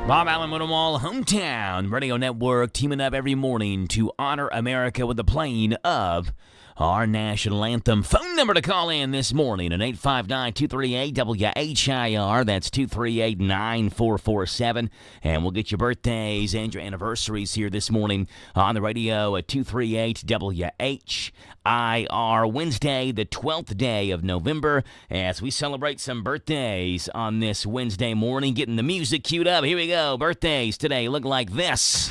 Bob Allen Winterwall, Hometown Radio Network, teaming up every morning to honor America with the playing of our national anthem. Phone number to call in this morning at 859-238-WHIR. That's 238-9447. And we'll get your birthdays and your anniversaries here this morning on the radio at 238-WHIR. Wednesday, the 12th day of November, as we celebrate some birthdays on this Wednesday morning. Getting the music queued up. Here we go. Birthdays today look like this.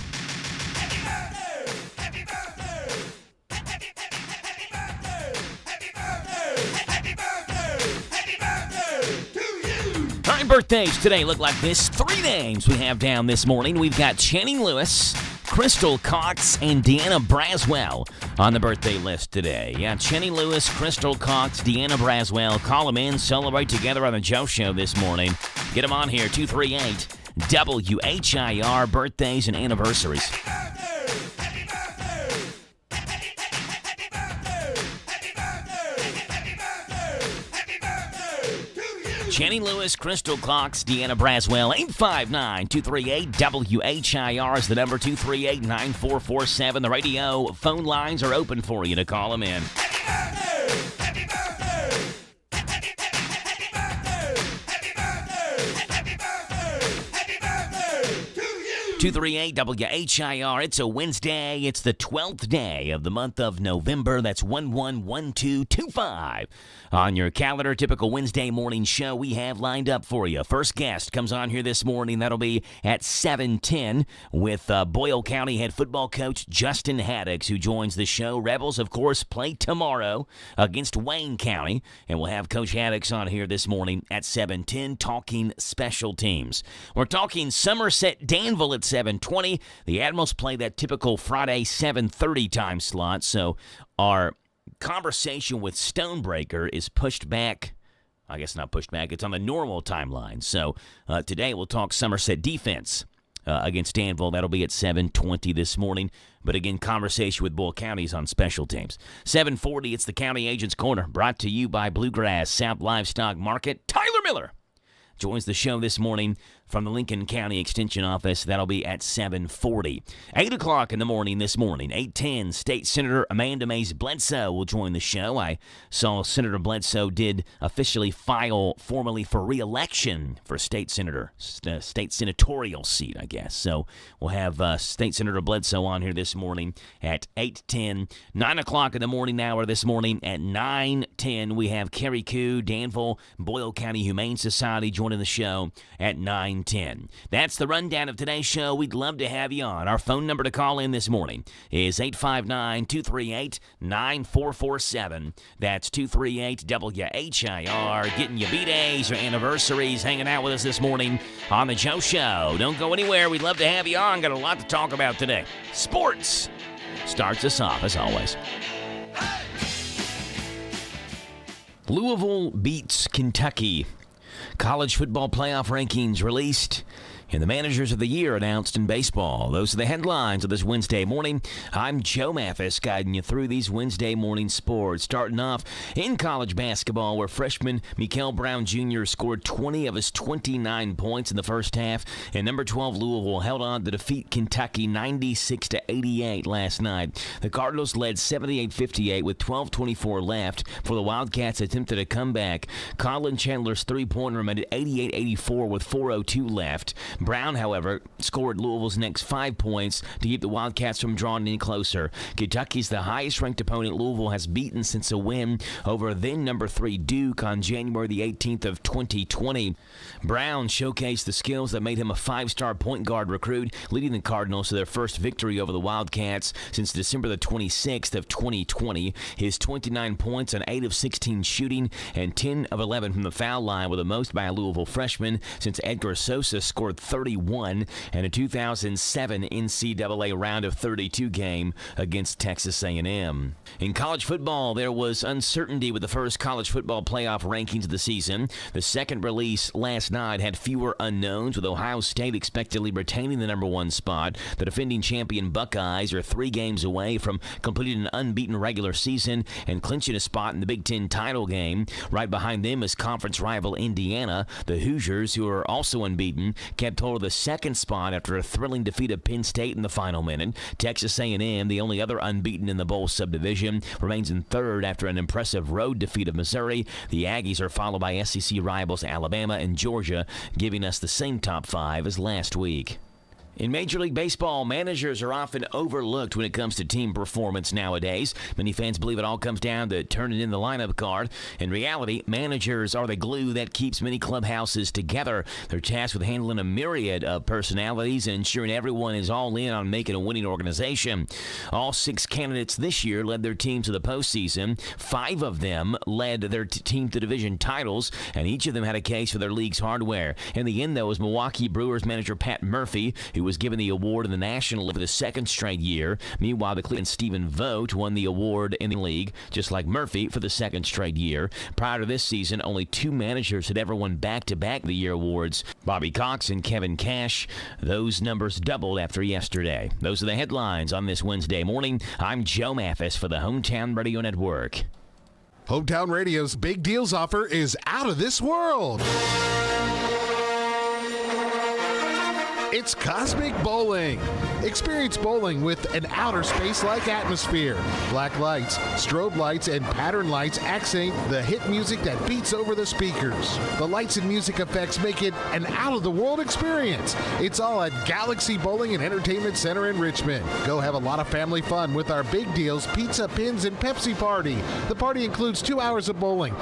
Birthdays today look like this. 3 names we have down this morning. We've got Channing Lewis, Crystal Cox, and Deanna Braswell on the birthday list today. Yeah, Channing Lewis, Crystal Cox, Deanna Braswell. Call them in, celebrate together on the Joe Show this morning. Get them on here, 238-WHIR, birthdays and anniversaries. Channing Lewis, Crystal Cox, Deanna Braswell, 859-238-WHIR is the number, 238-9447. The radio phone lines are open for you to call them in. 238-WHIR. It's a Wednesday. It's the 12th day of the month of November. That's 111225 on your calendar. Typical Wednesday morning show we have lined up for you. First guest comes on here this morning. That'll be at 7:10 with Boyle County head football coach Justin Haddix, who joins the show. Rebels, of course, play tomorrow against Wayne County, and we'll have Coach Haddix on here this morning at 7:10 talking special teams. We're talking Somerset Danville at 7:20. The Admirals play that typical Friday 7:30 time slot, so our conversation with Stonebreaker is pushed back. I guess not pushed back. It's on the normal timeline. So today we'll talk Somerset defense against Danville. That'll be at 7:20 this morning. But again, conversation with Boyle County is on special teams. 7:40, it's the County Agent's Corner, brought to you by Bluegrass South Livestock Market. Tyler Miller joins the show this morning from the Lincoln County Extension Office. That'll be at 7:40. 8 o'clock in the morning this morning, 8:10, State Senator Amanda Mays Bledsoe will join the show. I saw Senator Bledsoe did officially file formally for re-election for state senatorial seat, I guess. So we'll have State Senator Bledsoe on here this morning at 8:10. 9 o'clock in the morning hour this morning at 9:10, we have Kerry Koo, Danville, Boyle County Humane Society joining the show at 9:10. That's the rundown of today's show. We'd love to have you on. Our phone number to call in this morning is 859-238-9447. That's 238-WHIR. Getting you B-Days or anniversaries, hanging out with us this morning on The Joe Show. Don't go anywhere. We'd love to have you on. Got a lot to talk about today. Sports starts us off, as always. Louisville beats Kentucky. College football playoff rankings released, and the managers of the year announced in baseball. Those are the headlines of this Wednesday morning. I'm Joe Mathis, guiding you through these Wednesday morning sports. Starting off in college basketball, where freshman Mikael Brown Jr. scored 20 of his 29 points in the first half, and number 12 Louisville held on to defeat Kentucky 96-88 last night. The Cardinals led 78-58 with 12:24 left for the Wildcats attempted a comeback. Colin Chandler's three-pointer made it 88-84 with 4:02 left. Brown, however, scored Louisville's next 5 points to keep the Wildcats from drawing any closer. Kentucky's the highest-ranked opponent Louisville has beaten since a win over then number 3 Duke on January the 18th of 2020. Brown showcased the skills that made him a 5-star point guard recruit, leading the Cardinals to their first victory over the Wildcats since December the 26th of 2020. His 29 points on 8 of 16 shooting and 10 of 11 from the foul line were the most by a Louisville freshman since Edgar Sosa scored 31 and a 2007 NCAA round of 32 game against Texas A&M. In college football, there was uncertainty with the first college football playoff rankings of the season. The second release last night had fewer unknowns, with Ohio State expectedly retaining the number one spot. The defending champion Buckeyes are 3 games away from completing an unbeaten regular season and clinching a spot in the Big Ten title game. Right behind them is conference rival Indiana. The Hoosiers, who are also unbeaten, kept hold of the second spot after a thrilling defeat of Penn State in the final minute. Texas A&M, the only other unbeaten in the bowl subdivision, remains in third after an impressive road defeat of Missouri. The Aggies are followed by SEC rivals Alabama and Georgia, giving us the same top 5 as last week. In Major League Baseball, managers are often overlooked when it comes to team performance nowadays. Many fans believe it all comes down to turning in the lineup card. In reality, managers are the glue that keeps many clubhouses together. They're tasked with handling a myriad of personalities and ensuring everyone is all in on making a winning organization. All 6 candidates this year led their team to the postseason. 5 of them led their team to division titles, and each of them had a case for their league's hardware. In the end, though, was Milwaukee Brewers manager Pat Murphy, who was given the award in the National League for the 2nd straight year. Meanwhile, the Cleveland Stephen Vogt won the award in the league, just like Murphy, for the 2nd straight year. Prior to this season, only 2 managers had ever won back-to-back the year awards, Bobby Cox and Kevin Cash. Those numbers doubled after yesterday. Those are the headlines on this Wednesday morning. I'm Joe Mathis for the Hometown Radio Network. Hometown Radio's Big Deals offer is out of this world. It's Cosmic Bowling. Experience bowling with an outer space-like atmosphere. Black lights, strobe lights, and pattern lights accent the hit music that beats over the speakers. The lights and music effects make it an out-of-the-world experience. It's all at Galaxy Bowling and Entertainment Center in Richmond. Go have a lot of family fun with our Big Deals Pizza, Pins, and Pepsi party. The party includes 2 hours of bowling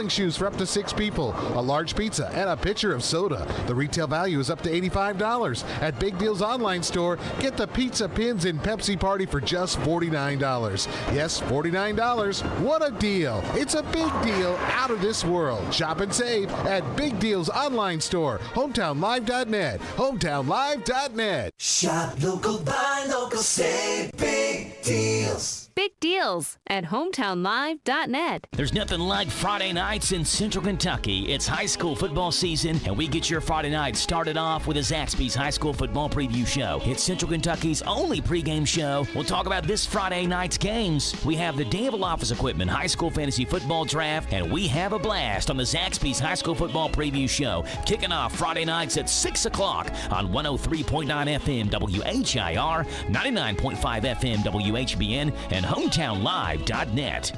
shoes for up to 6 people, a large pizza, and a pitcher of soda. The retail value is up to $85. At Big Deal's online store, get the Pizza, Pins, and Pepsi party for just $49. Yes, $49. What a deal. It's a big deal out of this world. Shop and save at Big Deal's online store, hometownlive.net, hometownlive.net. Shop local, buy local, save big deals. Big deals at hometownlive.net. There's nothing like Friday nights in Central Kentucky. It's high school football season, and we get your Friday night started off with a Zaxby's High School Football Preview Show. It's Central Kentucky's only pregame show. We'll talk about this Friday night's games. We have the Danville Office Equipment High School Fantasy Football Draft, and we have a blast on the Zaxby's High School Football Preview Show, kicking off Friday nights at 6 o'clock on 103.9 FM WHIR, 99.5 FM WHBN, and hometownlive.net.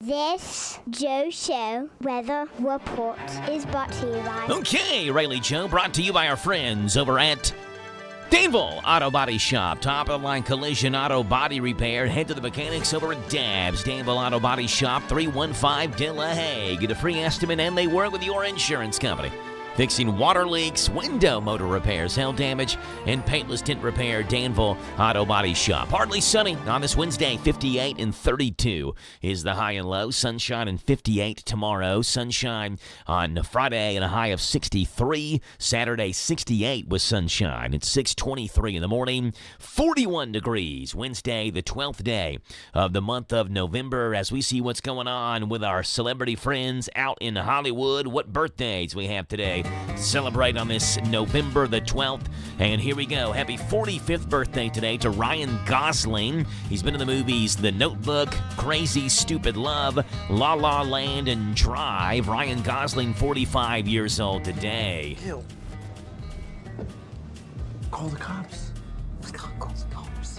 This Joe Show Weather Report is brought to you by... Okay, Rayleigh Joe, brought to you by our friends over at Danville Auto Body Shop. Top-of-the-line collision auto body repair. Head to the mechanics over at Dabbs. Danville Auto Body Shop, 315 Delahaye. Get a free estimate, and they work with your insurance company. Fixing water leaks, window motor repairs, hail damage, and paintless tint repair. Danville Auto Body Shop. Partly sunny on this Wednesday, 58 and 32 is the high and low. Sunshine and 58 tomorrow. Sunshine on Friday and a high of 63. Saturday, 68 with sunshine. It's 6:23 in the morning. 41 degrees. Wednesday, the 12th day of the month of November. As we see what's going on with our celebrity friends out in Hollywood, what birthdays we have today. Celebrate on this November the 12th. And here we go. Happy 45th birthday today to Ryan Gosling. He's been in the movies The Notebook, Crazy Stupid Love, La La Land, and Drive. Ryan Gosling, 45 years old today. Ew. Call the cops. We can't call the cops.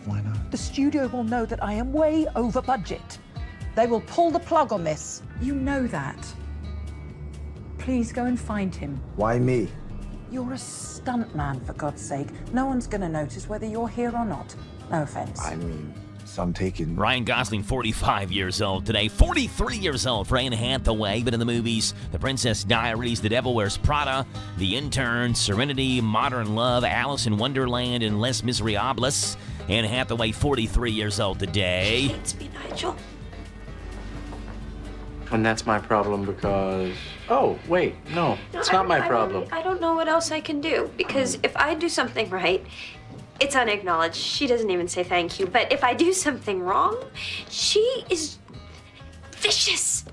Why not? The studio will know that I am way over budget. They will pull the plug on this. You know that. Please go and find him. Why me? You're a stuntman, for God's sake. No one's going to notice whether you're here or not. No offense. I mean, some taken. Ryan Gosling, 45 years old today. 43 years old for Anne Hathaway, but in the movies The Princess Diaries, The Devil Wears Prada, The Intern, Serenity, Modern Love, Alice in Wonderland, and Les Miserables. Anne Hathaway, 43 years old today. He hates me, Nigel. And that's my problem because... Oh, wait, no, it's not my problem. I don't know what else I can do, because if I do something right, It's unacknowledged. She doesn't even say thank you. But if I do something wrong, she is vicious.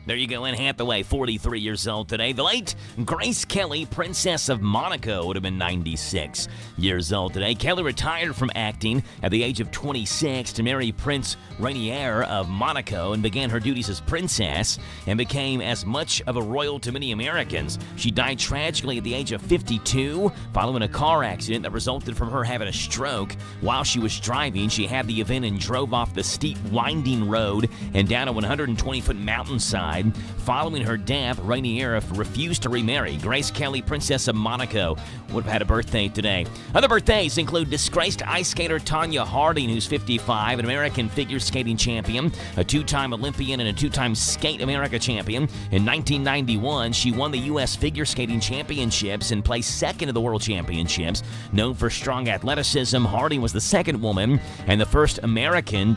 There you go, Anne Hathaway, 43 years old today. The late Grace Kelly, Princess of Monaco, would have been 96 years old today. Kelly retired from acting at the age of 26 to marry Prince Rainier of Monaco and began her duties as princess and became as much of a royal to many Americans. She died tragically at the age of 52 following a car accident that resulted from her having a stroke. While she was driving, she had the event and drove off the steep, winding road and down a 120-foot mountainside. Following her death, Rainier refused to remarry. Grace Kelly, Princess of Monaco, would have had a birthday today. Other birthdays include disgraced ice skater Tonya Harding, who's 55, an American figure skating champion, a two-time Olympian, and a two-time Skate America champion. In 1991, she won the U.S. Figure Skating Championships and placed second in the World Championships. Known for strong athleticism, Harding was the second woman and the first American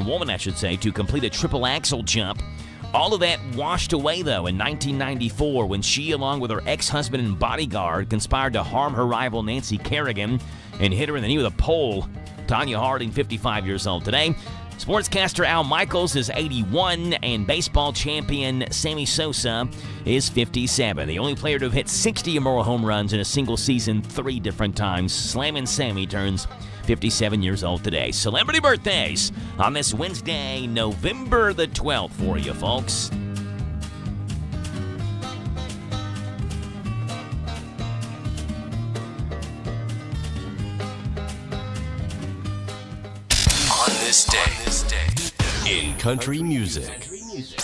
woman, to complete a triple axel jump. All of that washed away, though, in 1994 when she, along with her ex-husband and bodyguard, conspired to harm her rival Nancy Kerrigan and hit her in the knee with a pole. Tonya Harding, 55 years old today. Sportscaster Al Michaels is 81, and baseball champion Sammy Sosa is 57. The only player to have hit 60 or more home runs in a single season 3 different times. Slammin' Sammy turns 57 years old today. Celebrity birthdays on this Wednesday, November the 12th for you, folks. On this day in country music.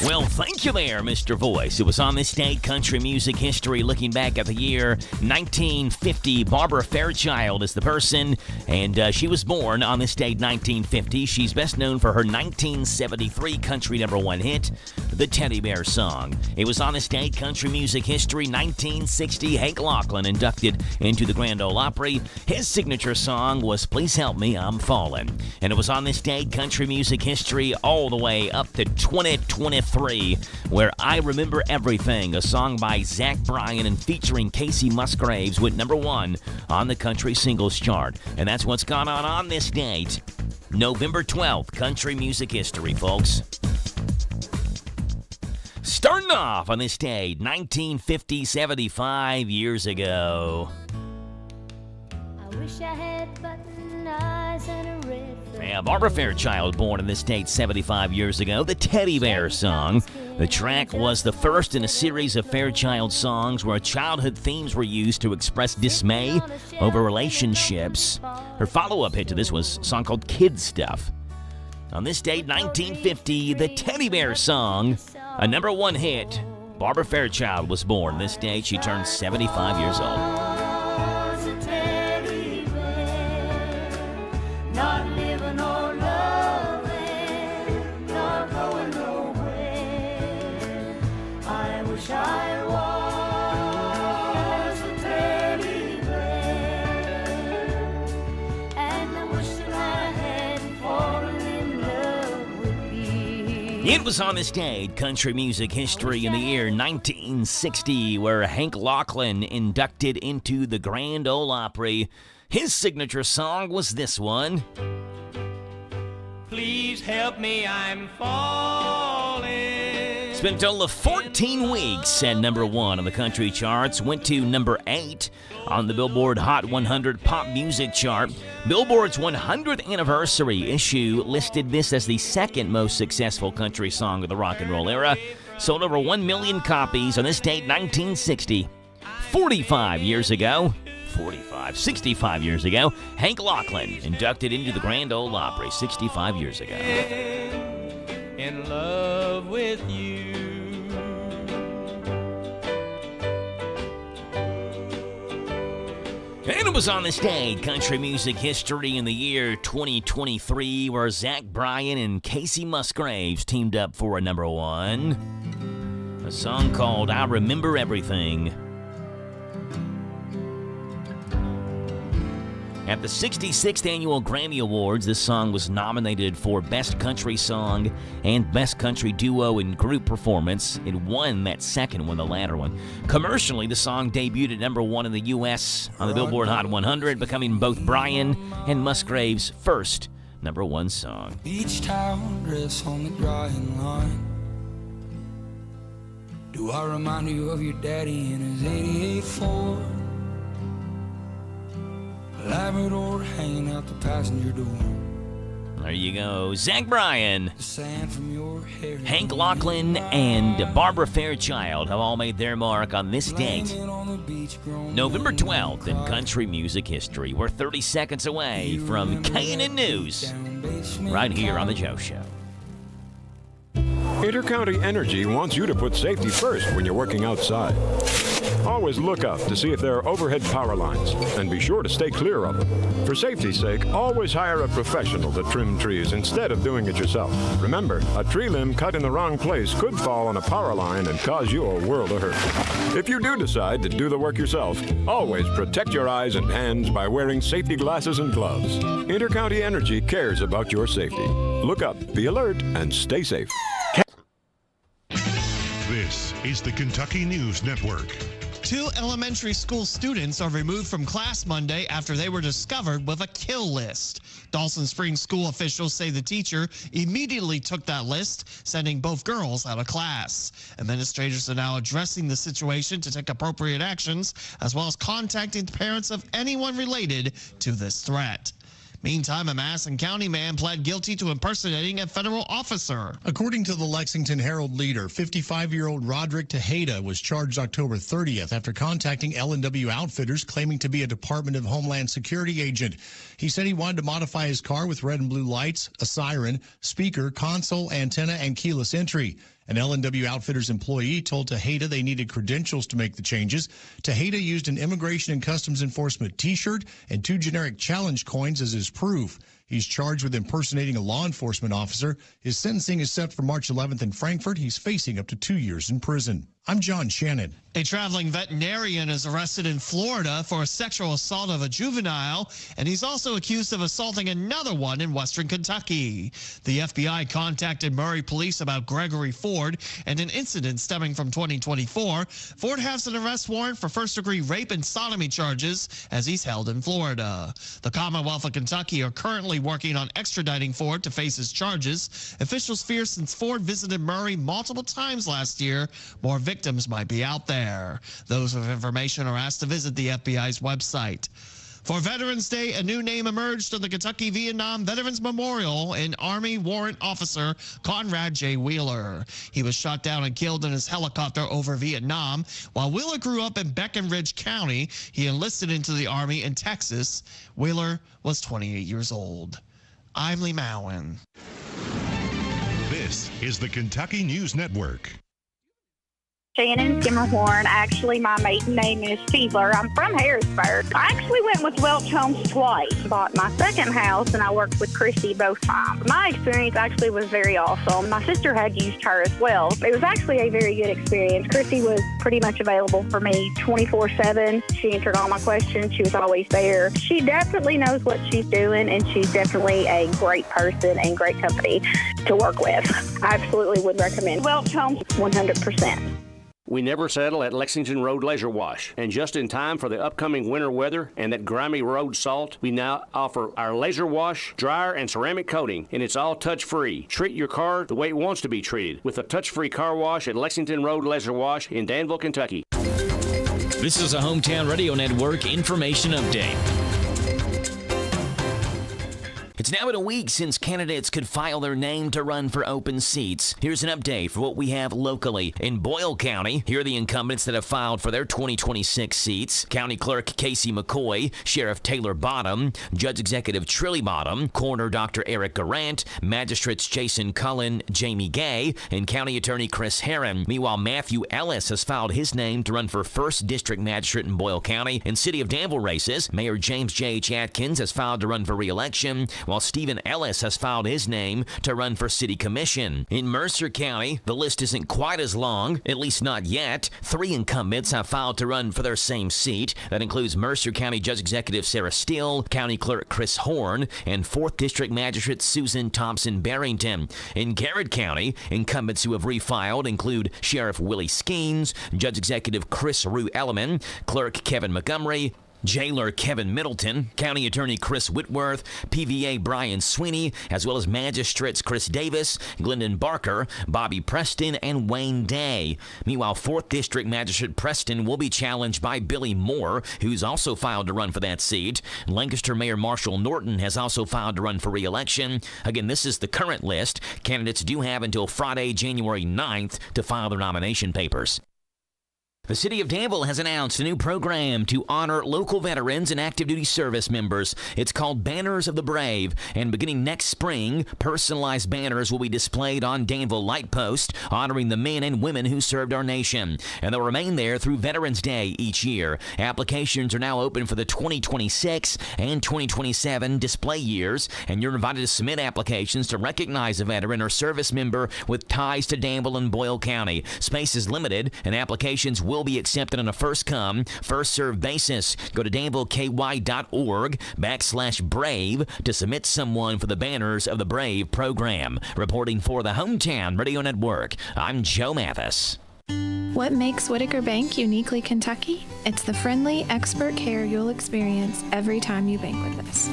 Well, thank you there, Mr. Voice. It was on this day, country music history, looking back at the year 1950. Barbara Fairchild is the person, and she was born on this day, 1950. She's best known for her 1973 country #1 hit, The Teddy Bear Song. It was on this day, country music history, 1960. Hank Locklin inducted into the Grand Ole Opry. His signature song was Please Help Me, I'm Falling. And it was on this day, country music history, all the way up to 2023, where I Remember Everything, a song by Zach Bryan and featuring Casey Musgraves, went #1 on the country singles chart. And that's what's gone on this date, November 12th, country music history, folks. Starting off on this day, 1950, 75 years ago. I wish I had button eyes and a red. Yeah, Barbara Fairchild, born on this date 75 years ago, The Teddy Bear Song. The track was the first in a series of Fairchild songs where childhood themes were used to express dismay over relationships. Her follow-up hit to this was a song called Kid Stuff. On this date, 1950, The Teddy Bear Song, a #1 hit. Barbara Fairchild was born this day. She turned 75 years old. It was on this day, country music history in the year 1960, where Hank Locklin inducted into the Grand Ole Opry. His signature song was this one. Please help me, I'm falling. Spent a total of 14 weeks at #1 on the country charts, went to #8 on the Billboard Hot 100 Pop Music chart. Billboard's 100th anniversary issue listed this as the second most successful country song of the rock and roll era. Sold over 1 million copies on this date, 1960. 65 years ago, 65 years ago, Hank Locklin inducted into the Grand Ole Opry 65 years ago. In love with you. And it was on this day, country music history in the year 2023, where Zach Bryan and Casey Musgraves teamed up for a #1. A song called I Remember Everything. At the 66th Annual Grammy Awards, this song was nominated for Best Country Song and Best Country Duo and Group Performance. It won that second one, the latter one. Commercially, the song debuted at number 1 in the U.S. on the Billboard Hot 100, becoming both Brian and Musgrave's first number 1 song. Beach towel dress on the drying line. Do I remind you of your daddy in his 88 Ford? Labrador hanging out the passenger door. There you go. Zach Bryan, The sand from your hair. Hank Lachlan, and Barbara Fairchild have all made their mark on this date, Laying on the beach, grown November up 12th, in cry. country music history. We're 30 seconds away from K&N News, right here on The Joe Show. Intercounty Energy wants you to put safety first when you're working outside. Always look up to see if there are overhead power lines, and be sure to stay clear of them. For safety's sake, always hire a professional to trim trees instead of doing it yourself. Remember, a tree limb cut in the wrong place could fall on a power line and cause you a world of hurt. If you do decide to do the work yourself, always protect your eyes and hands by wearing safety glasses and gloves. Intercounty Energy cares about your safety. Look up, be alert, and stay safe. This is the Kentucky News Network. 2 elementary school students are removed from class Monday after they were discovered with a kill list. Dawson Springs school officials say the teacher immediately took that list, sending both girls out of class. Administrators are now addressing the situation to take appropriate actions, as well as contacting the parents of anyone related to this threat. Meantime, a Madison County man pled guilty to impersonating a federal officer. According to the Lexington Herald-Leader, 55-year-old Roderick Tejeda was charged October 30th after contacting L&W Outfitters claiming to be a Department of Homeland Security agent. He said he wanted to modify his car with red and blue lights, a siren, speaker, console, antenna, and keyless entry. An L&W Outfitters employee told Tejeda they needed credentials to make the changes. Tejeda used an Immigration and Customs Enforcement T-shirt and 2 generic challenge coins as his proof. He's charged with impersonating a law enforcement officer. His sentencing is set for March 11th in Frankfort. He's facing up to 2 years in prison. I'm John Shannon. A traveling veterinarian is arrested in Florida for a sexual assault of a juvenile, and he's also accused of assaulting another one in western Kentucky. The FBI contacted Murray police about Gregory Ford and an incident stemming from 2024. Ford has an arrest warrant for first-degree rape and sodomy charges as he's held in Florida. The Commonwealth of Kentucky are currently working on extraditing Ford to face his charges. Officials fear since Ford visited Murray multiple times last year, more victims might be out there. Those with information are asked to visit the FBI's website. For Veterans Day, a new name emerged on the Kentucky Vietnam Veterans Memorial in Army Warrant Officer Conrad J. Wheeler. He was shot down and killed in his helicopter over Vietnam. While Wheeler grew up in Breckinridge County, he enlisted into the Army in Texas. Wheeler was 28 years old. I'm Lee Mowen. This is the Kentucky News Network. Shannon Skimmerhorn. Actually, my maiden name is Fiedler. I'm from Harrisburg. I actually went with Welch Homes twice. Bought my second house, and I worked with Chrissy both times. My experience actually was very awesome. My sister had used her as well. It was actually a very good experience. Chrissy was pretty much available for me 24/7. She answered all my questions. She was always there. She definitely knows what she's doing, and she's definitely a great person and great company to work with. I absolutely would recommend Welch Homes 100%. We never settle at Lexington Road Laser Wash. And just in time for the upcoming winter weather and that grimy road salt, we now offer our laser wash, dryer, and ceramic coating. And it's all touch-free. Treat your car the way it wants to be treated with a touch-free car wash at Lexington Road Laser Wash in Danville, Kentucky. This is a Hometown Radio Network information update. It's now been a week since candidates could file their name to run for open seats. Here's an update for what we have locally. In Boyle County, here are the incumbents that have filed for their 2026 seats. County Clerk Casey McCoy, Sheriff Taylor Bottom, Judge Executive Trilly Bottom, Coroner Dr. Eric Garant, Magistrates Jason Cullen, Jamie Gay, and County Attorney Chris Herron. Meanwhile, Matthew Ellis has filed his name to run for 1st District Magistrate in Boyle County. In City of Danville races, Mayor James J.H. Atkins has filed to run for re-election, while while Stephen Ellis has filed his name to run for city commission. In Mercer County, the list isn't quite as long, at least not yet. 3 incumbents have filed to run for their same seat. That includes Mercer County Judge Executive Sarah Steele, County Clerk Chris Horn, and 4th District Magistrate Susan Thompson-Barrington. In Garrett County, incumbents who have refiled include Sheriff Willie Skeens, Judge Executive Chris Rue Elliman, Clerk Kevin Montgomery, Jailer Kevin Middleton, County Attorney Chris Whitworth, PVA Brian Sweeney, as well as Magistrates Chris Davis, Glendon Barker, Bobby Preston, and Wayne Day. Meanwhile, 4th District Magistrate Preston will be challenged by Billy Moore, who's also filed to run for that seat. Lancaster Mayor Marshall Norton has also filed to run for re-election. Again, this is the current list. Candidates do have until Friday, January 9th to file their nomination papers. The City of Danville has announced a new program to honor local veterans and active duty service members. It's called Banners of the Brave, and beginning next spring, personalized banners will be displayed on Danville Light Post, honoring the men and women who served our nation. And they'll remain there through Veterans Day each year. Applications are now open for the 2026 and 2027 display years, and you're invited to submit applications to recognize a veteran or service member with ties to Danville and Boyle County. Space is limited, and applications will be accepted on a first-come, first-served basis. Go to danvilleky.org/brave to submit someone for the Banners of the Brave program. Reporting for the Hometown Radio Network, I'm Joe Mathis. What makes Whitaker Bank uniquely Kentucky? It's the friendly, expert care you'll experience every time you bank with us.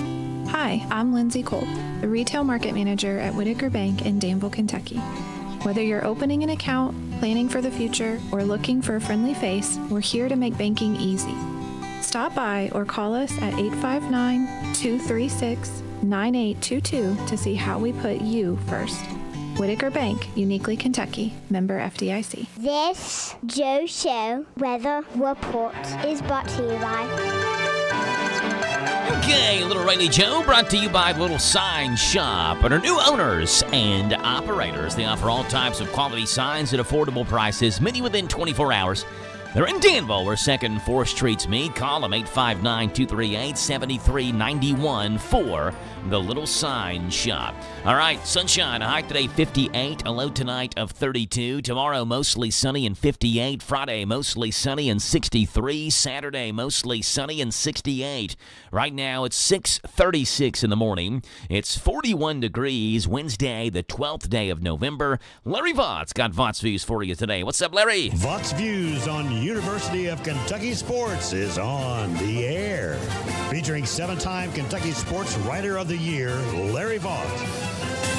Hi, I'm Lindsay Kolb, the Retail Market Manager at Whitaker Bank in Danville, Kentucky. Whether you're opening an account, planning for the future, or looking for a friendly face, we're here to make banking easy. Stop by or call us at 859-236-9822 to see how we put you first. Whitaker Bank, uniquely Kentucky, member FDIC. This Joe Show Weather Report is brought to you by... Okay, Little Riley Joe, brought to you by Little Sign Shop. And our new owners and operators, they offer all types of quality signs at affordable prices, many within 24 hours. They're in Danville, where 2nd and 4th Streets meet. Call them 859-238-7391 for the Little Sign Shop. All right, sunshine, a high today 58, a low tonight of 32. Tomorrow, mostly sunny and 58. Friday, mostly sunny and 63. Saturday, mostly sunny and 68. Right now, it's 6:36 in the morning. It's 41 degrees. Wednesday, the 12th day of November. Larry Vaught's got Vaught's Views for you today. What's up, Larry? Vaught's Views on University of Kentucky Sports is on the air. Featuring 7-time Kentucky Sports Writer of the Year, Larry Vaught.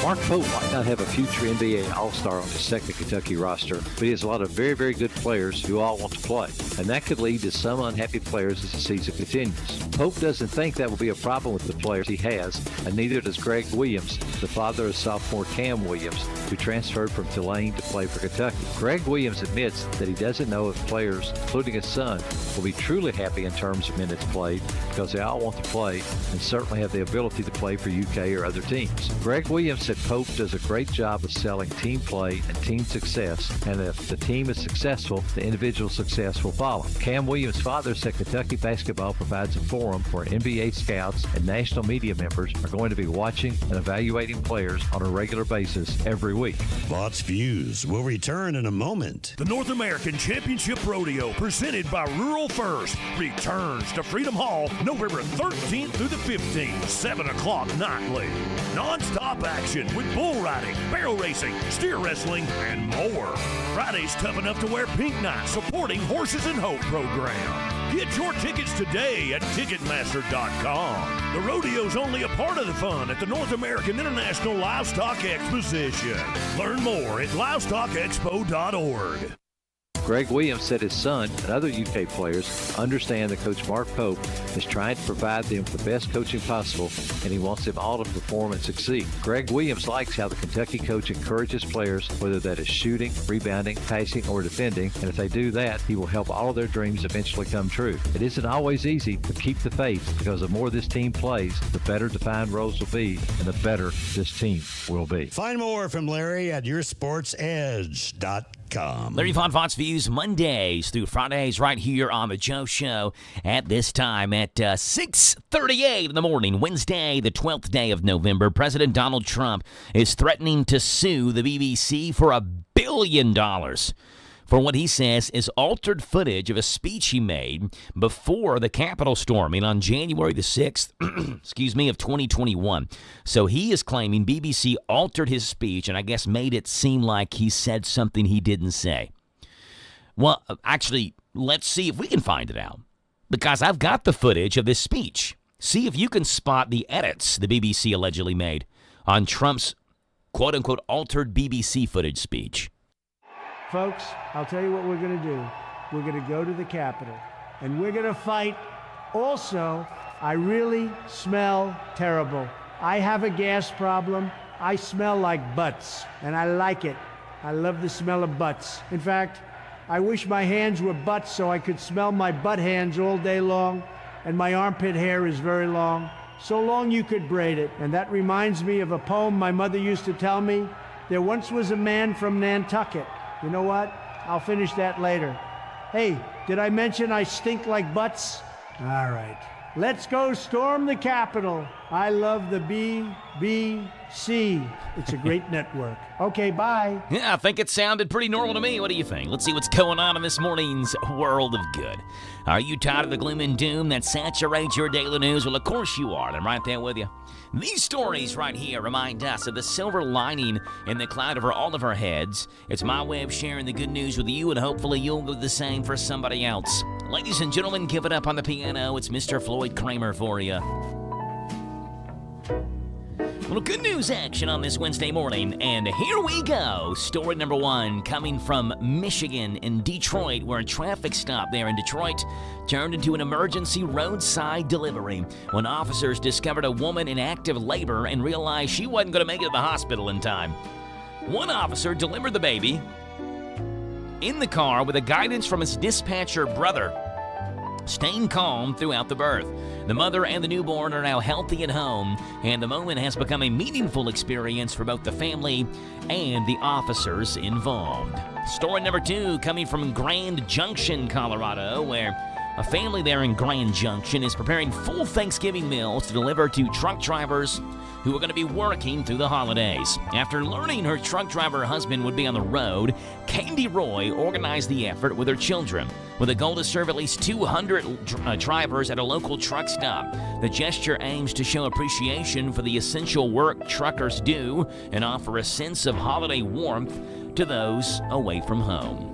Mark Pope might not have a future NBA All-Star on his second Kentucky roster, but he has a lot of very, very good players who all want to play. And that could lead to some unhappy players as the season continues. Pope doesn't think that will be a problem with the players he has, and neither does Greg Williams, the father of sophomore Cam Williams, who transferred from Tulane to play for Kentucky. Greg Williams admits that he doesn't know if players, including his son, will be truly happy in terms of minutes played because they all want to play and certainly have the ability to play for UK or other teams. Greg Williams said Pope does a great job of selling team play and team success, and if the team is successful, the individual success will follow. Cam Williams' father said Kentucky basketball provides a forum where NBA scouts and national media members are going to be watching and evaluating players on a regular basis every week. Vaught's Views will return in a moment. The North American Championship Rodeo, presented by Rural First, returns to Freedom Hall November 13th through the 15th, 7 o'clock nightly. Non-stop action with bull riding, barrel racing, steer wrestling, and more. Friday's Tough Enough to Wear Pink Night, supporting Horses and Hope program. Get your tickets today at Ticketmaster.com. The rodeo's only a part of the fun at the North American International Livestock Exposition. Learn more at livestockexpo.org. Greg Williams said his son and other UK players understand that Coach Mark Pope is trying to provide them the best coaching possible, and he wants them all to perform and succeed. Greg Williams likes how the Kentucky coach encourages players, whether that is shooting, rebounding, passing, or defending, and if they do that, he will help all of their dreams eventually come true. It isn't always easy, but keep the faith, because the more this team plays, the better defined roles will be, and the better this team will be. Find more from Larry at yoursportsedge.com. LarryVonFox.com. Larry Von Fox Views Mondays through Fridays right here on The Joe Show at this time at 6:38 in the morning, Wednesday, the 12th day of November. President Donald Trump is threatening to sue the BBC for $1 billion for what he says is altered footage of a speech he made before the Capitol storming on January the 6th, of 2021. So he is claiming BBC altered his speech and I guess made it seem like he said something he didn't say. Well, actually, let's see if we can find it out, because I've got the footage of this speech. See if you can spot the edits the BBC allegedly made on Trump's quote-unquote altered BBC footage speech. Folks, I'll tell you what we're going to do. We're going to go to the Capitol, and we're going to fight. Also, I really smell terrible. I have a gas problem. I smell like butts, and I like it. I love the smell of butts. In fact, I wish my hands were butts so I could smell my butt hands all day long, and my armpit hair is very long. So long you could braid it. And that reminds me of a poem my mother used to tell me. There once was a man from Nantucket. You know what? I'll finish that later. Hey, did I mention I stink like butts? All right. Let's go storm the Capitol. I love the BBC. It's a great network. Okay, bye. Yeah, I think it sounded pretty normal to me. What do you think? Let's see what's going on in this morning's World of Good. Are you tired of the gloom and doom that saturates your daily news? Well, of course you are. I'm right there with you. These stories right here remind us of the silver lining in the cloud over all of our heads. It's my way of sharing the good news with you, and hopefully you'll do the same for somebody else. Ladies and gentlemen, give it up on the piano. It's Mr. Floyd Kramer for you. Well, good news action on this Wednesday morning, and here we go. Story number one coming from Michigan in Detroit, where a traffic stop there in Detroit turned into an emergency roadside delivery when officers discovered a woman in active labor and realized she wasn't going to make it to the hospital in time. One officer delivered the baby in the car with a guidance from his dispatcher brother, staying calm throughout the birth. The mother and the newborn are now healthy at home, and the moment has become a meaningful experience for both the family and the officers involved. Story number two coming from Grand Junction, Colorado, where a family there in Grand Junction is preparing full Thanksgiving meals to deliver to truck drivers who are going to be working through the holidays. After learning her truck driver husband would be on the road, Candy Roy organized the effort with her children, with a goal to serve at least 200 drivers at a local truck stop. The gesture aims to show appreciation for the essential work truckers do and offer a sense of holiday warmth to those away from home.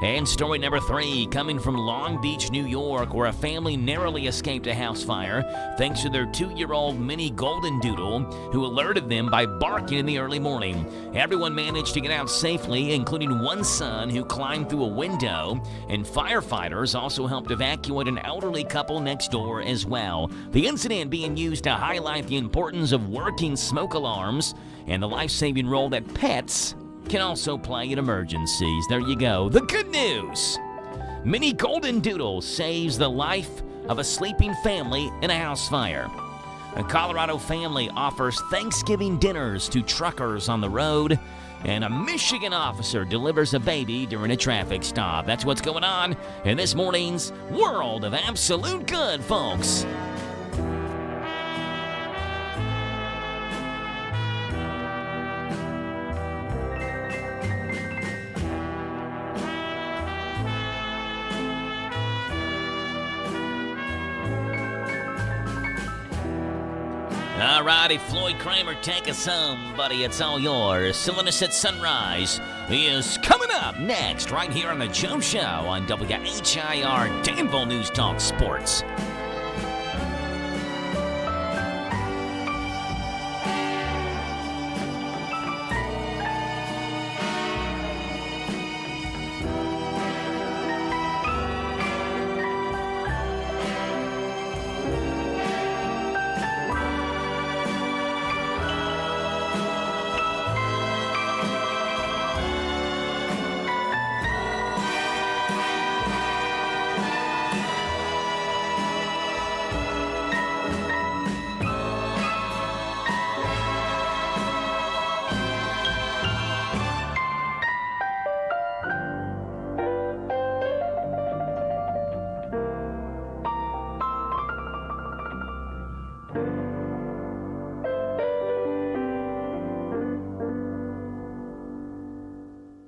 And story number three, coming from Long Beach, New York, where a family narrowly escaped a house fire thanks to their 2-year-old mini golden doodle, who alerted them by barking in the early morning. Everyone managed to get out safely, including one son who climbed through a window, and firefighters also helped evacuate an elderly couple next door as well. The incident being used to highlight the importance of working smoke alarms and the life-saving role that pets can also play in emergencies. There you go. The good news. Mini Golden Doodle saves the life of a sleeping family in a house fire. A Colorado family offers Thanksgiving dinners to truckers on the road, and a Michigan officer delivers a baby during a traffic stop. That's what's going on in this morning's World of Absolute Good, folks. All righty, Floyd Kramer, take us home, buddy. It's all yours. Silliness at Sunrise is coming up next, right here on The Joe Show on WHIR Danville News Talk Sports.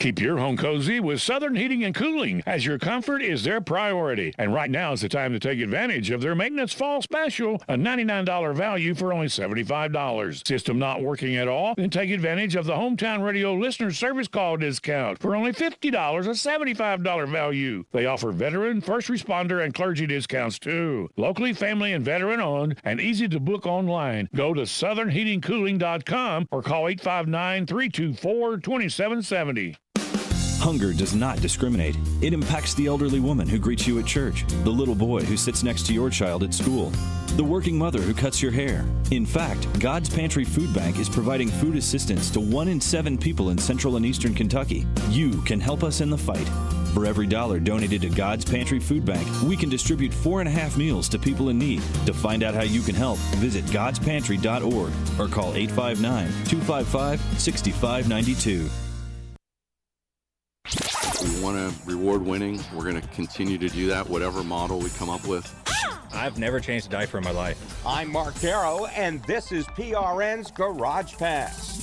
Keep your home cozy with Southern Heating and Cooling, as your comfort is their priority. And right now is the time to take advantage of their maintenance fall special, a $99 value for only $75. System not working at all? Then take advantage of the Hometown Radio Listener Service Call discount for only $50, a $75 value. They offer veteran, first responder, and clergy discounts too. Locally, family, and veteran owned, and easy to book online. Go to southernheatingcooling.com or call 859-324-2770. Hunger does not discriminate. It impacts the elderly woman who greets you at church, the little boy who sits next to your child at school, the working mother who cuts your hair. In fact, God's Pantry Food Bank is providing food assistance to 1 in 7 people in central and eastern Kentucky. You can help us in the fight. For every $1 donated to God's Pantry Food Bank, we can distribute 4.5 meals to people in need. To find out how you can help, visit godspantry.org or call 859-255-6592. We want to reward winning. We're going to continue to do that, whatever model we come up with. I've never changed a diaper in my life. I'm Mark Darrow, and this is PRN's Garage Pass.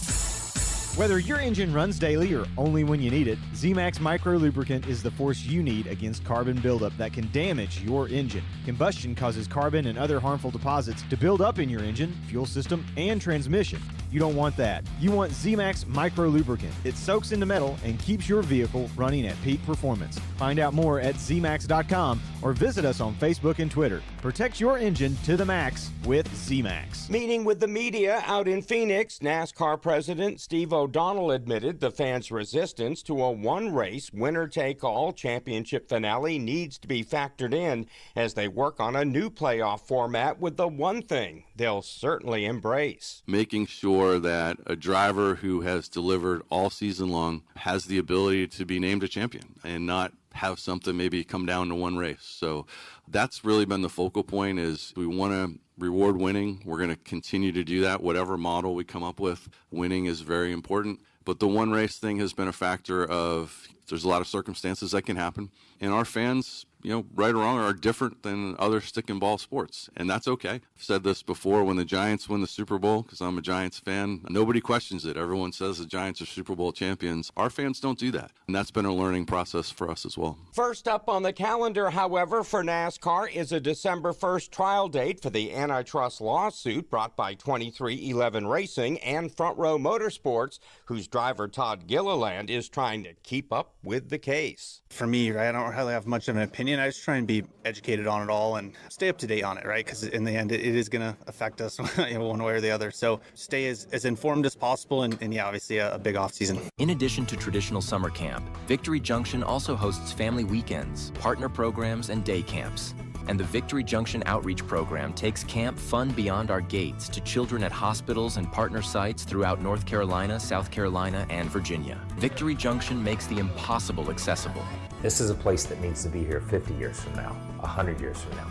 Whether your engine runs daily or only when you need it, Z-Max Micro Lubricant is the force you need against carbon buildup that can damage your engine. Combustion causes carbon and other harmful deposits to build up in your engine, fuel system, and transmission. You don't want that. You want Z-Max Micro Lubricant. It soaks into metal and keeps your vehicle running at peak performance. Find out more at zmax.com or visit us on Facebook and Twitter. Protect your engine to the max with Z-Max. Meeting with the media out in Phoenix, NASCAR President Steve O'Donnell admitted the fans' resistance to a one-race, winner-take-all championship finale needs to be factored in as they work on a new playoff format with the one thing they'll certainly embrace. Making sure that a driver who has delivered all season long has the ability to be named a champion and not have something maybe come down to one race. So that's really been the focal point, is we want to reward winning. We're going to continue to do that, whatever model we come up with. Winning is very important. But the one race thing has been a factor of there's a lot of circumstances that can happen. And our fans, right or wrong, are different than other stick and ball sports. And that's okay. I've said this before, when the Giants win the Super Bowl, because I'm a Giants fan, nobody questions it. Everyone says the Giants are Super Bowl champions. Our fans don't do that. And that's been a learning process for us as well. First up on the calendar, however, for NASCAR is a December 1st trial date for the antitrust lawsuit brought by 2311 Racing and Front Row Motorsports, whose driver Todd Gilliland is trying to keep up with the case. For me, right, I don't really have much of an opinion. I just try and be educated on it all and stay up to date on it, right? Because in the end, it is going to affect us one way or the other. So stay as informed as possible and yeah, obviously a big off season. In addition to traditional summer camp, Victory Junction also hosts family weekends, partner programs, and day camps. And the Victory Junction Outreach Program takes camp fun beyond our gates to children at hospitals and partner sites throughout North Carolina, South Carolina, and Virginia. Victory Junction makes the impossible accessible. This is a place that needs to be here 50 years from now, 100 years from now.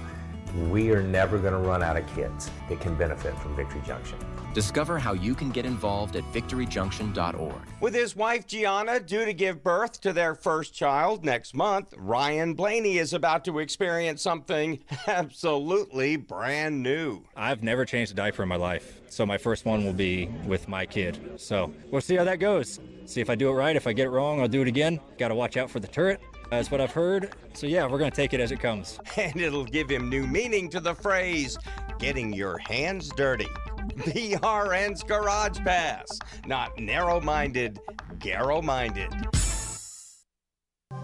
We are never going to run out of kids that can benefit from Victory Junction. Discover how you can get involved at victoryjunction.org. With his wife Gianna due to give birth to their first child next month, Ryan Blaney is about to experience something absolutely brand new. I've never changed a diaper in my life, so my first one will be with my kid. So we'll see how that goes. See if I do it right. If I get it wrong, I'll do it again. Got to watch out for the turret. That's what I've heard. So yeah, we're going to take it as it comes. And it'll give him new meaning to the phrase, getting your hands dirty. PRN's Garage Pass. Not narrow-minded, Garrow-minded.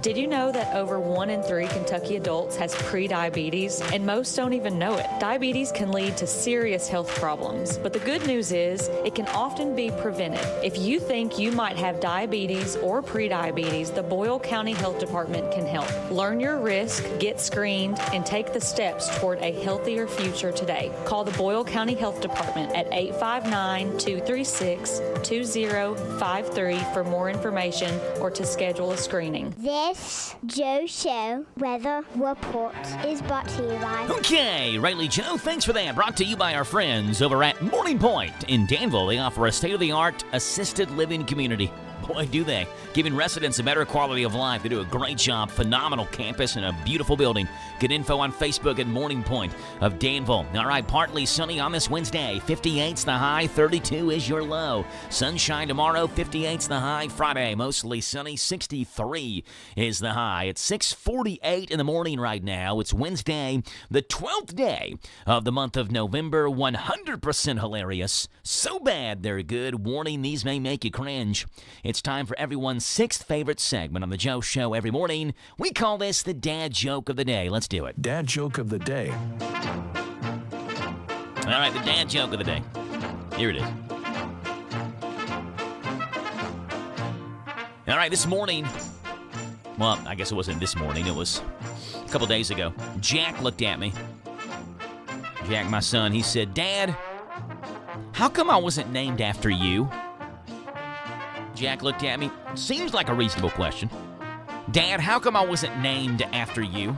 Did you know that over 1 in 3 Kentucky adults has prediabetes, and most don't even know it? Diabetes can lead to serious health problems, but the good news is it can often be prevented. If you think you might have diabetes or prediabetes, the Boyle County Health Department can help. Learn your risk, get screened, and take the steps toward a healthier future today. Call the Boyle County Health Department at 859-236-2053 for more information or to schedule a screening. This Joe Show weather report is brought to you by... Okay, Riley Joe, thanks for that. Brought to you by our friends over at Morning Point in Danville. They offer a state-of-the-art assisted living community. Boy, do they. Giving residents a better quality of life. They do a great job. Phenomenal campus and a beautiful building. Get info on Facebook at Morning Point of Danville. All right, partly sunny on this Wednesday. 58's the high, 32 is your low. Sunshine tomorrow, 58's the high. Friday, mostly sunny, 63 is the high. It's 6:48 in the morning right now. It's Wednesday, the 12th day of the month of November. 100% hilarious. So bad they're good. Warning, these may make you cringe. It's time for everyone's sixth favorite segment on the Joe Show every morning. We call this the Dad Joke of the Day. Let's do it. Dad Joke of the Day. All right, the Dad Joke of the Day. Here it is. All right, this morning, well, I guess it wasn't this morning. It was a couple days ago. Jack looked at me. Jack, my son, he said, "Dad, how come I wasn't named after you?" Jack looked at me. Seems like a reasonable question. "Dad, how come I wasn't named after you?"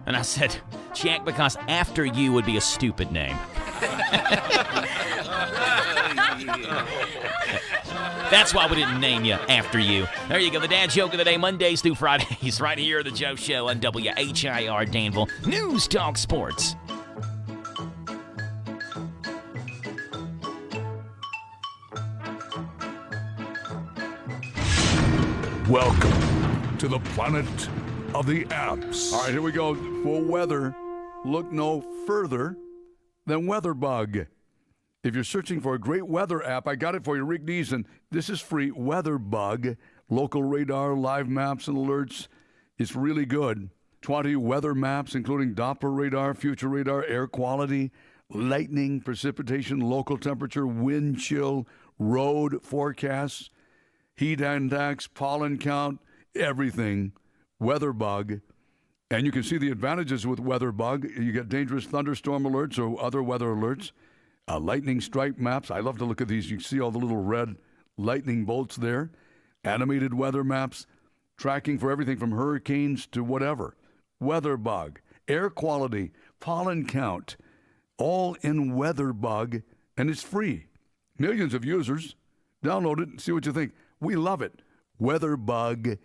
And I said, "Jack, because after you would be a stupid name." That's why we didn't name you after you. There you go, the Dad Joke of the Day, Mondays through Fridays, right here at the Joe Show on WHIR Danville. News Talk Sports. Welcome to the planet of the apps. All right, here we go. For weather, look no further than WeatherBug. If you're searching for a great weather app, I got it for you, Rick Neeson. This is free. WeatherBug, local radar, live maps, and alerts. It's really good. 20 weather maps, including Doppler radar, future radar, air quality, lightning, precipitation, local temperature, wind chill, road forecasts, heat index, pollen count, everything. WeatherBug. And you can see the advantages with WeatherBug. You get dangerous thunderstorm alerts or other weather alerts. Lightning strike maps. I love to look at these. You can see all the little red lightning bolts there. Animated weather maps. Tracking for everything from hurricanes to whatever. WeatherBug. Air quality. Pollen count. All in WeatherBug. And it's free. Millions of users. Download it and see what you think. We love it. WeatherBug.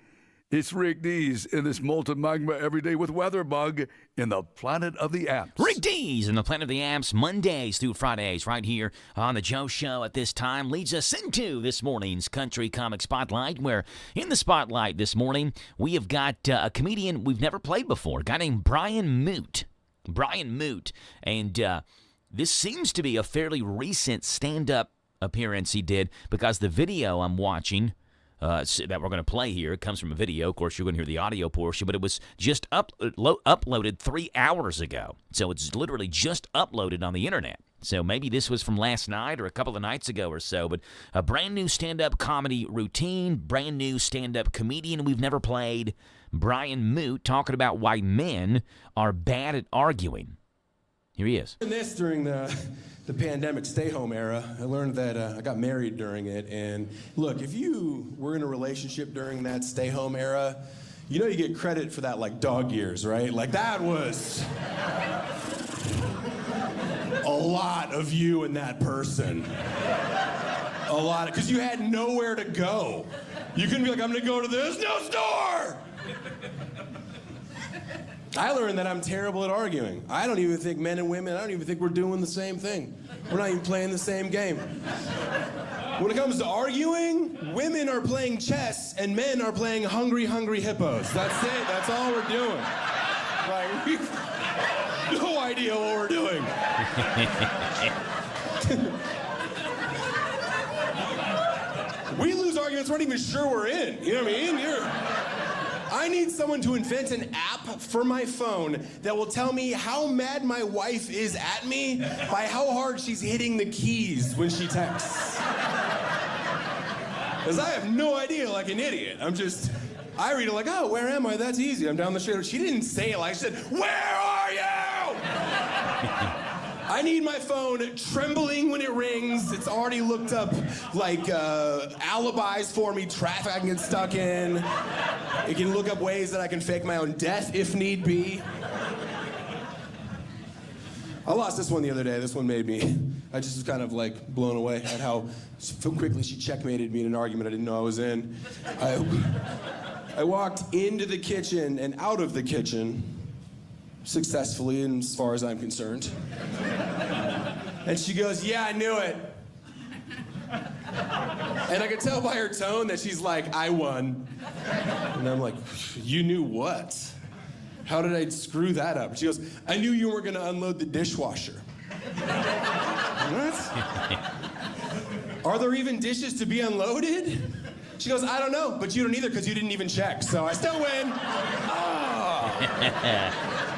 It's Rick Dees in this molten magma every day with WeatherBug in the planet of the apps. Rick Dees in the planet of the apps, Mondays through Fridays, right here on the Joe Show at this time, leads us into this morning's Country Comic Spotlight, where in the spotlight this morning, we have got a comedian we've never played before, a guy named Brian Moot. Brian Moot. And this seems to be a fairly recent stand-up appearance he did, because the video I'm watching that we're going to play here, it comes from a video. Of course, you're going to hear the audio portion, but it was just uploaded 3 hours ago. So it's literally just uploaded on the internet. So maybe this was from last night or a couple of nights ago or so, but a brand new stand-up comedy routine, brand new stand-up comedian we've never played, Brian Moot, talking about why men are bad at arguing. Here he is. This during the pandemic stay-home era, I learned that I got married during it. And look, if you were in a relationship during that stay-home era, you know you get credit for that like dog years, right? Like that was a lot of you and that person. A lot, because you had nowhere to go. You couldn't be like, I'm gonna go to this no store. I learned that I'm terrible at arguing. I don't even think men and women, I don't even think we're doing the same thing. We're not even playing the same game. When it comes to arguing, women are playing chess and men are playing hungry, hungry hippos. That's it, that's all we're doing. Like, we've no idea what we're doing. We lose arguments, we're not even sure we're in. You know what I mean? I need someone to invent an app for my phone that will tell me how mad my wife is at me by how hard she's hitting the keys when she texts. Because I have no idea, like an idiot. I read it like, oh, where am I? That's easy. I'm down the street. She didn't say it like, she said, where are you? I need my phone trembling when it rings. It's already looked up like alibis for me, traffic I can get stuck in. It can look up ways that I can fake my own death if need be. I lost this one the other day. This one made me, I just was kind of like blown away at how quickly she checkmated me in an argument I didn't know I was in. I walked into the kitchen and out of the kitchen successfully, and as far as I'm concerned. And she goes, "Yeah, I knew it." And I could tell by her tone that she's like, "I won." And I'm like, "You knew what? How did I screw that up?" She goes, "I knew you weren't gonna unload the dishwasher." What? Are there even dishes to be unloaded? She goes, "I don't know, but you don't either because you didn't even check, so I still win." Oh.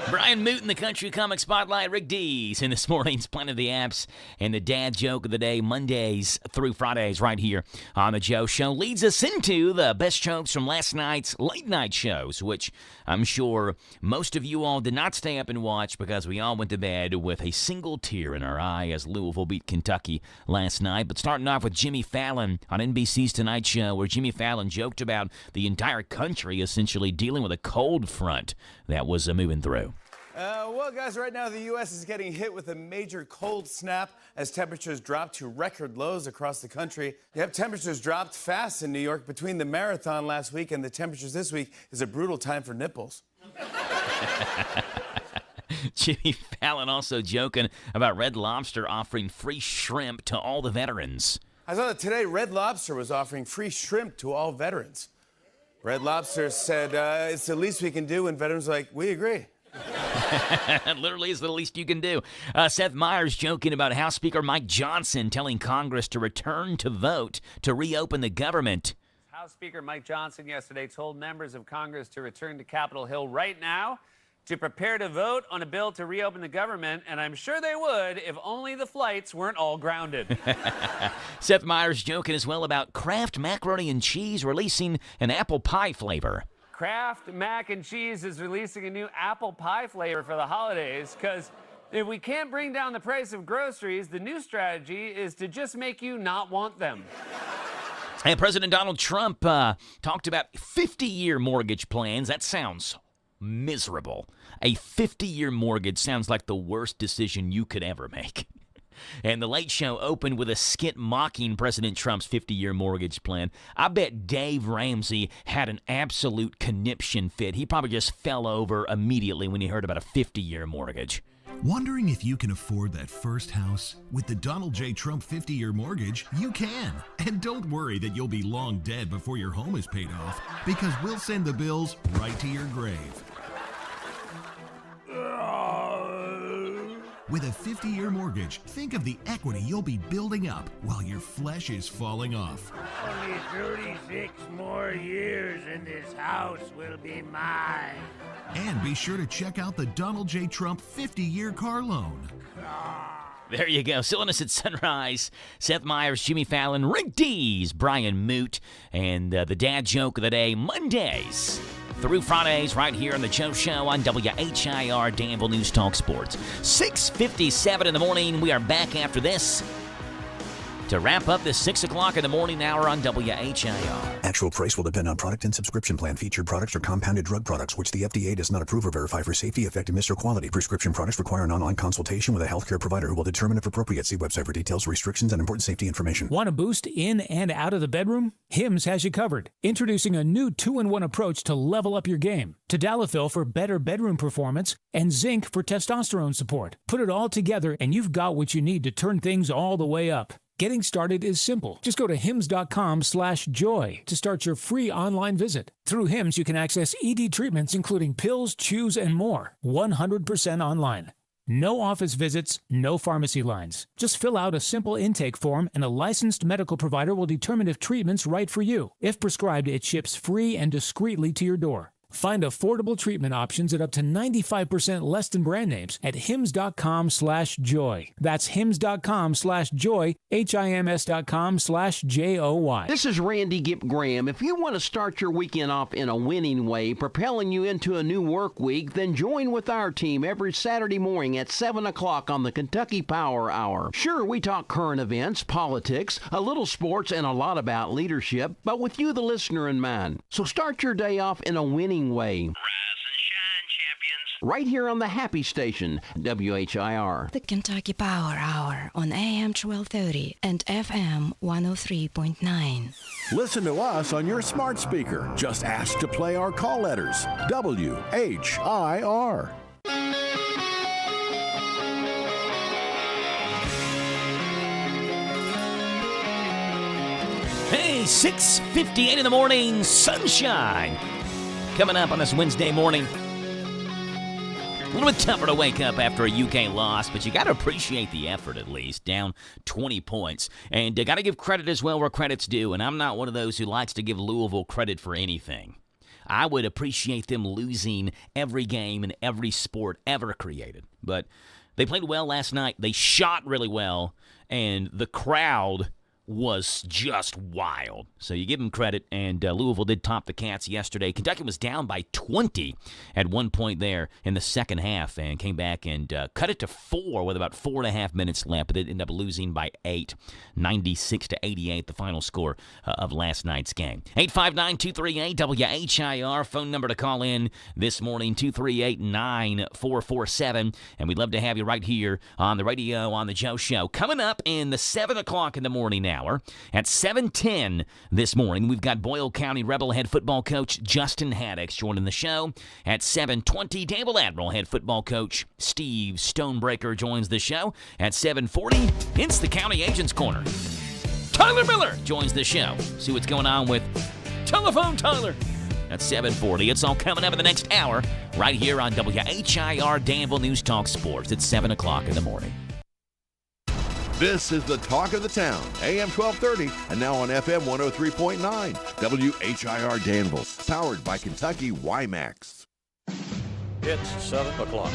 Brian Moot in the Country Comic Spotlight, Rick Dees in this morning's Planet of the Apps, and the dad joke of the day, Mondays through Fridays, right here on The Joe Show, leads us into the best jokes from last night's late night shows, which I'm sure most of you all did not stay up and watch because we all went to bed with a single tear in our eye as Louisville beat Kentucky last night. But starting off with Jimmy Fallon on NBC's Tonight Show, where Jimmy Fallon joked about the entire country essentially dealing with a cold front that was moving through. Well, guys, right now the U.S. is getting hit with a major cold snap as temperatures drop to record lows across the country. Yep, temperatures dropped fast in New York between the marathon last week and the temperatures this week is a brutal time for nipples. Jimmy Fallon also joking about Red Lobster offering free shrimp to all the veterans. I saw that today Red Lobster was offering free shrimp to all veterans. Red Lobster said it's the least we can do, and veterans are like, "We agree." Literally is the least you can do. Seth Meyers joking about House Speaker Mike Johnson telling Congress to return to vote to reopen the government. House Speaker Mike Johnson yesterday told members of Congress to return to Capitol Hill right now to prepare to vote on a bill to reopen the government, and I'm sure they would if only the flights weren't all grounded. Seth Meyers joking as well about Kraft Macaroni and Cheese releasing an apple pie flavor. Kraft Mac and Cheese is releasing a new apple pie flavor for the holidays because if we can't bring down the price of groceries, the new strategy is to just make you not want them. And President Donald Trump talked about 50-year mortgage plans. That sounds miserable. A 50-year mortgage sounds like the worst decision you could ever make. And The Late Show opened with a skit mocking President Trump's 50-year mortgage plan. I bet Dave Ramsey had an absolute conniption fit. He probably just fell over immediately when he heard about a 50-year mortgage. Wondering if you can afford that first house? With the Donald J. Trump 50-year mortgage, you can. And don't worry that you'll be long dead before your home is paid off, because we'll send the bills right to your grave. With a 50-year mortgage, think of the equity you'll be building up while your flesh is falling off. Only 36 more years and this house will be mine. And be sure to check out the Donald J. Trump 50-year car loan. There you go. Still in us at Sunrise. Seth Meyers, Jimmy Fallon, Rick Dees, Brian Moot, and the dad joke of the day, Mondays through Fridays, right here on The Joe Show on WHIR Danville News Talk Sports. 6:57 in the morning. We are back after this to wrap up this 6 o'clock in the morning hour on WHIR. Actual price will depend on product and subscription plan. Featured products are compounded drug products, which the FDA does not approve or verify for safety, effectiveness, or quality. Prescription products require an online consultation with a healthcare provider who will determine if appropriate. See website for details, restrictions, and important safety information. Want a boost in and out of the bedroom? Hims has you covered. Introducing a new 2-in-1 approach to level up your game. Tadalafil for better bedroom performance and zinc for testosterone support. Put it all together and you've got what you need to turn things all the way up. Getting started is simple. Just go to hims.com/joy to start your free online visit. Through Hims, you can access ED treatments including pills, chews, and more. 100% online. No office visits, no pharmacy lines. Just fill out a simple intake form and a licensed medical provider will determine if treatment's right for you. If prescribed, it ships free and discreetly to your door. Find affordable treatment options at up to 95% less than brand names at hims.com/joy. That's hims.com/joy, HIMS.com/JOY. This is Randy Gipp Graham. If you want to start your weekend off in a winning way, propelling you into a new work week, then join with our team every Saturday morning at 7 o'clock on the Kentucky Power Hour. Sure, we talk current events, politics, a little sports, and a lot about leadership, but with you, the listener, in mind. So start your day off in a winning way. Rise and shine, champions. right here on the Happy Station, WHIR. The Kentucky Power Hour on AM 1230 and FM 103.9. Listen to us on your smart speaker. Just ask to play our call letters. WHIR. Hey, 6:58 in the morning, sunshine. Coming up on this Wednesday morning. A little bit tougher to wake up after a UK loss, but you got to appreciate the effort at least. Down 20 points. And got to give credit as well where credit's due. And I'm not one of those who likes to give Louisville credit for anything. I would appreciate them losing every game in every sport ever created. But they played well last night. They shot really well. And the crowd was just wild. So you give them credit, and Louisville did top the Cats yesterday. Kentucky was down by 20 at one point there in the second half and came back and cut it to 4 with about 4.5 minutes left, but they ended up losing by 8, 96-88, the final score of last night's game. 859-238-WHIR, phone number to call in this morning, 238-9447, and we'd love to have you right here on the radio on the Joe Show. Coming up in the 7 o'clock in the morning hour, at 7:10 this morning, we've got Boyle County Rebel head football coach Justin Haddix joining the show. At 7:20, Danville Admiral head football coach Steve Stonebreaker joins the show. At 7:40, it's the County Agents Corner. Tyler Miller joins the show. See what's going on with Telephone Tyler. At 7:40, it's all coming up in the next hour right here on WHIR Danville News Talk Sports at 7 o'clock in the morning. This is the talk of the town, AM 1230, and now on FM 103.9, WHIR Danville, powered by Kentucky WiMAX. It's 7 o'clock.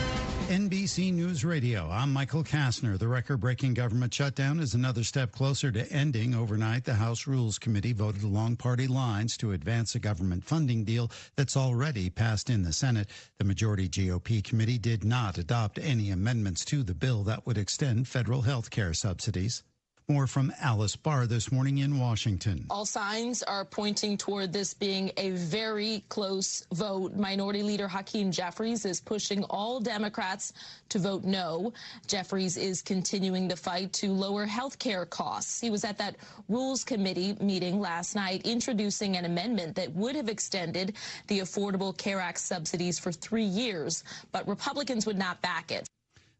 NBC News Radio, I'm Michael Kastner. The record-breaking government shutdown is another step closer to ending. Overnight, the House Rules Committee voted along party lines to advance a government funding deal that's already passed in the Senate. The majority GOP committee did not adopt any amendments to the bill that would extend federal health care subsidies. More from Alice Barr this morning in Washington. All signs are pointing toward this being a very close vote. Minority Leader Hakeem Jeffries is pushing all Democrats to vote no. Jeffries is continuing the fight to lower health care costs. He was at that Rules Committee meeting last night introducing an amendment that would have extended the Affordable Care Act subsidies for 3 years, but Republicans would not back it.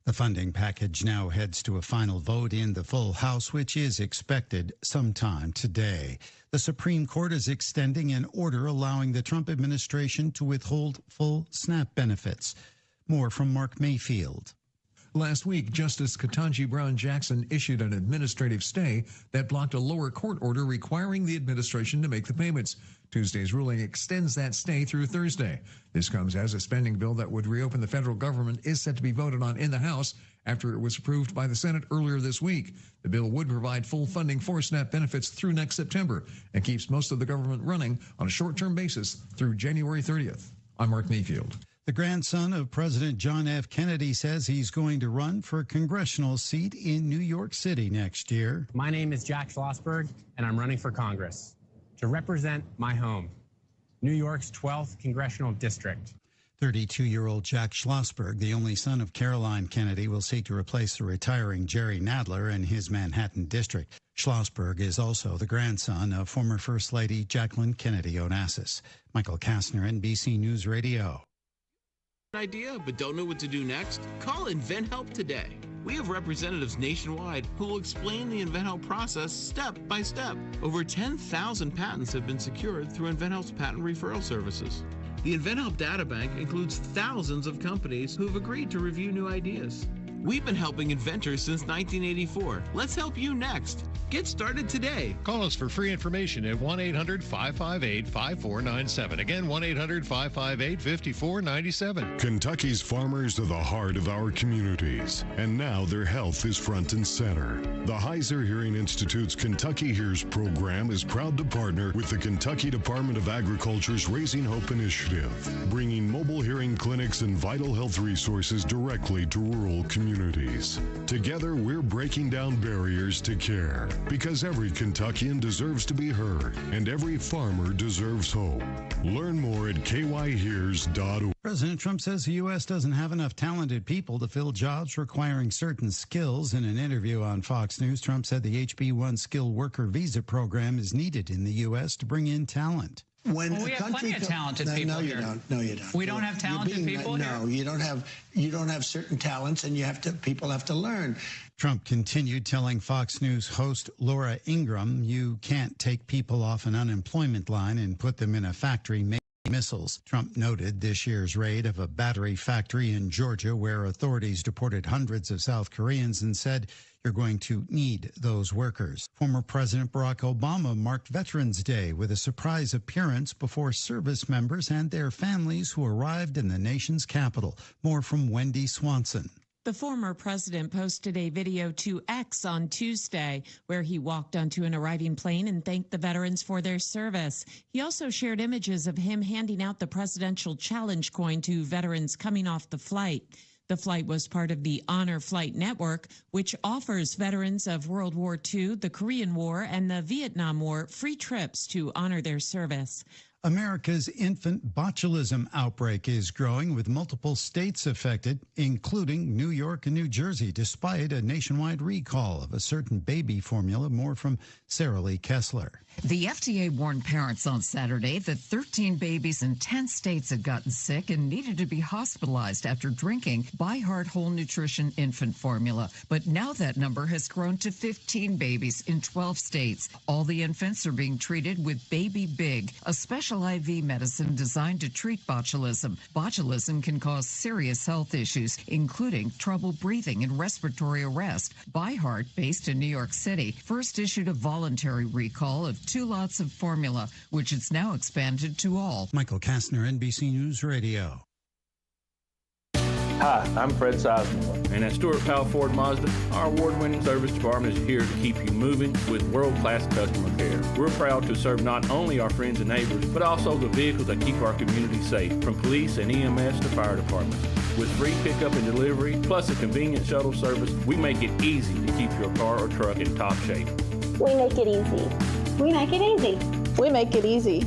The funding package now heads to a final vote in the full House, which is expected sometime today. The Supreme Court is extending an order allowing the Trump administration to withhold full SNAP benefits. More from Mark Mayfield. Last week, Justice Ketanji Brown Jackson issued an administrative stay that blocked a lower court order requiring the administration to make the payments. Tuesday's ruling extends that stay through Thursday. This comes as a spending bill that would reopen the federal government is set to be voted on in the House after it was approved by the Senate earlier this week. The bill would provide full funding for SNAP benefits through next September and keeps most of the government running on a short-term basis through January 30th. I'm Mark Mayfield. The grandson of President John F. Kennedy says he's going to run for a congressional seat in New York City next year. My name is Jack Schlossberg, and I'm running for Congress to represent my home, New York's 12th Congressional District. 32-year-old Jack Schlossberg, the only son of Caroline Kennedy, will seek to replace the retiring Jerry Nadler in his Manhattan district. Schlossberg is also the grandson of former First Lady Jacqueline Kennedy Onassis. Michael Kastner, NBC News Radio. Idea but don't know what to do next? Call InventHelp today. We have representatives nationwide who will explain the InventHelp process step by step. Over 10,000 patents have been secured through InventHelp's patent referral services. The InventHelp databank includes thousands of companies who have agreed to review new ideas. We've been helping inventors since 1984. Let's help you next. Get started today. Call us for free information at 1-800-558-5497. Again, 1-800-558-5497. Kentucky's farmers are the heart of our communities, and now their health is front and center. The Heiser Hearing Institute's Kentucky Hears program is proud to partner with the Kentucky Department of Agriculture's Raising Hope initiative, bringing mobile hearing clinics and vital health resources directly to rural communities. Together, we're breaking down barriers to care, because every Kentuckian deserves to be heard, and every farmer deserves hope. Learn more at kyhears.org. President Trump says the U.S. doesn't have enough talented people to fill jobs requiring certain skills. In an interview on Fox News, Trump said the HB1 skilled worker visa program is needed in the U.S. to bring in talent. When we have plenty of talented people here. No, you don't. We don't have talented people here? No, you don't have certain talents, and people have to learn. Trump continued telling Fox News host Laura Ingraham, you can't take people off an unemployment line and put them in a factory making missiles. Trump noted this year's raid of a battery factory in Georgia where authorities deported hundreds of South Koreans and said, you're going to need those workers. Former President Barack Obama marked Veterans Day with a surprise appearance before service members and their families who arrived in the nation's capital. More from Wendy Swanson. The former president posted a video to X on Tuesday where he walked onto an arriving plane and thanked the veterans for their service. He also shared images of him handing out the Presidential Challenge coin to veterans coming off the flight. The flight was part of the Honor Flight Network, which offers veterans of World War II, the Korean War, and the Vietnam War free trips to honor their service. America's infant botulism outbreak is growing with multiple states affected, including New York and New Jersey, despite a nationwide recall of a certain baby formula. More from Sarah Lee Kessler. The FDA warned parents on Saturday that 13 babies in 10 states had gotten sick and needed to be hospitalized after drinking WHIR Whole Nutrition infant formula. But now that number has grown to 15 babies in 12 states. All the infants are being treated with Baby Big, a special IV medicine designed to treat botulism. Botulism can cause serious health issues, including trouble breathing and respiratory arrest. WHIR, based in New York City, first issued a voluntary recall of 2 lots of formula, which it's now expanded to all. Michael Kastner, NBC News Radio. Hi, I'm Fred Sizemore. And at Stuart Powell Ford Mazda, our award-winning service department is here to keep you moving with world-class customer care. We're proud to serve not only our friends and neighbors, but also the vehicles that keep our community safe, from police and EMS to fire departments. With free pickup and delivery, plus a convenient shuttle service, we make it easy to keep your car or truck in top shape. We make it easy. We make it easy. We make it easy.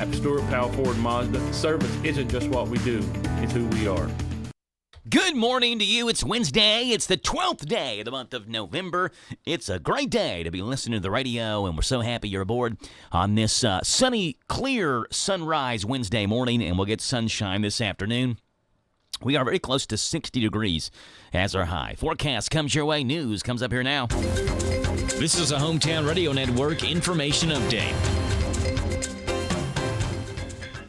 At Stuart Powell Ford Mazda, service isn't just what we do, it's who we are. Good morning to you. It's Wednesday. It's the 12th day of the month of November. It's a great day to be listening to the radio, and we're so happy you're aboard on this sunny, clear sunrise Wednesday morning, and we'll get sunshine this afternoon. We are very close to 60 degrees as our high. Forecast comes your way. News comes up here now. This is a Hometown Radio Network information update.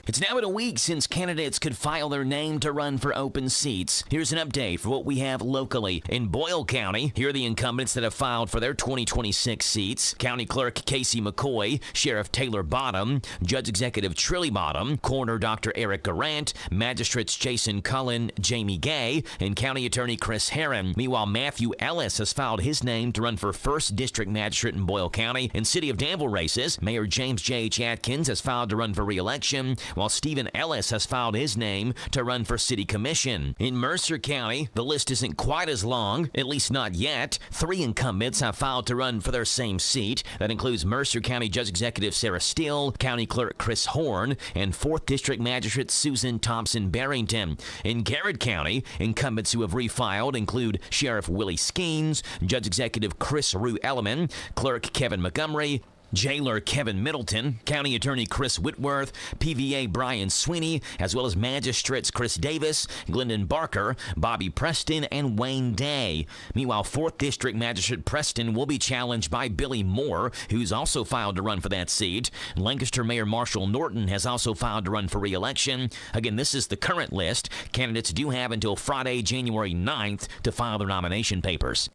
It's now been a week since candidates could file their name to run for open seats. Here's an update for what we have locally. In Boyle County, here are the incumbents that have filed for their 2026 seats. County Clerk Casey McCoy, Sheriff Taylor Bottom, Judge Executive Trilly Bottom, Coroner Dr. Eric Garant, Magistrates Jason Cullen, Jamie Gay, and County Attorney Chris Herron. Meanwhile, Matthew Ellis has filed his name to run for 1st District Magistrate in Boyle County. In City of Danville races, Mayor James J.H. Atkins has filed to run for re-election, while Stephen Ellis has filed his name to run for City Commission. In Mercer County, the list isn't quite as long, at least not yet. 3 incumbents have filed to run for their same seat. That includes Mercer County Judge Executive Sarah Steele, County Clerk Chris Horn, and 4th District Magistrate Susan Thompson-Barrington. In Garrett County, incumbents who have refiled include Sheriff Willie Skeens, Judge Executive Chris Rue Elliman, Clerk Kevin Montgomery, Jailer Kevin Middleton, County Attorney Chris Whitworth, PVA Brian Sweeney, as well as Magistrates Chris Davis, Glendon Barker, Bobby Preston, and Wayne Day. Meanwhile, 4th District Magistrate Preston will be challenged by Billy Moore, who's also filed to run for that seat. Lancaster Mayor Marshall Norton has also filed to run for re-election. Again, this is the current list. Candidates do have until Friday, January 9th to file their nomination papers.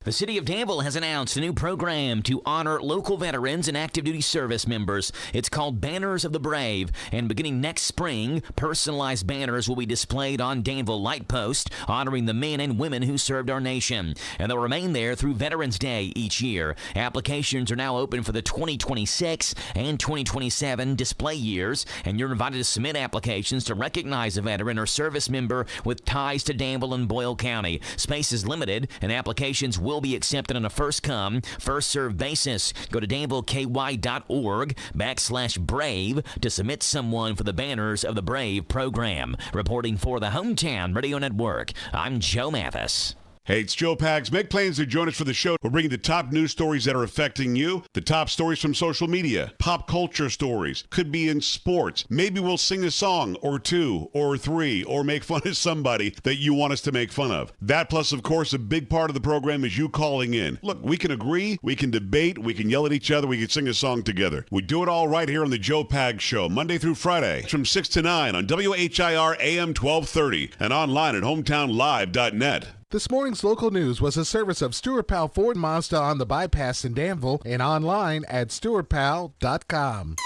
The City of Danville has announced a new program to honor local veterans and active duty service members. It's called Banners of the Brave, and beginning next spring, personalized banners will be displayed on Danville Light Post, honoring the men and women who served our nation. And they'll remain there through Veterans Day each year. Applications are now open for the 2026 and 2027 display years, and you're invited to submit applications to recognize a veteran or service member with ties to Danville and Boyle County. Space is limited, and applications will will be accepted on a first-come, first-served basis. Go to danvilleky.org/brave to submit someone for the banners of the Brave program. Reporting for the Hometown Radio Network, I'm Joe Mathis. Hey, it's Joe Pags. Make plans to join us for the show. We're bringing the top news stories that are affecting you, the top stories from social media, pop culture stories, could be in sports. Maybe we'll sing a song or two or three or make fun of somebody that you want us to make fun of. That plus, of course, a big part of the program is you calling in. Look, we can agree, we can debate, we can yell at each other, we can sing a song together. We do it all right here on the Joe Pags Show, Monday through Friday from 6 to 9 on WHIR AM 1230 and online at hometownlive.net. This morning's local news was a service of Stuart Powell Ford Mazda on the bypass in Danville and online at stuartpowell.com.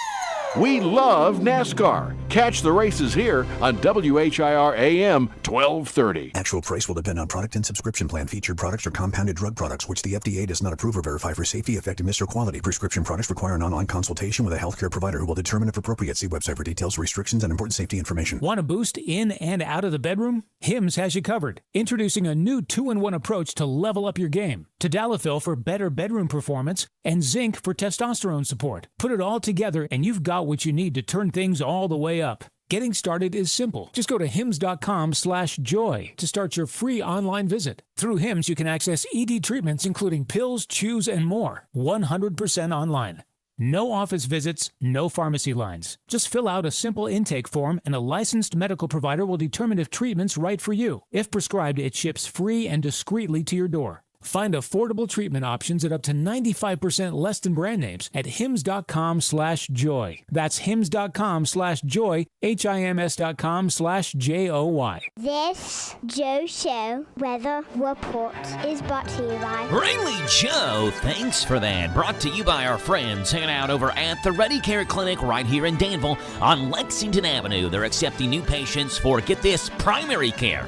We love NASCAR. Catch the races here on WHIR AM 1230. Actual price will depend on product and subscription plan. Featured products are compounded drug products, which the FDA does not approve or verify for safety, effectiveness, or quality. Prescription products require an online consultation with a healthcare provider who will determine if appropriate. See website for details, restrictions, and important safety information. Want a boost in and out of the bedroom? HIMS has you covered. Introducing a new 2-in-1 approach to level up your game. Tadalafil for better bedroom performance and zinc for testosterone support. Put it all together and you've got what you need to turn things all the way up. Getting started is simple. Just go to hims.com/joy to start your free online visit. Through HIMS, you can access ED treatments including pills, chews, and more. 100% online. No office visits, no pharmacy lines. Just fill out a simple intake form and a licensed medical provider will determine if treatment's right for you. If prescribed, it ships free and discreetly to your door. Find affordable treatment options at up to 95% less than brand names at hims.com/joy. That's hims.com/joy, HIMS.com/JOY. This Joe Show Weather Report is brought to you by Rayleigh Joe, thanks for that. Brought to you by our friends hanging out over at the Ready Care Clinic right here in Danville on Lexington Avenue. They're accepting new patients for, get this, primary care.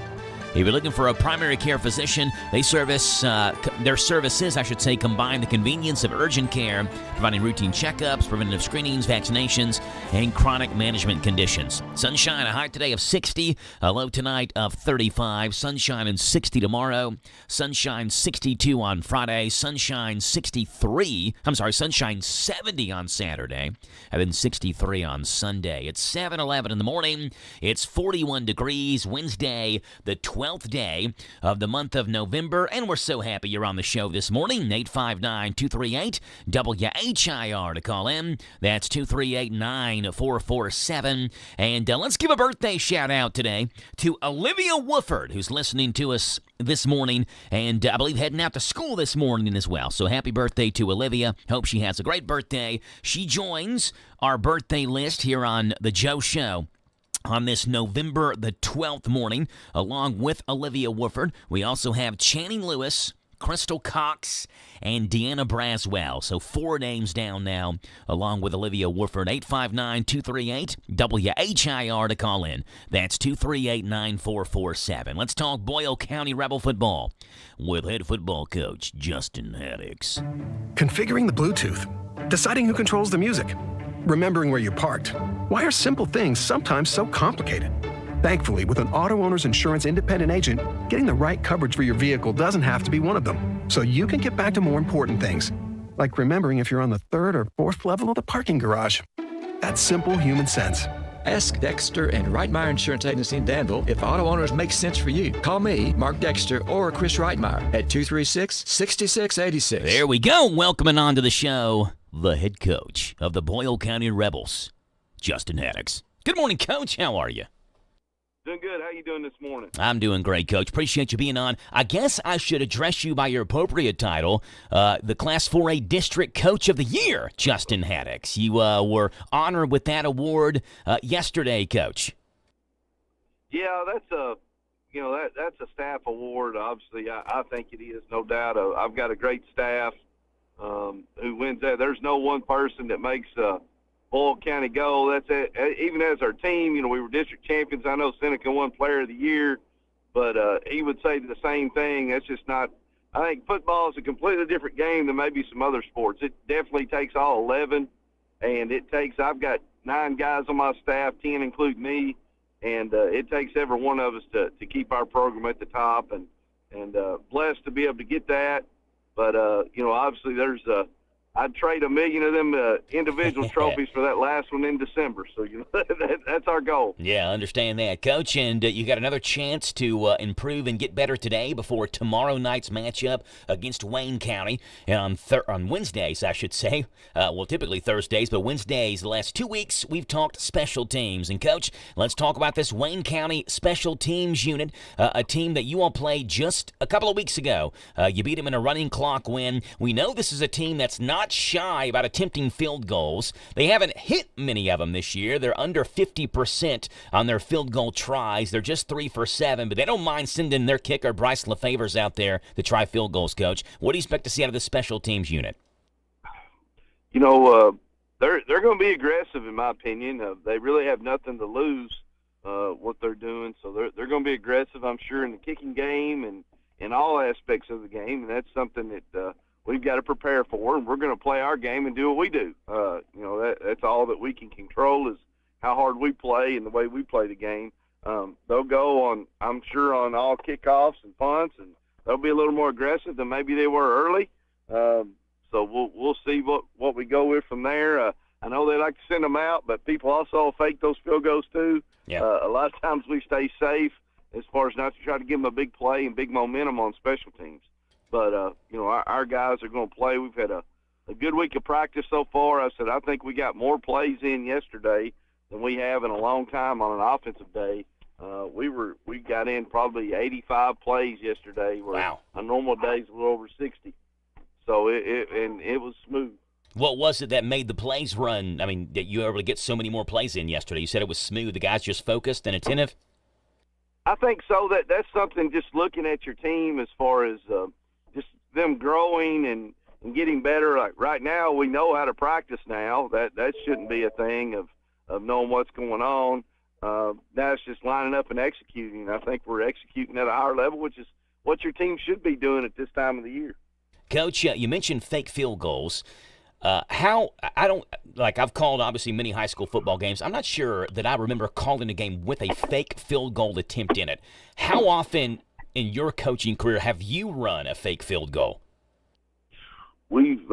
If you're looking for a primary care physician, their services combine the convenience of urgent care, providing routine checkups, preventative screenings, vaccinations, and chronic management conditions. Sunshine, a high today of 60, a low tonight of 35. Sunshine and 60 tomorrow. Sunshine 62 on Friday. Sunshine 70 on Saturday. And then 63 on Sunday. It's 7:11 in the morning. It's 41 degrees. Wednesday, the 12th day of the month of November, and we're so happy you're on the show this morning. 859-238-WHIR to call in. That's 238-9447. And let's give a birthday shout out today to Olivia Wooford, who's listening to us this morning, and I believe heading out to school this morning as well. So happy birthday to Olivia. Hope she has a great birthday. She joins our birthday list here on The Joe Show on this November the 12th morning, along with Olivia Wooford. We also have Channing Lewis, Crystal Cox, and Deanna Braswell. So 4 names down now, along with Olivia Wooford. 859-238-WHIR to call in. That's 238-9447. Let's talk Boyle County Rebel football with head football coach Justin Haddix. Configuring the Bluetooth, deciding who controls the music, remembering where you parked. Why are simple things sometimes so complicated? Thankfully, with an auto owner's insurance independent agent, getting the right coverage for your vehicle doesn't have to be one of them. So you can get back to more important things, like remembering if you're on the 3rd or 4th level of the parking garage. That's simple human sense. Ask Dexter and Reitmeyer Insurance Agency in Danville if auto owners make sense for you. Call me, Mark Dexter, or Chris Reitmeyer at 236-6686. There we go. Welcoming on to the show, the head coach of the Boyle County Rebels, Justin Haddix. Good morning, Coach. How are you? Doing good. How you doing this morning? I'm doing great, Coach. Appreciate you being on. I guess I should address you by your appropriate title, the Class 4A District Coach of the Year, Justin Haddix. You were honored with that award yesterday, Coach. Yeah, that's a staff award. Obviously, I think it is, no doubt. I've got a great staff who wins that. There's no one person that makes Boyle County go. That's it. Even as our team, we were district champions. I know Seneca won Player of the Year, but he would say the same thing. That's just not. I think football is a completely different game than maybe some other sports. It definitely takes all 11, and I've got 9 guys on my staff, 10 include me, and it takes every one of us to keep our program at the top, and blessed to be able to get that. But obviously there's I'd trade 1 million of them individual trophies for that last one in December. So that's our goal. Yeah, I understand that, Coach. And you got another chance to improve and get better today before tomorrow night's matchup against Wayne County. And on Wednesdays, I should say. Typically Thursdays, but Wednesdays, the last 2 weeks, we've talked special teams. And, Coach, let's talk about this Wayne County special teams unit, a team that you all played just a couple of weeks ago. You beat them in a running clock win. We know this is a team that's not shy about attempting field goals. They haven't hit many of them this year. They're under 50% on their field goal tries. They're just 3 for 7, but they don't mind sending their kicker, Bryce LaFavors, out there to try field goals, Coach. What do you expect to see out of the special teams unit? They're going to be aggressive, in my opinion. They really have nothing to lose what they're doing, so they're going to be aggressive, I'm sure, in the kicking game and in all aspects of the game, and that's something that we've got to prepare for, and we're going to play our game and do what we do. That's all that we can control is how hard we play and the way we play the game. They'll go on, I'm sure, on all kickoffs and punts, and they'll be a little more aggressive than maybe they were early. So we'll see what we go with from there. I know they like to send them out, but people also fake those field goals too. Yeah. A lot of times we stay safe as far as not to try to give them a big play and big momentum on special teams. But, our guys are going to play. We've had a good week of practice so far. I think we got more plays in yesterday than we have in a long time on an offensive day. We got in probably 85 plays yesterday. Wow. On normal days, we're over 60. So it was smooth. What was it that made the plays run? I mean, that you were able to get so many more plays in yesterday? You said it was smooth. The guys just focused and attentive? I think so. That's something just looking at your team as far as just them growing and getting better. Like right now, we know how to practice now. That shouldn't be a thing of knowing what's going on. Now it's just lining up and executing. I think we're executing at a higher level, which is what your team should be doing at this time of the year. Coach, you mentioned fake field goals. I've called obviously many high school football games. I'm not sure that I remember calling a game with a fake field goal attempt in it. How often in your coaching career have you run a fake field goal? We've,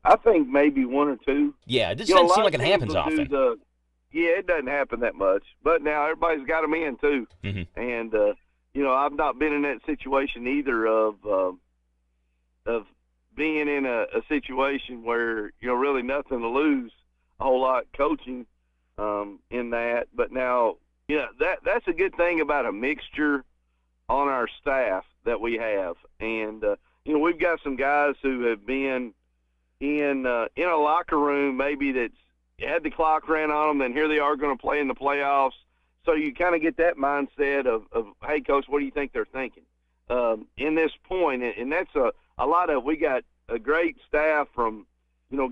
I think maybe one or two. Yeah, it doesn't seem like it happens often. It doesn't happen that much. But now everybody's got them in too. Mm-hmm. And, I've not been in that situation either of being in a situation where, really nothing to lose a whole lot coaching in that. But now, that's a good thing about a mixture on our staff that we have. And, we've got some guys who have been in a locker room maybe that's had the clock ran on them, then here they are going to play in the playoffs. So you kind of get that mindset of, hey, Coach, what do you think they're thinking in this point? And that's a lot of – we got a great staff from,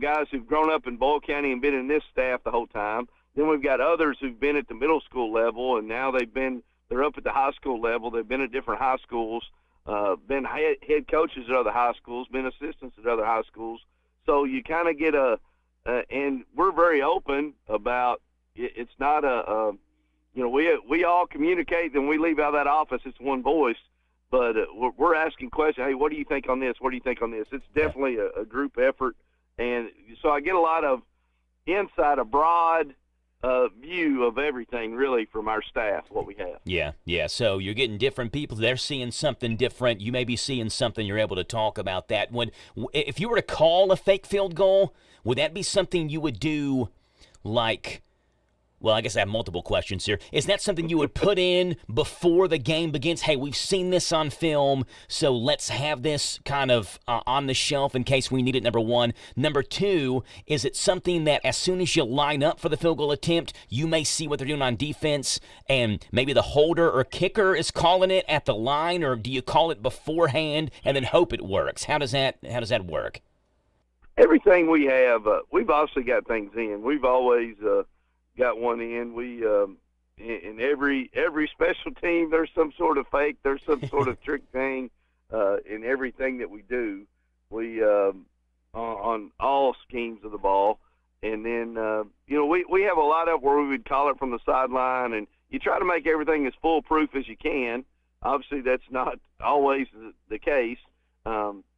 guys who've grown up in Boyle County and been in this staff the whole time. Then we've got others who've been at the middle school level, and now they're up at the high school level. They've been at different high schools, been head coaches at other high schools, been assistants at other high schools. So you kind of get and we're very open about it's not we all communicate, and we leave out of that office. It's one voice, but we're asking questions. Hey, what do you think on this? What do you think on this? It's definitely a group effort, and so I get a lot of insight, a broad view of everything, really, from our staff, what we have. Yeah. So you're getting different people. They're seeing something different. You may be seeing something. You're able to talk about that. If you were to call a fake field goal, would that be something you would do like – well, I guess I have multiple questions here. Is that something you would put in before the game begins? Hey, we've seen this on film, so let's have this kind of on the shelf in case we need it, number one. Number two, is it something that as soon as you line up for the field goal attempt, you may see what they're doing on defense, and maybe the holder or kicker is calling it at the line, or do you call it beforehand and then hope it works? How does that work? Everything we have, we've obviously got things in. We've always got one in. We in every special team, there's some sort of fake, there's some sort of trick thing in everything that we do. We on all schemes of the ball, and then we have a lot of where we would call it from the sideline, and you try to make everything as foolproof as you can. Obviously, that's not always the case.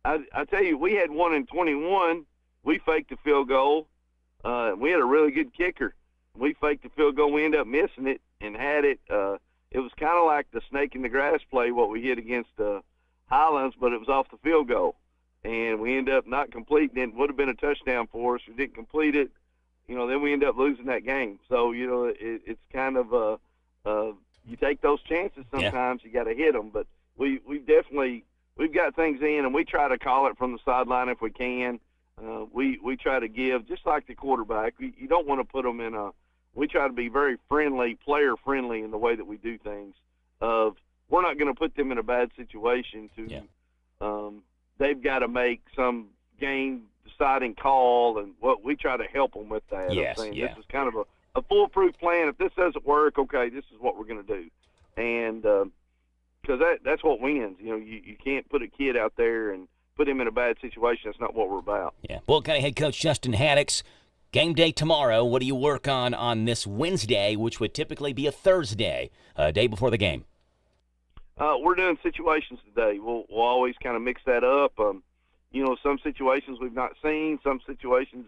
I tell you, we had 1 in 21. We faked the field goal. We had a really good kicker. We faked the field goal. We ended up missing it and had it. It was kind of like the snake in the grass play, what we hit against Highlands, but it was off the field goal. And we ended up not completing it. It would have been a touchdown for us. We didn't complete it. Then we ended up losing that game. So, it's kind of you take those chances sometimes. Yeah. You got to hit them. But we've got things in, and we try to call it from the sideline if we can. We try to give, just like the quarterback. You don't want to put them in we try to be very friendly, player-friendly in the way that we do things. We're not going to put them in a bad situation they've got to make some game-deciding call, and we try to help them with that. Yes, This is kind of a foolproof plan. If this doesn't work, okay, this is what we're going to do. And because that's what wins. You can't put a kid out there and put him in a bad situation. That's not what we're about. Yeah. Bull County head coach Justin Haddix, game day tomorrow. What do you work on this Wednesday, which would typically be a Thursday, day before the game? We're doing situations today. We'll always kind of mix that up. Some situations we've not seen. Some situations,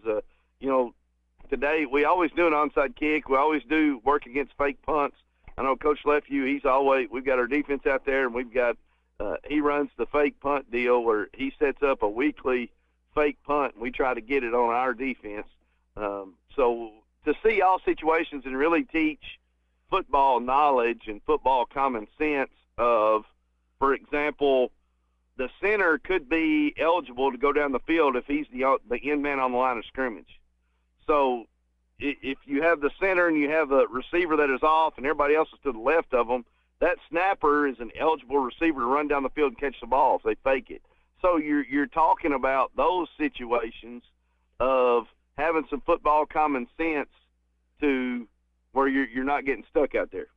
today we always do an onside kick. We always do work against fake punts. I know Coach Lefew, we've got our defense out there, and we've got he runs the fake punt deal where he sets up a weekly fake punt, and we try to get it on our defense. So to see all situations and really teach football knowledge and football common sense of, for example, the center could be eligible to go down the field if he's the end man on the line of scrimmage. So if you have the center and you have a receiver that is off and everybody else is to the left of them, that snapper is an eligible receiver to run down the field and catch the ball if they fake it. So you're talking about those situations of having some football common sense to where you're not getting stuck out there.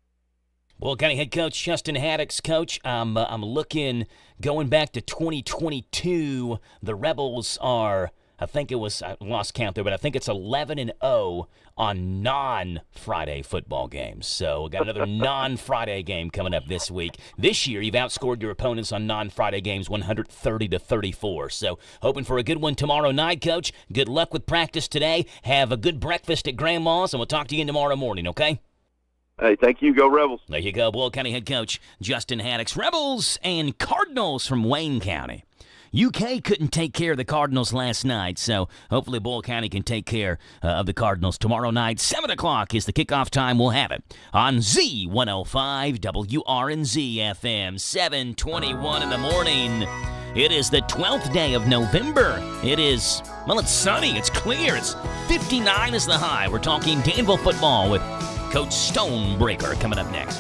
Bull County head coach Justin Haddix. Coach, I'm looking, going back to 2022, the Rebels are, I think it was, I lost count there, but I think it's 11-0 on non-Friday football games. So we got another non-Friday game coming up this week. This year, you've outscored your opponents on non-Friday games 130-34. So hoping for a good one tomorrow night, Coach. Good luck with practice today. Have a good breakfast at Grandma's, and we'll talk to you tomorrow morning, okay? Hey, thank you. Go Rebels. There you go. Bull County head coach Justin Haddix. Rebels and Cardinals from Wayne County. UK couldn't take care of the Cardinals last night, so hopefully Bull County can take care of the Cardinals tomorrow night. 7 o'clock is the kickoff time. We'll have it on Z105 WRNZ FM, 7:21 in the morning. It is the 12th day of November. It is, well, it's sunny. It's clear. It's 59 is the high. We're talking Danville football with Coach Stonebreaker coming up next.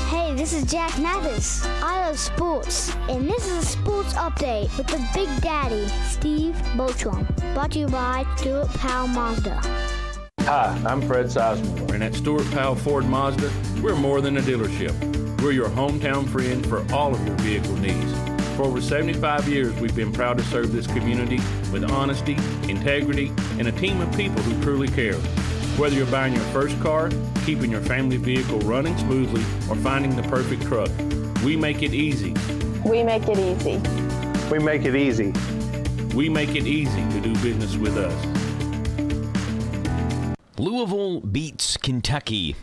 Hey, this is Jack Mathis. I love sports, and this is a sports update with the Big Daddy, Steve Bochum. Brought to you by Stuart Powell Mazda. Hi, I'm Fred Sizemore, and at Stuart Powell Ford Mazda, we're more than a dealership. We're your hometown friend for all of your vehicle needs. For over 75 years, we've been proud to serve this community with honesty, integrity, and a team of people who truly care. Whether you're buying your first car, keeping your family vehicle running smoothly, or finding the perfect truck, we make it easy. We make it easy. We make it easy. We make it easy to do business with us. Louisville beats Kentucky.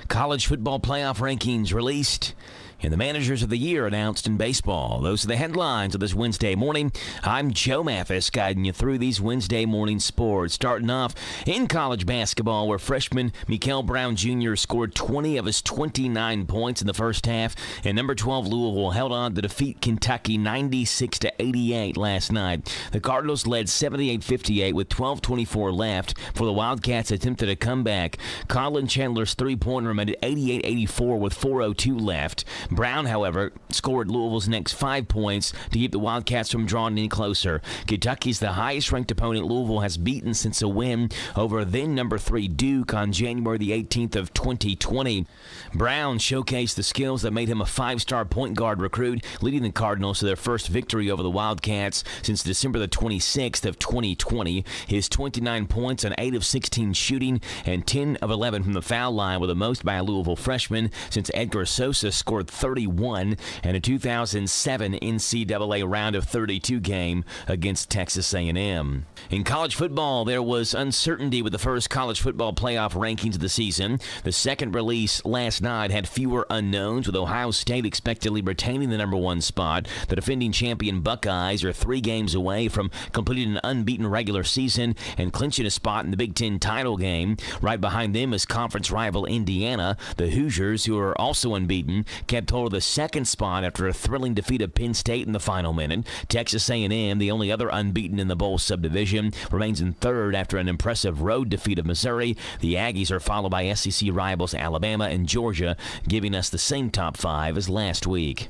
College football playoff rankings released, and the managers of the year announced in baseball. Those are the headlines of this Wednesday morning. I'm Joe Mathis, guiding you through these Wednesday morning sports. Starting off in college basketball, where freshman Mikael Brown Jr. scored 20 of his 29 points in the first half, and number 12 Louisville held on to defeat Kentucky 96-88 last night. The Cardinals led 78-58 with 12:24 left for the Wildcats attempted a comeback. Colin Chandler's three-pointer made it 88-84 with 4:02 left. Brown, however, scored Louisville's next 5 points to keep the Wildcats from drawing any closer. Kentucky's the highest-ranked opponent Louisville has beaten since a win over then number 3 Duke on January the 18th of 2020. Brown showcased the skills that made him a 5-star point guard recruit, leading the Cardinals to their first victory over the Wildcats since December the 26th of 2020. His 29 points on 8 of 16 shooting and 10 of 11 from the foul line were the most by a Louisville freshman since Edgar Sosa scored 31 in a 2007 NCAA round of 32 game against Texas A&M. In college football, there was uncertainty with the first college football playoff rankings of the season. The second release last night had fewer unknowns, with Ohio State expectedly retaining the number one spot. The defending champion Buckeyes are 3 games away from completing an unbeaten regular season and clinching a spot in the Big Ten title game. Right behind them is conference rival Indiana. The Hoosiers, who are also unbeaten, kept hold of the second spot after a thrilling defeat of Penn State in the final minute. Texas A&M, the only other unbeaten in the bowl subdivision, remains in third after an impressive road defeat of Missouri. The Aggies are followed by SEC rivals Alabama and Georgia, giving us the same top 5 as last week.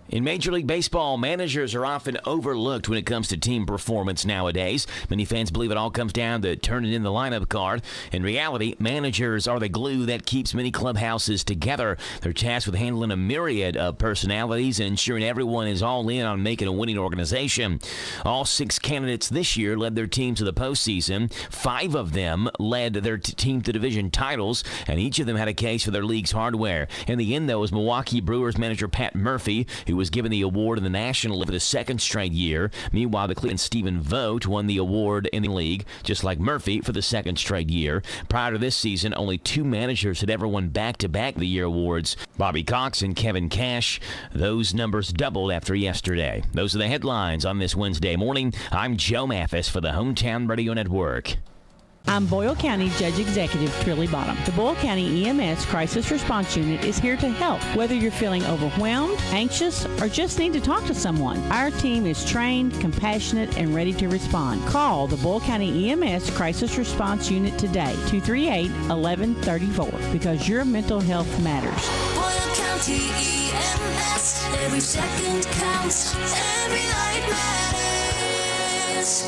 In Major League Baseball, managers are often overlooked when it comes to team performance nowadays. Many fans believe it all comes down to turning in the lineup card. In reality, managers are the glue that keeps many clubhouses together. They're tasked with handling a myriad of personalities and ensuring everyone is all in on making a winning organization. All 6 candidates this year led their team to the postseason. 5 of them led their team to division titles, and each of them had a case for their league's hardware. In the end, though, it was Milwaukee Brewers manager Pat Murphy who was given the award in the National League for the second straight year. Meanwhile, the Cleveland Stephen Vogt won the award in the league, just like Murphy, for the second straight year. Prior to this season, only 2 managers had ever won back-to-back the year awards, Bobby Cox and Kevin Cash. Those numbers doubled after yesterday. Those are the headlines on this Wednesday morning. I'm Joe Mathis for the Hometown Radio Network. I'm Boyle County Judge Executive Trilly Bottom. The Boyle County EMS Crisis Response Unit is here to help, whether you're feeling overwhelmed, anxious, or just need to talk to someone. Our team is trained, compassionate, and ready to respond. Call the Boyle County EMS Crisis Response Unit today, 238-1134, because your mental health matters. Boyle County EMS, every second counts, every life matters.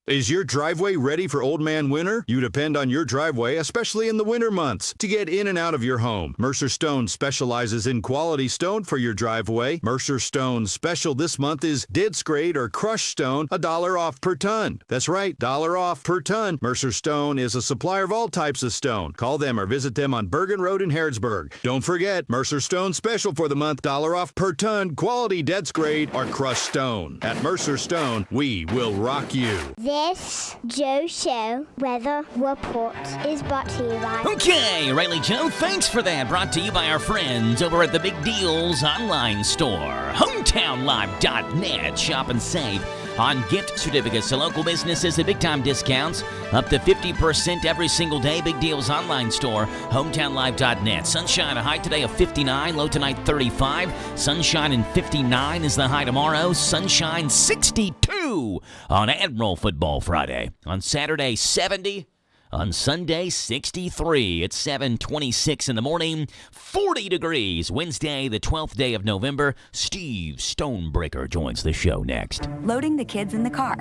Is your driveway ready for Old Man Winter? You depend on your driveway, especially in the winter months, to get in and out of your home. Mercer Stone specializes in quality stone for your driveway. Mercer Stone's special this month is dead grade or crushed stone, $1 off per ton. That's right, $1 off per ton. Mercer Stone is a supplier of all types of stone. Call them or visit them on Bergen Road in Harrodsburg. Don't forget, Mercer Stone special for the month, $1 off per ton, quality dead grade or crushed stone. At Mercer Stone, we will rock you. This Joe Show weather report is brought to you by... Okay, Riley Joe, thanks for that. Brought to you by our friends over at the Big Deals online store. HometownLive.net. Shop and save on gift certificates to local businesses at big-time discounts. Up to 50% every single day. Big Deals online store, HometownLive.net. Sunshine, a high today of 59, low tonight 35. Sunshine and 59 is the high tomorrow. Sunshine 62 on Admiral Football Friday. On Saturday, 70. On Sunday, 63. It's 7:26 in the morning, 40 degrees. Wednesday, the 12th day of November. Steve Stonebreaker joins the show next. Loading the kids in the car,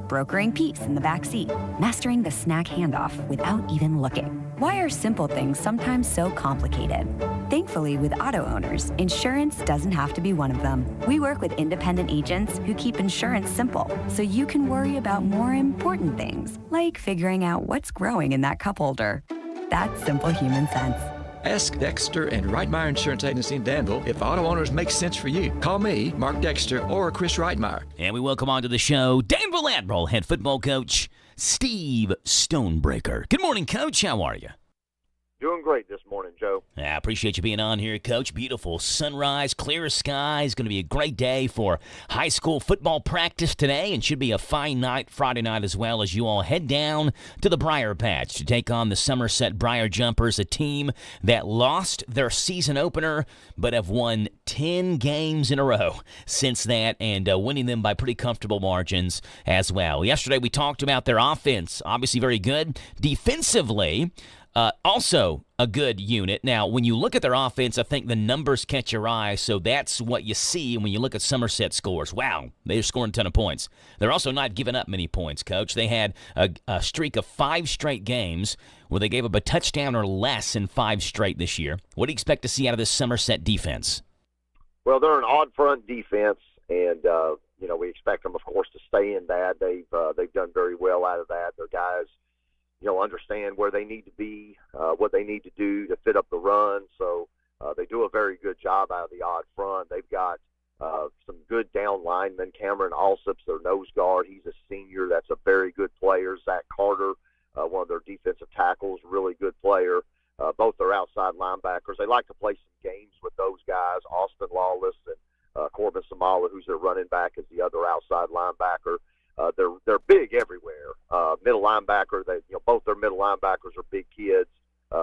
brokering peace in the back seat, mastering the snack handoff without even looking. Why are simple things sometimes so complicated? Thankfully, with auto owners, insurance doesn't have to be one of them. We work with independent agents who keep insurance simple, so you can worry about more important things, like figuring out what's growing in that cup holder. That's simple human sense. Ask Dexter and Reitmeyer Insurance Agency in Danville if auto owners make sense for you. Call me, Mark Dexter, or Chris Reitmeyer. And we welcome onto the show Danville Admiral head football coach Steve Stonebreaker. Good morning, Coach. How are you? Doing great this morning, Joe. I appreciate you being on here, Coach. Beautiful sunrise, clear skies. Going to be a great day for high school football practice today, and should be a fine night Friday night as well, as you all head down to the Briar Patch to take on the Somerset Briar Jumpers, a team that lost their season opener but have won 10 games in a row since that, and winning them by pretty comfortable margins as well. Yesterday we talked about their offense, obviously very good. Defensively, also a good unit. Now, when you look at their offense, I think the numbers catch your eye, so that's what you see when you look at Somerset scores. Wow, they're scoring a ton of points. They're also not giving up many points, Coach. They had a streak of 5 straight games where they gave up a touchdown or less in 5 straight this year. What do you expect to see out of this Somerset defense? Well, they're an odd front defense, and we expect them, of course, to stay in that. They've done very well out of that. Their guys, understand where they need to be, what they need to do to fit up the run. So they do a very good job out of the odd front. They've got some good down linemen. Cameron Alsop's their nose guard. He's a senior. That's a very good player. Zach Carter, one of their defensive tackles, really good player. Both their outside linebackers. They like to play some games with those guys. Austin Lawless and Corbin Samala, who's their running back, is the other outside linebacker. They're big everywhere. Middle linebacker, both their middle linebackers are big kids.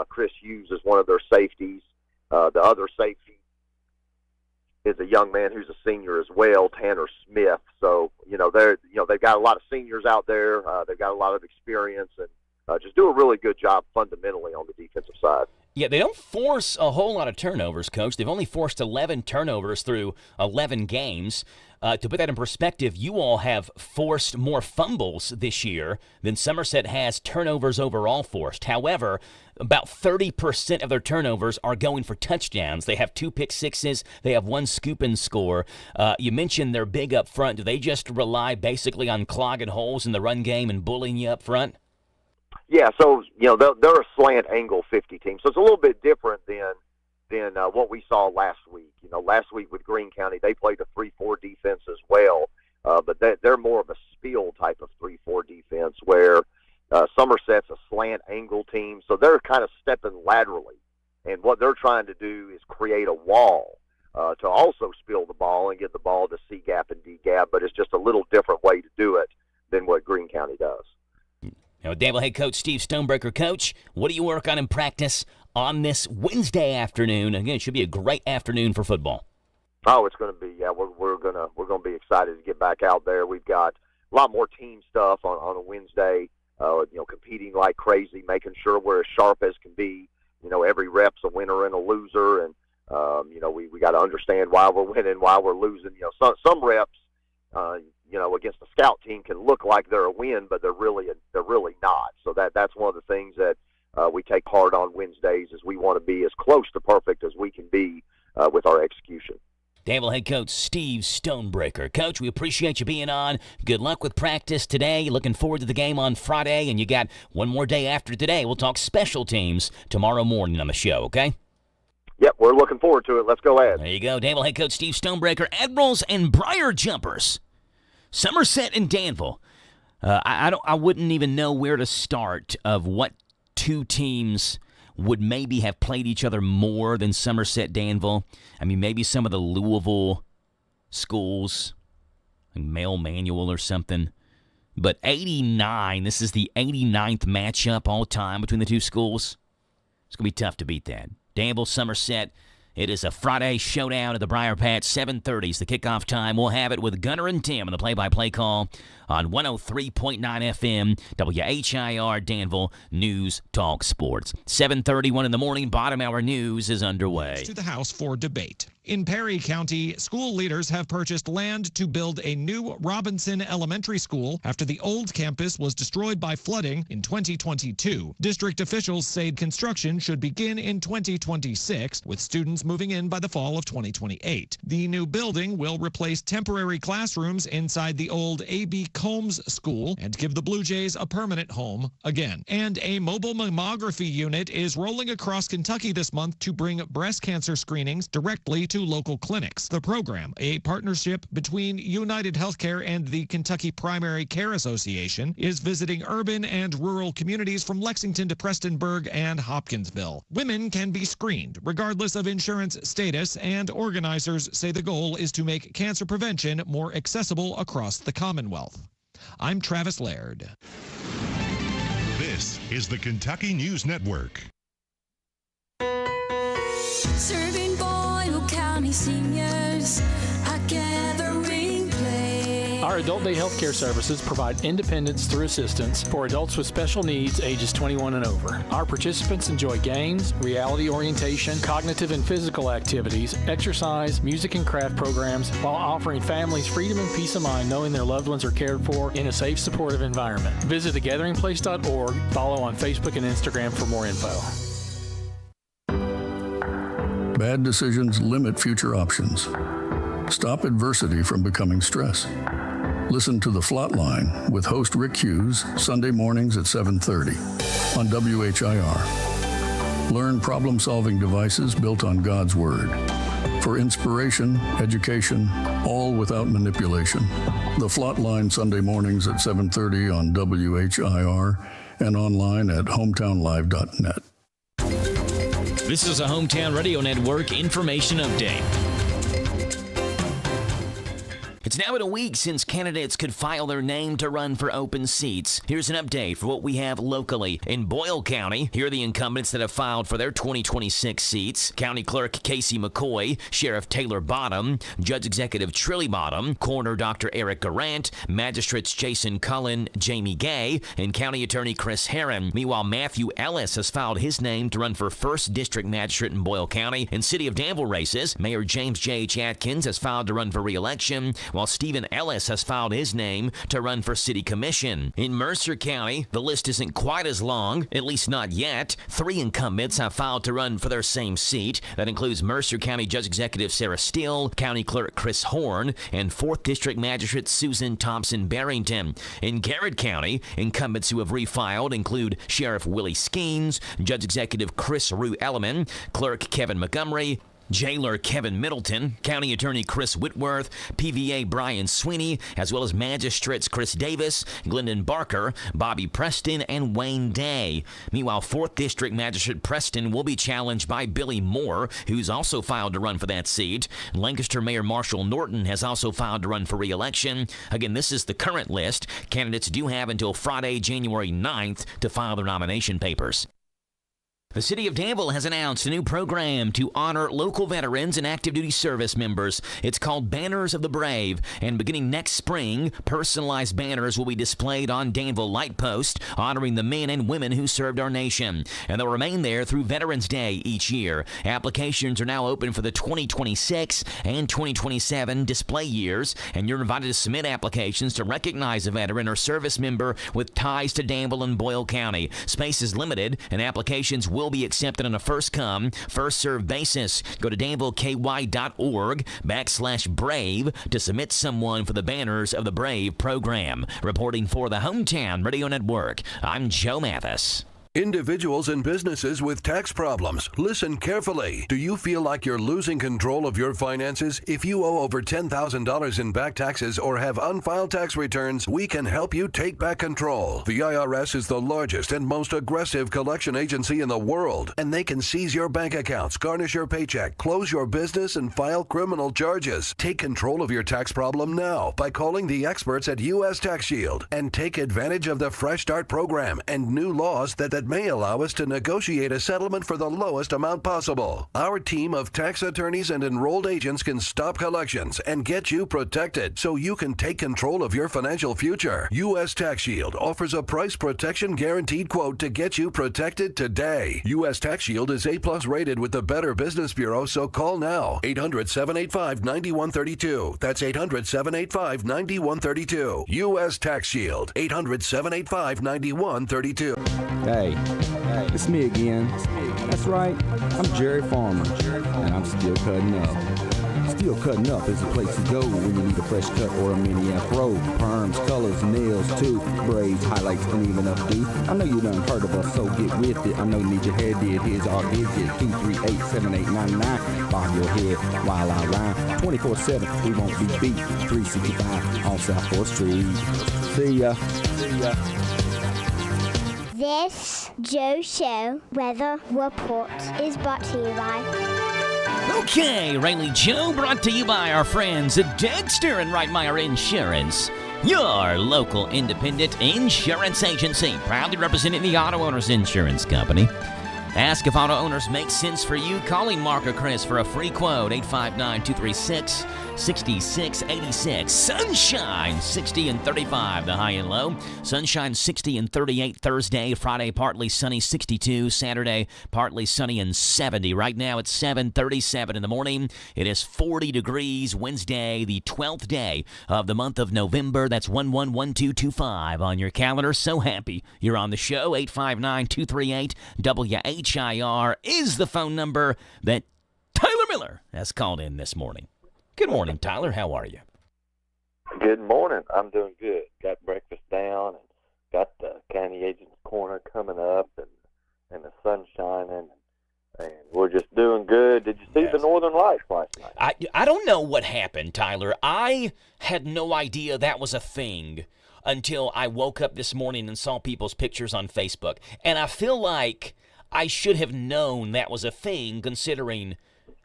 Chris Hughes is one of their safeties. The other safety is a young man who's a senior as well, Tanner Smith. So they've got a lot of seniors out there. They've got a lot of experience and just do a really good job fundamentally on the defensive side. Yeah, they don't force a whole lot of turnovers, Coach. They've only forced 11 turnovers through 11 games. To put that in perspective, you all have forced more fumbles this year than Somerset has turnovers overall forced. However, about 30% of their turnovers are going for touchdowns. They have 2 pick sixes. They have 1 scoop and score. You mentioned they're big up front. Do they just rely basically on clogging holes in the run game and bullying you up front? Yeah, so they're a slant angle 50 team, so it's a little bit different than what we saw last week. Last week with Greene County, they played a 3-4 defense as well, but they're more of a spiel type of 3-4 defense where Somerset's a slant angle team, so they're kind of stepping laterally, and what they're trying to do is create a wall to also spill the ball and get the ball to C gap and D gap, but it's just a little different way to do it than what Greene County does. Now, Danville head coach Steve Stonebreaker. Coach, what do you work on in practice on this Wednesday afternoon? Again, it should be a great afternoon for football. Oh, it's going to be. Yeah, we're gonna be excited to get back out there. We've got a lot more team stuff on a Wednesday. Competing like crazy, making sure we're as sharp as can be. Every rep's a winner and a loser, and we got to understand why we're winning, why we're losing. Some reps. Against the scout team can look like they're a win, but they're really not. So that's one of the things that we take hard on Wednesdays is we want to be as close to perfect as we can be with our execution. Danville head coach Steve Stonebreaker. Coach, we appreciate you being on. Good luck with practice today. Looking forward to the game on Friday, and you got one more day after today. We'll talk special teams tomorrow morning on the show, okay? Yep, we're looking forward to it. Let's go ahead. There you go. Danville head coach Steve Stonebreaker. Admirals and Briar Jumpers. Somerset and Danville. I wouldn't even know where to start of what two teams would maybe have played each other more than Somerset Danville. I mean, maybe some of the Louisville schools, like Male Manual or something. But 89, this is the 89th matchup all time between the two schools. It's going to be tough to beat that. Danville, Somerset. It is a Friday showdown at the Briar Patch. 7:30 is the kickoff time. We'll have it with Gunner and Tim on the play-by-play call on 103.9 FM, WHIR Danville News Talk Sports. 7:31 in the morning, bottom hour news is underway. To the House for debate. In Perry County, school leaders have purchased land to build a new Robinson Elementary School after the old campus was destroyed by flooding in 2022. District officials say construction should begin in 2026, with students moving in by the fall of 2028. The new building will replace temporary classrooms inside the old A.B. Combs School and give the Blue Jays a permanent home again. And a mobile mammography unit is rolling across Kentucky this month to bring breast cancer screenings directly to local clinics. The program, a partnership between United Healthcare and the Kentucky Primary Care Association, is visiting urban and rural communities from Lexington to Prestonburg and Hopkinsville. Women can be screened regardless of insurance status, and organizers say the goal is to make cancer prevention more accessible across the Commonwealth. I'm Travis Laird. This is the Kentucky News Network. Serving Boyle County seniors, a gathering place. Our Adult Day Healthcare Services provide independence through assistance for adults with special needs ages 21 and over. Our participants enjoy games, reality orientation, cognitive and physical activities, exercise, music and craft programs, while offering families freedom and peace of mind knowing their loved ones are cared for in a safe, supportive environment. Visit thegatheringplace.org, follow on Facebook and Instagram for more info. Bad decisions limit future options. Stop adversity from becoming stress. Listen to The Flatline with host Rick Hughes, Sunday mornings at 7:30 on WHIR. Learn problem-solving devices built on God's Word. For inspiration, education, all without manipulation. The Flatline Sunday mornings at 7:30 on WHIR and online at hometownlive.net. This is a Hometown Radio Network information update. It's now been a week since candidates could file their name to run for open seats. Here's an update for what we have locally. In Boyle County, here are the incumbents that have filed for their 2026 seats. County Clerk Casey McCoy, Sheriff Taylor Bottom, Judge Executive Trilly Bottom, Coroner Dr. Eric Garant, Magistrates Jason Cullen, Jamie Gay, and County Attorney Chris Herron. Meanwhile, Matthew Ellis has filed his name to run for 1st District Magistrate in Boyle County. In City of Danville races, Mayor James J.H. Atkins has filed to run for re-election, while Stephen Ellis has filed his name to run for City Commission. In Mercer County, the list isn't quite as long, at least not yet. 3 incumbents have filed to run for their same seat. That includes Mercer County Judge Executive Sarah Steele, County Clerk Chris Horn, and 4th District Magistrate Susan Thompson-Barrington. In Garrett County, incumbents who have refiled include Sheriff Willie Skeens, Judge Executive Chris Rue Elliman, Clerk Kevin Montgomery, Jailer Kevin Middleton, County Attorney Chris Whitworth, PVA Brian Sweeney, as well as Magistrates Chris Davis, Glendon Barker, Bobby Preston, and Wayne Day. Meanwhile, 4th District Magistrate Preston will be challenged by Billy Moore, who's also filed to run for that seat. Lancaster Mayor Marshall Norton has also filed to run for re-election. Again, this is the current list. Candidates do have until Friday, January 9th to file their nomination papers. The City of Danville has announced a new program to honor local veterans and active duty service members. It's called Banners of the Brave, and beginning next spring, personalized banners will be displayed on Danville Light Post, honoring the men and women who served our nation. And they'll remain there through Veterans Day each year. Applications are now open for the 2026 and 2027 display years, and you're invited to submit applications to recognize a veteran or service member with ties to Danville and Boyle County. Space is limited, and applications will be accepted on a first-come, first-served basis. Go to danvilleky.org/brave to submit someone for the Banners of the Brave program. Reporting for the Hometown Radio Network, I'm Joe Mathis. Individuals and businesses with tax problems, listen carefully. Do you feel like you're losing control of your finances? If you owe over $10,000 in back taxes or have unfiled tax returns, we can help you take back control. The IRS is the largest and most aggressive collection agency in the world, and they can seize your bank accounts, garnish your paycheck, close your business, and file criminal charges. Take control of your tax problem now by calling the experts at U.S. Tax Shield and take advantage of the Fresh Start program and new laws that may allow us to negotiate a settlement for the lowest amount possible. Our team of tax attorneys and enrolled agents can stop collections and get you protected so you can take control of your financial future. U.S. Tax Shield offers a price protection guaranteed quote to get you protected today. U.S. Tax Shield is A+ rated with the Better Business Bureau, so call now. 800-785-9132. That's 800-785-9132. U.S. Tax Shield. 800-785-9132. Hey, it's me again. That's right, I'm Jerry Farmer, and I'm still cutting up. Still Cutting Up is the place to go when you need a fresh cut or a mini afro. Perms, colors, nails, too. Braids, highlights, and even updo. I know you done heard of us, so get with it. I know you need your hair did. Here's our digit, 238-7899. Bob your head while I rhyme. 24/7, we won't be beat. 365 on South 4th Street. See ya. This Joe Show weather report is brought to you by... Okay, Rayleigh Joe, brought to you by our friends at Dexter and Reitmeyer Insurance, your local independent insurance agency, proudly representing the Auto Owners Insurance Company. Ask if auto owners make sense for you. Calling Mark or Chris for a free quote, 859-236-6686. Sunshine, 60 and 35, the high and low. Sunshine, 60 and 38 Thursday. Friday, partly sunny, 62. Saturday, partly sunny and 70. Right now, it's 7:37 in the morning. It is 40 degrees. Wednesday, the 12th day of the month of November. That's 111225 on your calendar. So happy you're on the show. 859-238-WHIR is the phone number that Tyler Miller has called in this morning. Good morning, Tyler. How are you? Good morning. I'm doing good. Got breakfast down and got the County Agent's Corner coming up and the sun shining. And we're just doing good. Did you see the Northern Lights last night? I don't know what happened, Tyler. I had no idea that was a thing until I woke up this morning and saw people's pictures on Facebook. And I feel like I should have known that was a thing, considering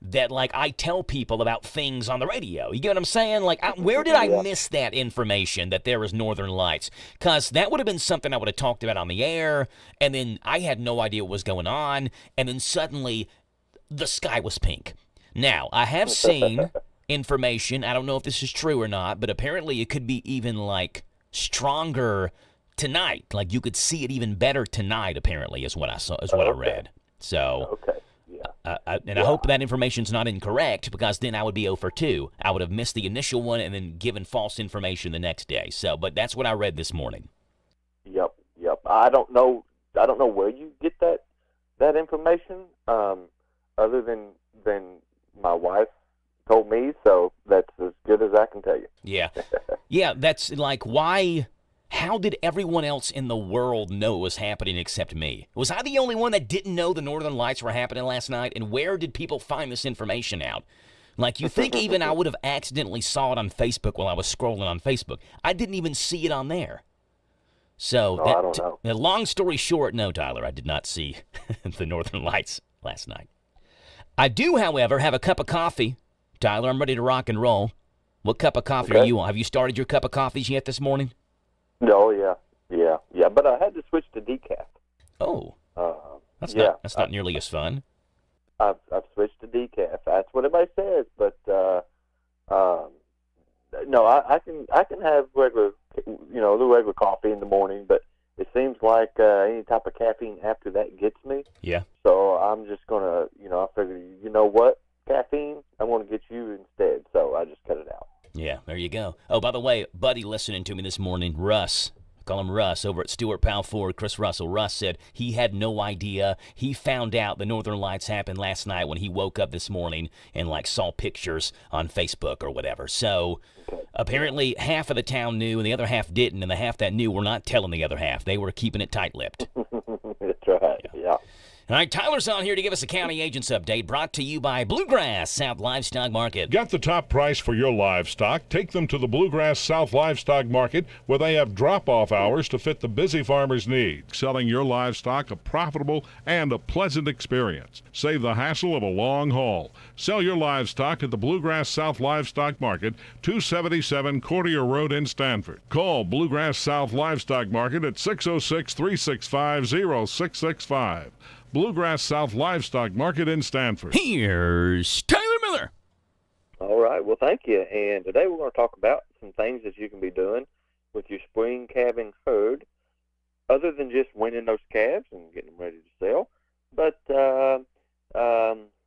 that, like, I tell people about things on the radio. You get what I'm saying? Like, where did I miss that information that there was Northern Lights? Because that would have been something I would have talked about on the air, and then I had no idea what was going on, and then suddenly the sky was pink. Now, I have seen information, I don't know if this is true or not, but apparently it could be even, like, stronger tonight. Like, you could see it even better tonight, apparently, is what I saw, is what I read. So... I hope that information's not incorrect, because then I would be 0 for 2. I would have missed the initial one and then given false information the next day. So, but that's what I read this morning. Yep. I don't know where you get that information, other than my wife told me. So that's as good as I can tell you. Yeah. That's like, why? How did everyone else in the world know it was happening except me? Was I the only one that didn't know the Northern Lights were happening last night? And where did people find this information out? Like, you think even I would have accidentally saw it on Facebook while I was scrolling on Facebook. I didn't even see it on there. So, I don't know. Long story short, no, Tyler, I did not see the Northern Lights last night. I do, however, have a cup of coffee. Tyler, I'm ready to rock and roll. What cup of coffee are you on? Have you started your cup of coffees yet this morning? Oh, yeah. But I had to switch to decaf. Oh. That's not nearly as fun. I've switched to decaf. That's what everybody says, but no, I can have regular, the regular coffee in the morning, but it seems like any type of caffeine after that gets me. Yeah. So I'm just gonna, I figure, you know what, caffeine, I want to get you instead. So I just cut it out. Yeah, there you go. Oh, by the way, buddy listening to me this morning, Russ, call him Russ, over at Stewart Powell Ford, Chris Russell. Russ said he had no idea. He found out the Northern Lights happened last night when he woke up this morning and, like, saw pictures on Facebook or whatever. So apparently half of the town knew and the other half didn't, and the half that knew were not telling the other half. They were keeping it tight-lipped. That's right, yeah. All right, Tyler's on here to give us a county agent's update, brought to you by Bluegrass South Livestock Market. Get the top price for your livestock. Take them to the Bluegrass South Livestock Market, where they have drop-off hours to fit the busy farmer's needs, selling your livestock a profitable and a pleasant experience. Save the hassle of a long haul. Sell your livestock at the Bluegrass South Livestock Market, 277 Courtier Road in Stanford. Call Bluegrass South Livestock Market at 606-365-0665. Bluegrass South Livestock Market in Stanford. Here's Tyler Miller. All right. Well, thank you. And today we're going to talk about some things that you can be doing with your spring calving herd, other than just winning those calves and getting them ready to sell. But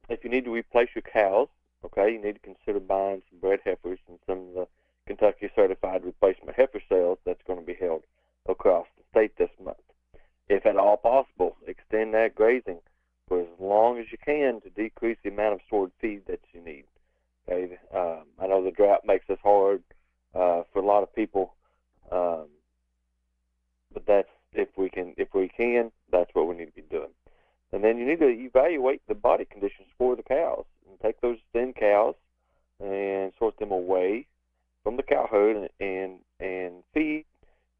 if you need to replace your cows, okay, you need to consider buying some bred heifers and some of the Kentucky Certified Replacement Heifer sales that's going to be held across the state this month. If at all possible, extend that grazing for as long as you can to decrease the amount of stored feed that you need. Okay, I know the drought makes this hard for a lot of people, but that's if we can, that's what we need to be doing. And then you need to evaluate the body conditions for the cows and take those thin cows and sort them away from the cow herd and feed,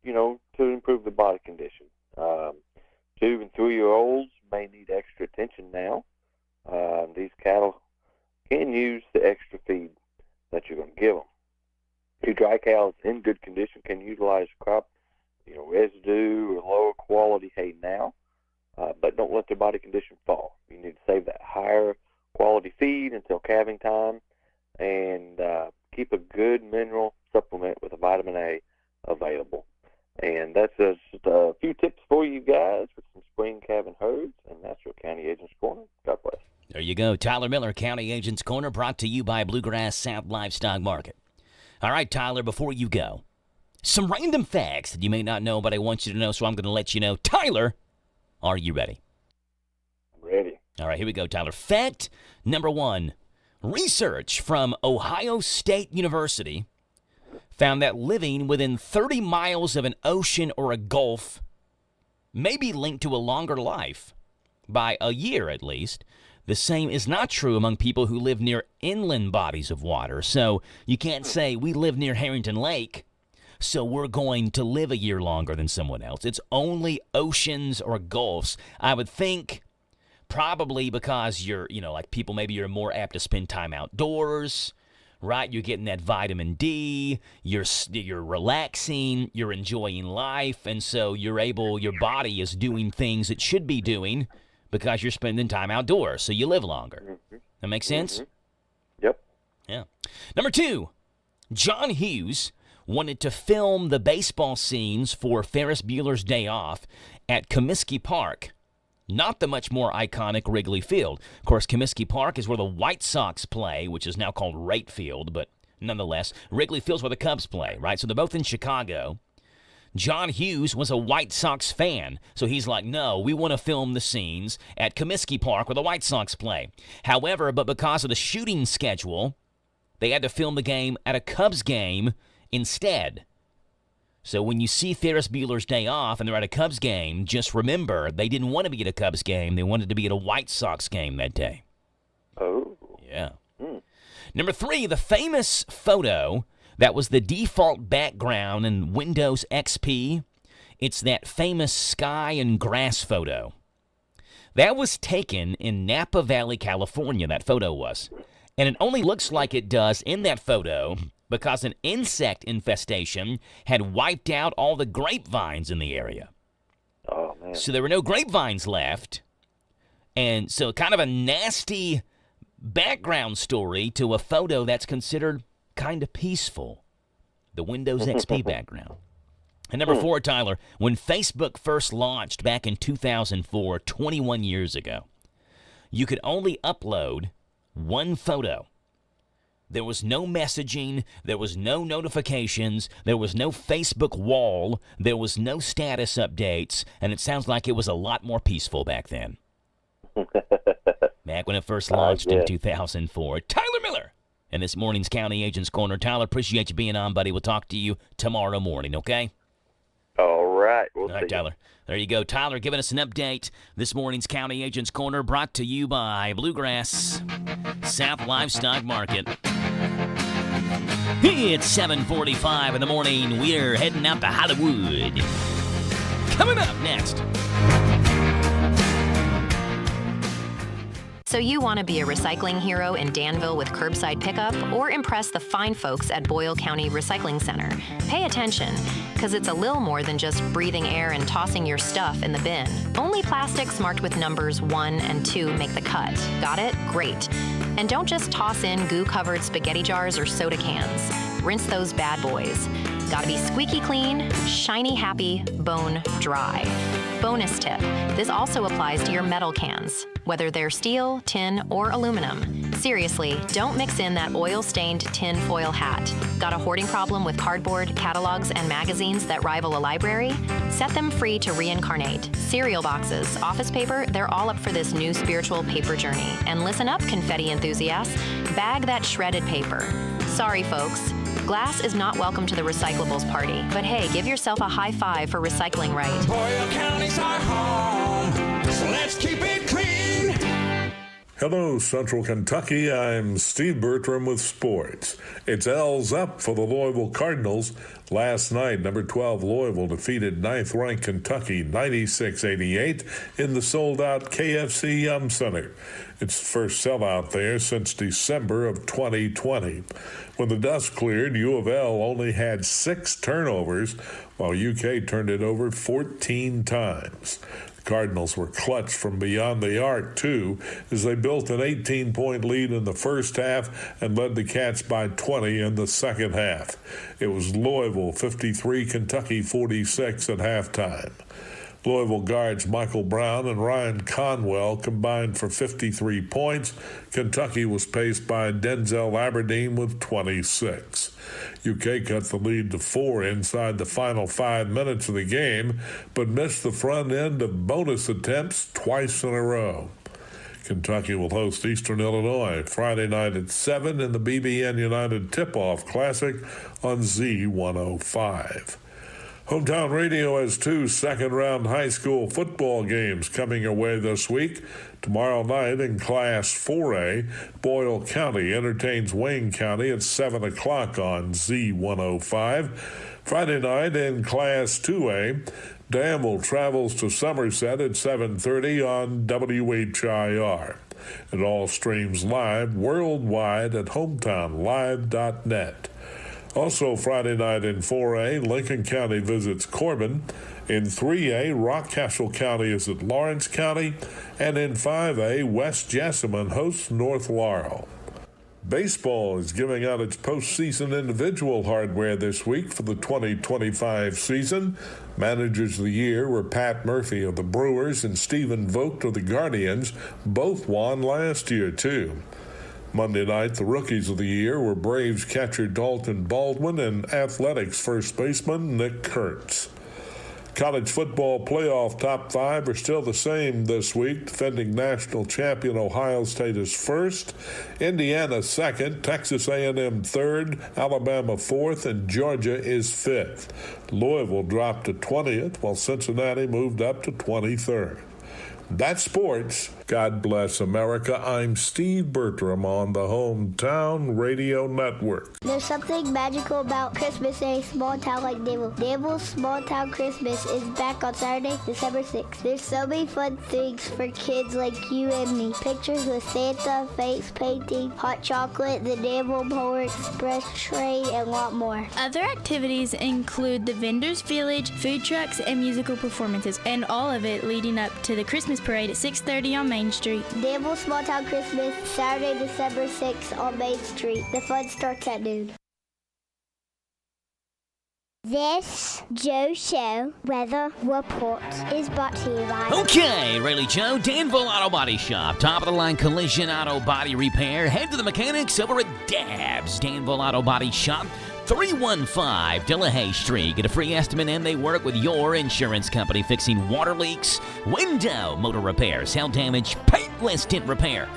to improve the body condition. 2- and 3-year-olds may need extra attention now. These cattle can use the extra feed that you're going to give them. 2 dry cows in good condition can utilize crop, residue or lower quality hay now, but don't let their body condition fall. You need to save that higher quality feed until calving time, and keep a good mineral supplement with a vitamin A available. And that's just a few tips for you guys with some spring calving herds, and that's your County Agent's Corner. God bless. There you go. Tyler Miller, County Agent's Corner, brought to you by Bluegrass South Livestock Market. All right, Tyler, before you go, some random facts that you may not know, but I want you to know, so I'm going to let you know. Tyler, are you ready? I'm ready. All right, here we go, Tyler. Fact number 1. Research from Ohio State University found that living within 30 miles of an ocean or a gulf may be linked to a longer life, by a year at least. The same is not true among people who live near inland bodies of water. So you can't say we live near Harrington Lake, so we're going to live a year longer than someone else. It's only oceans or gulfs. I would think probably because you're, like people, maybe you're more apt to spend time outdoors, right? You're getting that vitamin D, you're relaxing, you're enjoying life, and so your body is doing things it should be doing because you're spending time outdoors, so you live longer. That makes sense? Yep. Yeah. Number 2, John Hughes wanted to film the baseball scenes for Ferris Bueller's Day Off at Comiskey Park, not the much more iconic Wrigley Field. Of course, Comiskey Park is where the White Sox play, which is now called Wright Field, but nonetheless, Wrigley Field's where the Cubs play, right? So they're both in Chicago. John Hughes was a White Sox fan, so he's like, no, we want to film the scenes at Comiskey Park where the White Sox play. However, but because of the shooting schedule, they had to film the game at a Cubs game instead. So when you see Ferris Bueller's Day Off and they're at a Cubs game, just remember they didn't want to be at a Cubs game. They wanted to be at a White Sox game that day. Oh. Yeah. Number 3, the famous photo that was the default background in Windows XP. It's that famous sky and grass photo. That was taken in Napa Valley, California, that photo was. And it only looks like it does in that photo because an insect infestation had wiped out all the grapevines in the area. Oh, man. So there were no grapevines left. And so kind of a nasty background story to a photo that's considered kind of peaceful. The Windows XP background. And number 4, Tyler, when Facebook first launched back in 2004, 21 years ago, you could only upload one photo. There was no messaging, there was no notifications, there was no Facebook wall, there was no status updates, and it sounds like it was a lot more peaceful back then. Back when it first launched in 2004. Tyler Miller in this morning's County Agents Corner. Tyler, appreciate you being on, buddy. We'll talk to you tomorrow morning, okay? All right. All right, Tyler. There you go. Tyler giving us an update. This morning's County Agents Corner brought to you by Bluegrass South Livestock Market. It's 7:45 in the morning. We're heading out to Hollywood. Coming up next. So you want to be a recycling hero in Danville with curbside pickup or impress the fine folks at Boyle County Recycling Center? Pay attention, because it's a little more than just breathing air and tossing your stuff in the bin. Only plastics marked with numbers 1 and 2 make the cut. Got it? Great. And don't just toss in goo-covered spaghetti jars or soda cans. Rinse those bad boys. Gotta be squeaky clean, shiny happy, bone dry. Bonus tip, this also applies to your metal cans, whether they're steel, tin, or aluminum. Seriously, don't mix in that oil-stained tin foil hat. Got a hoarding problem with cardboard, catalogs, and magazines that rival a library? Set them free to reincarnate. Cereal boxes, office paper, they're all up for this new spiritual paper journey. And listen up, confetti enthusiasts, bag that shredded paper. Sorry, folks. Glass is not welcome to the recyclables party, but hey, give yourself a high five for recycling right. Boyle County's our home, so let's keep it clean. Hello, Central Kentucky. I'm Steve Bertram with sports. It's L's up for the Louisville Cardinals. Last night, number 12 Louisville defeated 9th-ranked Kentucky 96-88 in the sold-out KFC Yum Center. It's the first sellout there since December of 2020. When the dust cleared, U of L only had 6 turnovers, while UK turned it over 14 times. Cardinals were clutch from beyond the arc, too, as they built an 18-point lead in the first half and led the Cats by 20 in the second half. It was Louisville 53, Kentucky 46 at halftime. Louisville guards Michael Brown and Ryan Conwell combined for 53 points. Kentucky was paced by Denzel Aberdeen with 26. UK cut the lead to 4 inside the final 5 minutes of the game, but missed the front end of bonus attempts twice in a row. Kentucky will host Eastern Illinois Friday night at 7 in the BBN United Tip-Off Classic on Z105. Hometown Radio has 2 second-round high school football games coming your way this week. Tomorrow night in Class 4A, Boyle County entertains Wayne County at 7 o'clock on Z105. Friday night in Class 2A, Danville travels to Somerset at 7:30 on WHIR. It all streams live worldwide at hometownlive.net. Also Friday night in 4A, Lincoln County visits Corbin. In 3A, Rockcastle County is at Lawrence County. And in 5A, West Jessamine hosts North Laurel. Baseball is giving out its postseason individual hardware this week for the 2025 season. Managers of the year were Pat Murphy of the Brewers and Stephen Vogt of the Guardians. Both won last year, too. Monday night, the rookies of the year were Braves catcher Dalton Baldwin and Athletics first baseman Nick Kurtz. College football playoff top 5 are still the same this week. Defending national champion Ohio State is first, Indiana second, Texas A&M third, Alabama fourth, and Georgia is fifth. Louisville dropped to 20th, while Cincinnati moved up to 23rd. That's sports. God bless America. I'm Steve Bertram on the Hometown Radio Network. There's something magical about Christmas in a small town like Danville. Danville's Small Town Christmas is back on Saturday, December 6th. There's so many fun things for kids like you and me. Pictures with Santa, face painting, hot chocolate, the Danville Polar Express train, and a lot more. Other activities include the Vendors Village, food trucks, and musical performances, and all of it leading up to the Christmas parade at 6:30 on Main Street. Danville Small Town Christmas, Saturday, December 6th on Main Street. The fun starts at noon. This Joe Show weather report is brought to you by... Okay, Rayleigh Joe, Danville Auto Body Shop. Top of the line collision auto body repair. Head to the mechanics over at Dabs. Danville Auto Body Shop. 315 Delahaye Street. Get a free estimate and they work with your insurance company fixing water leaks, window, motor repairs, hail damage, paintless tint repair.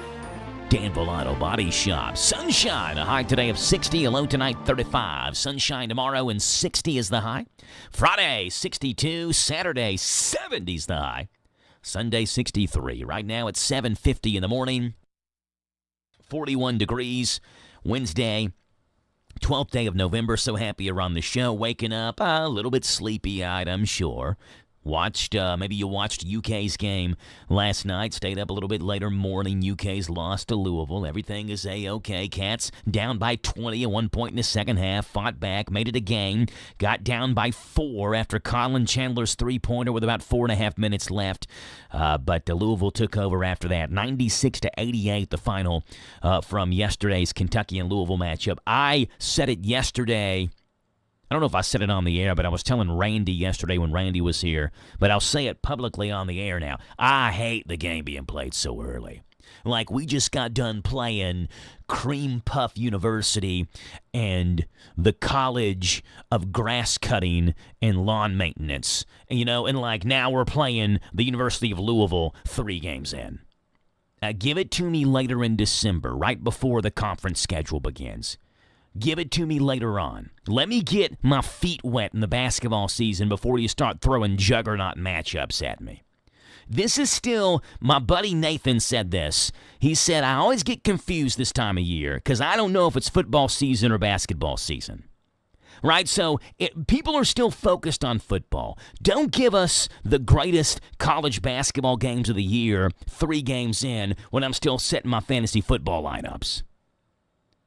Danville Auto Body Shop. Sunshine, a high today of 60, a low tonight 35. Sunshine tomorrow and 60 is the high. Friday 62, Saturday 70 is the high. Sunday 63. Right now it's 7:50 in the morning. 41 degrees. Wednesday 12th day of November. So happy you're on the show. Waking up a little bit sleepy-eyed, I'm sure. Maybe you watched UK's game last night, stayed up a little bit later morning. UK's lost to Louisville. Everything is A-OK. Cats down by 20 at one point in the second half, fought back, made it a game, got down by 4 after Colin Chandler's three-pointer with about 4.5 minutes left. But Louisville took over after that. 96-88, the final from yesterday's Kentucky and Louisville matchup. I said it yesterday. I don't know if I said it on the air, but I was telling Randy yesterday when Randy was here, but I'll say it publicly on the air now. I hate the game being played so early. Like, we just got done playing Cream Puff University and the College of Grass Cutting and Lawn Maintenance. And like now we're playing the University of Louisville 3 games in. Give it to me later in December, right before the conference schedule begins. Give it to me later on. Let me get my feet wet in the basketball season before you start throwing juggernaut matchups at me. This is still, my buddy Nathan said this. He said, I always get confused this time of year because I don't know if it's football season or basketball season. Right? So people are still focused on football. Don't give us the greatest college basketball games of the year 3 games in when I'm still setting my fantasy football lineups.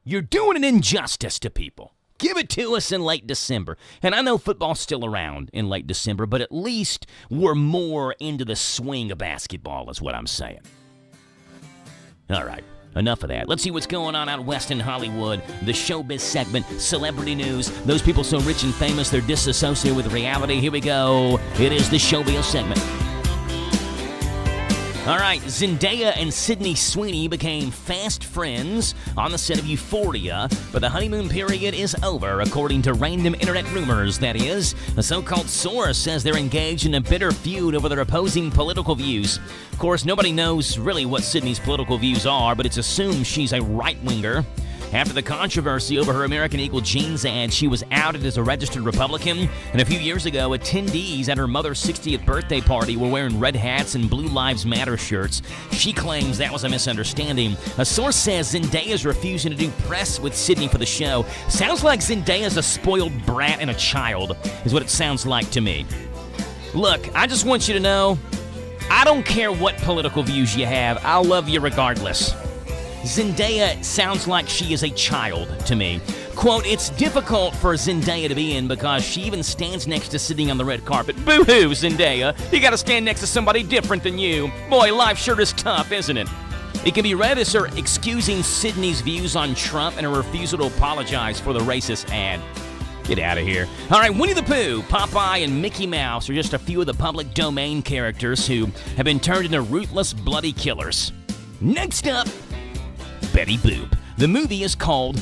You're doing an injustice to people. Give it to us in late December. And I know football's still around in late December, but at least we're more into the swing of basketball is what I'm saying. All right, enough of that. Let's see what's going on out west in Hollywood. The showbiz segment, celebrity news. Those people so rich and famous they're disassociated with reality. Here we go. It is the showbiz segment. All right, Zendaya and Sydney Sweeney became fast friends on the set of Euphoria, but the honeymoon period is over, according to random internet rumors, that is. A so-called source says they're engaged in a bitter feud over their opposing political views. Of course, nobody knows really what Sydney's political views are, but it's assumed she's a right-winger. After the controversy over her American Eagle jeans ad, she was outed as a registered Republican. And a few years ago, attendees at her mother's 60th birthday party were wearing red hats and Blue Lives Matter shirts. She claims that was a misunderstanding. A source says Zendaya is refusing to do press with Sydney for the show. Sounds like Zendaya's a spoiled brat and a child, is what it sounds like to me. Look, I just want you to know, I don't care what political views you have. I'll love you regardless. Zendaya sounds like she is a child to me. Quote, it's difficult for Zendaya to be in because she even stands next to Sydney on the red carpet. Boo-hoo, Zendaya. You gotta stand next to somebody different than you. Boy, life sure is tough, isn't it? It can be read as her excusing Sydney's views on Trump and her refusal to apologize for the racist ad. Get out of here. All right, Winnie the Pooh, Popeye, and Mickey Mouse are just a few of the public domain characters who have been turned into ruthless, bloody killers. Next up, Betty Boop. The movie is called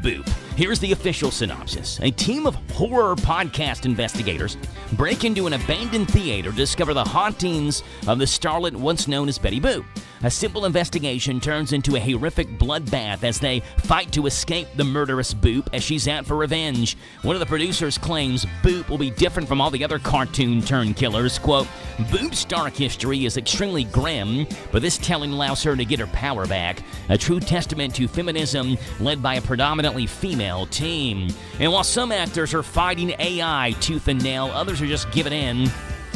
Boop. Here's the official synopsis. A team of horror podcast investigators break into an abandoned theater to discover the hauntings of the starlet once known as Betty Boop. A simple investigation turns into a horrific bloodbath as they fight to escape the murderous Boop as she's out for revenge. One of the producers claims Boop will be different from all the other cartoon-turned-killers. Quote, Boop's dark history is extremely grim, but this telling allows her to get her power back. A true testament to feminism led by a predominantly female team. And while some actors are fighting AI tooth and nail, others are just giving in.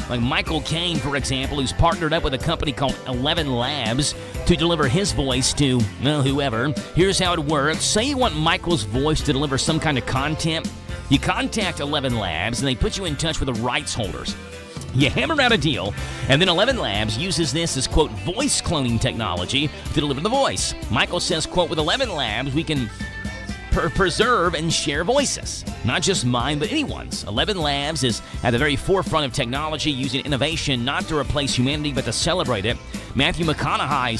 Like Michael Caine, for example, who's partnered up with a company called 11 Labs to deliver his voice to, well, whoever. Here's how it works. Say you want Michael's voice to deliver some kind of content. You contact 11 Labs, and they put you in touch with the rights holders. You hammer out a deal, and then 11 Labs uses this as, quote, voice cloning technology to deliver the voice. Michael says, quote, with 11 Labs, we can preserve and share voices. Not just mine, but anyone's. 11 Labs is at the very forefront of technology, using innovation not to replace humanity, but to celebrate it. Matthew McConaughey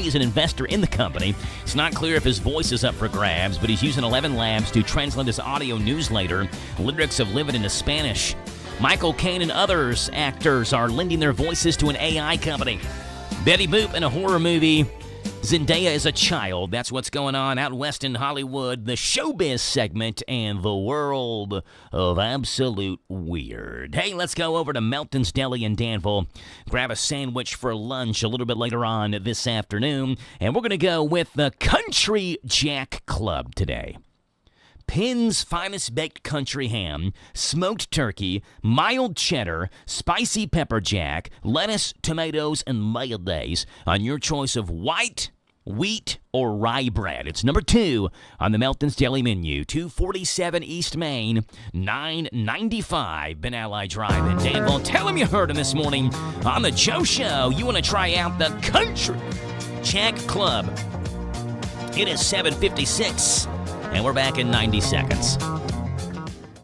is an investor in the company. It's not clear if his voice is up for grabs, but he's using 11 Labs to translate his audio newsletter, lyrics of Live It into Spanish. Michael Caine and others actors are lending their voices to an AI company. Betty Boop in a horror movie. Zendaya is a child. That's what's going on out west in Hollywood. The showbiz segment and the world of absolute weird. Hey, let's go over to Melton's Deli in Danville. Grab a sandwich for lunch a little bit later on this afternoon. And we're going to go with the Country Jack Club today. Penn's finest baked country ham, smoked turkey, mild cheddar, spicy pepper jack, lettuce, tomatoes, and mayonnaise on your choice of white, wheat, or rye bread. It's number 2 on the Melton's Deli menu. 247 East Main, 995 Ben Ally Drive in Danville. Tell them you heard him this morning on the Joe Show. You want to try out the Country Jack Club. It is 7:56. And we're back in 90 seconds.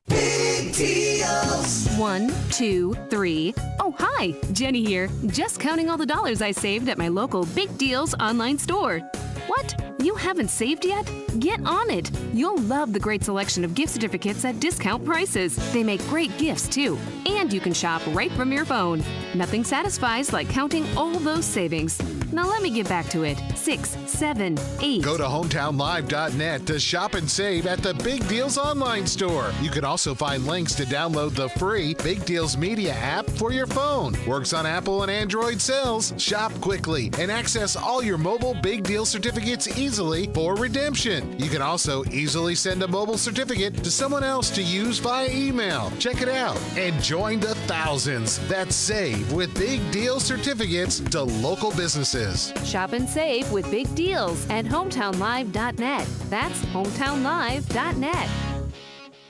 Big deals. 1, 2, 3. Oh, hi. Jenny here. Just counting all the dollars I saved at my local Big Deals online store. What? You haven't saved yet? Get on it. You'll love the great selection of gift certificates at discount prices. They make great gifts, too. And you can shop right from your phone. Nothing satisfies like counting all those savings. Now let me get back to it. 6, 7, 8. Go to hometownlive.net to shop and save at the Big Deals online store. You can also find links to download the free Big Deals Media app for your phone. Works on Apple and Android cells. Shop quickly and access all your mobile Big Deal certificates easily for redemption. You can also easily send a mobile certificate to someone else to use via email. Check it out and join the thousands that save with Big Deal certificates to local businesses. Shop and save with Big Deals at hometownlive.net. That's hometownlive.net.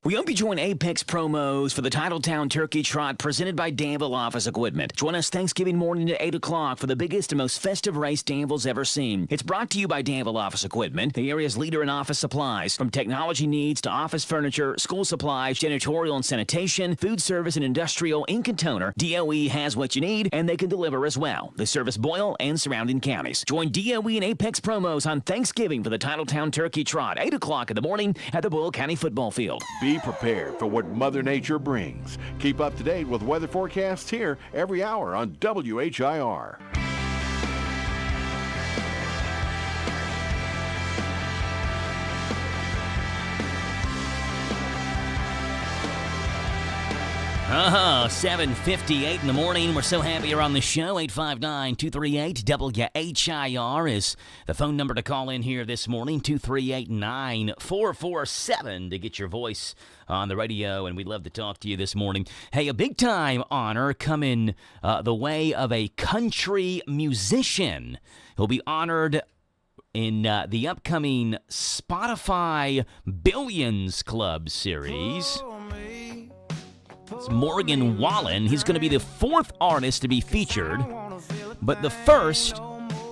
We hope you join Apex promos for the Titletown Turkey Trot presented by Danville Office Equipment. Join us Thanksgiving morning at 8 o'clock for the biggest and most festive race Danville's ever seen. It's brought to you by Danville Office Equipment, the area's leader in office supplies. From technology needs to office furniture, school supplies, janitorial and sanitation, food service and industrial, ink and toner, DOE has what you need, and they can deliver as well. They service Boyle and surrounding counties. Join DOE and Apex promos on Thanksgiving for the Titletown Turkey Trot, 8 o'clock in the morning at the Boyle County Football Field. Be prepared for what Mother Nature brings. Keep up to date with weather forecasts here every hour on WHIR. Uh-huh, 7:58 in the morning. We're so happy you're on the show. 859-238-WHIR is the phone number to call in here this morning. 238-9447 to get your voice on the radio, and we'd love to talk to you this morning. Hey, a big-time honor coming the way of a country musician who'll be honored in the upcoming Spotify Billions Club series. It's Morgan Wallen. He's going to be the fourth artist to be featured, but the first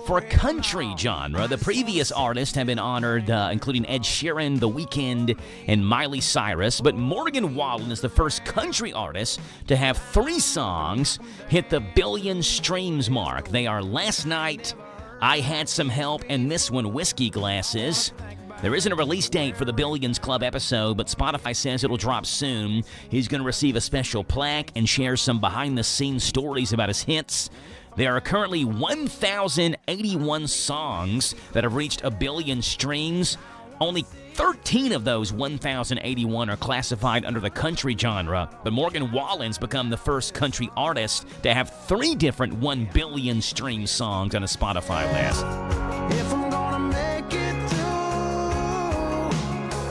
for a country genre. The previous artists have been honored, including Ed Sheeran, The Weeknd, and Miley Cyrus, but Morgan Wallen is the first country artist to have 3 songs hit the billion streams mark. They are Last Night, I Had Some Help, and this one, Whiskey Glasses. There isn't a release date for the Billions Club episode, but Spotify says it'll drop soon. He's going to receive a special plaque and share some behind-the-scenes stories about his hits. There are currently 1,081 songs that have reached 1 billion streams. Only 13 of those 1,081 are classified under the country genre, but Morgan Wallen's become the first country artist to have 3 different 1 billion stream songs on a Spotify list. If I'm gonna make it through,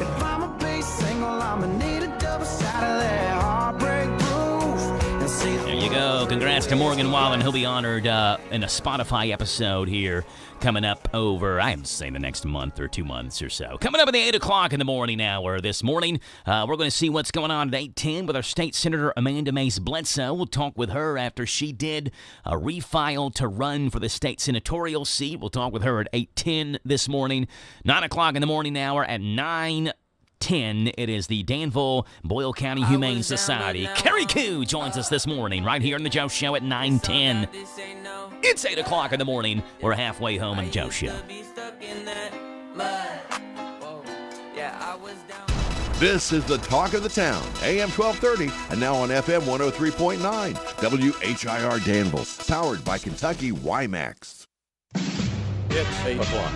if I'm a bass single, I'ma need a double-sided that heartbreak proof. And see There you go. Congrats to Morgan Wallen. He'll be honored in a Spotify episode here coming up over, I am saying the next month or 2 months or so. Coming up at the 8 o'clock in the morning hour this morning, we're going to see what's going on at 8:10 with our State Senator Amanda Mace Bledsoe. We'll talk with her after she did refile to run for the state senatorial seat. We'll talk with her at 8:10 this morning. 9 o'clock in the morning hour at 9:10. It is the Danville Boyle County Humane Society. Carrie Koo joins us this morning right here on the Joe Show at 9:10. It's 8 o'clock in the morning. We're halfway home on the Joe Show. This is the talk of the town, AM 1230, and now on FM 103.9, WHIR Danville, powered by Kentucky WiMAX. It's 8 o'clock.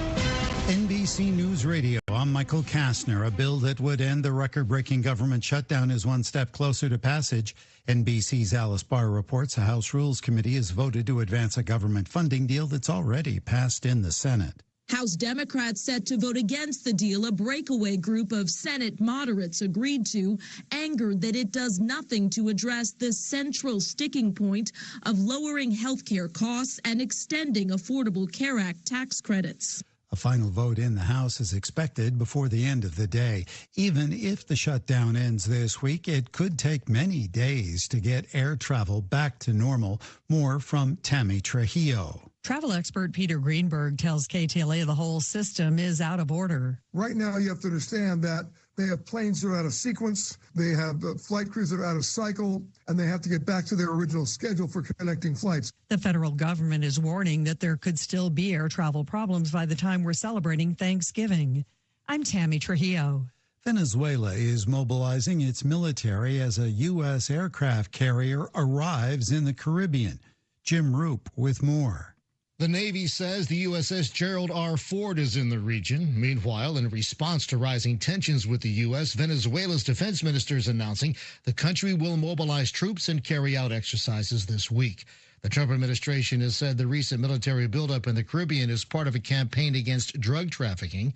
NBC News Radio. I'm Michael Kastner. A bill that would end the record-breaking government shutdown is one step closer to passage. NBC's Alice Barr reports the House Rules Committee has voted to advance a government funding deal that's already passed in the Senate. House Democrats set to vote against the deal a breakaway group of Senate moderates agreed to, angered that it does nothing to address the central sticking point of lowering health care costs and extending Affordable Care Act tax credits. A final vote in the House is expected before the end of the day. Even if the shutdown ends this week, it could take many days to get air travel back to normal. More from Tammy Trujillo. Travel expert Peter Greenberg tells KTLA the whole system is out of order. Right now, you have to understand that they have planes that are out of sequence, they have flight crews that are out of cycle, and they have to get back to their original schedule for connecting flights. The federal government is warning that there could still be air travel problems by the time we're celebrating Thanksgiving. I'm Tammy Trujillo. Venezuela is mobilizing its military as a U.S. aircraft carrier arrives in the Caribbean. Jim Roop with more. The Navy says the USS Gerald R. Ford is in the region. Meanwhile, in response to rising tensions with the U.S., Venezuela's defense minister is announcing the country will mobilize troops and carry out exercises this week. The Trump administration has said the recent military buildup in the Caribbean is part of a campaign against drug trafficking.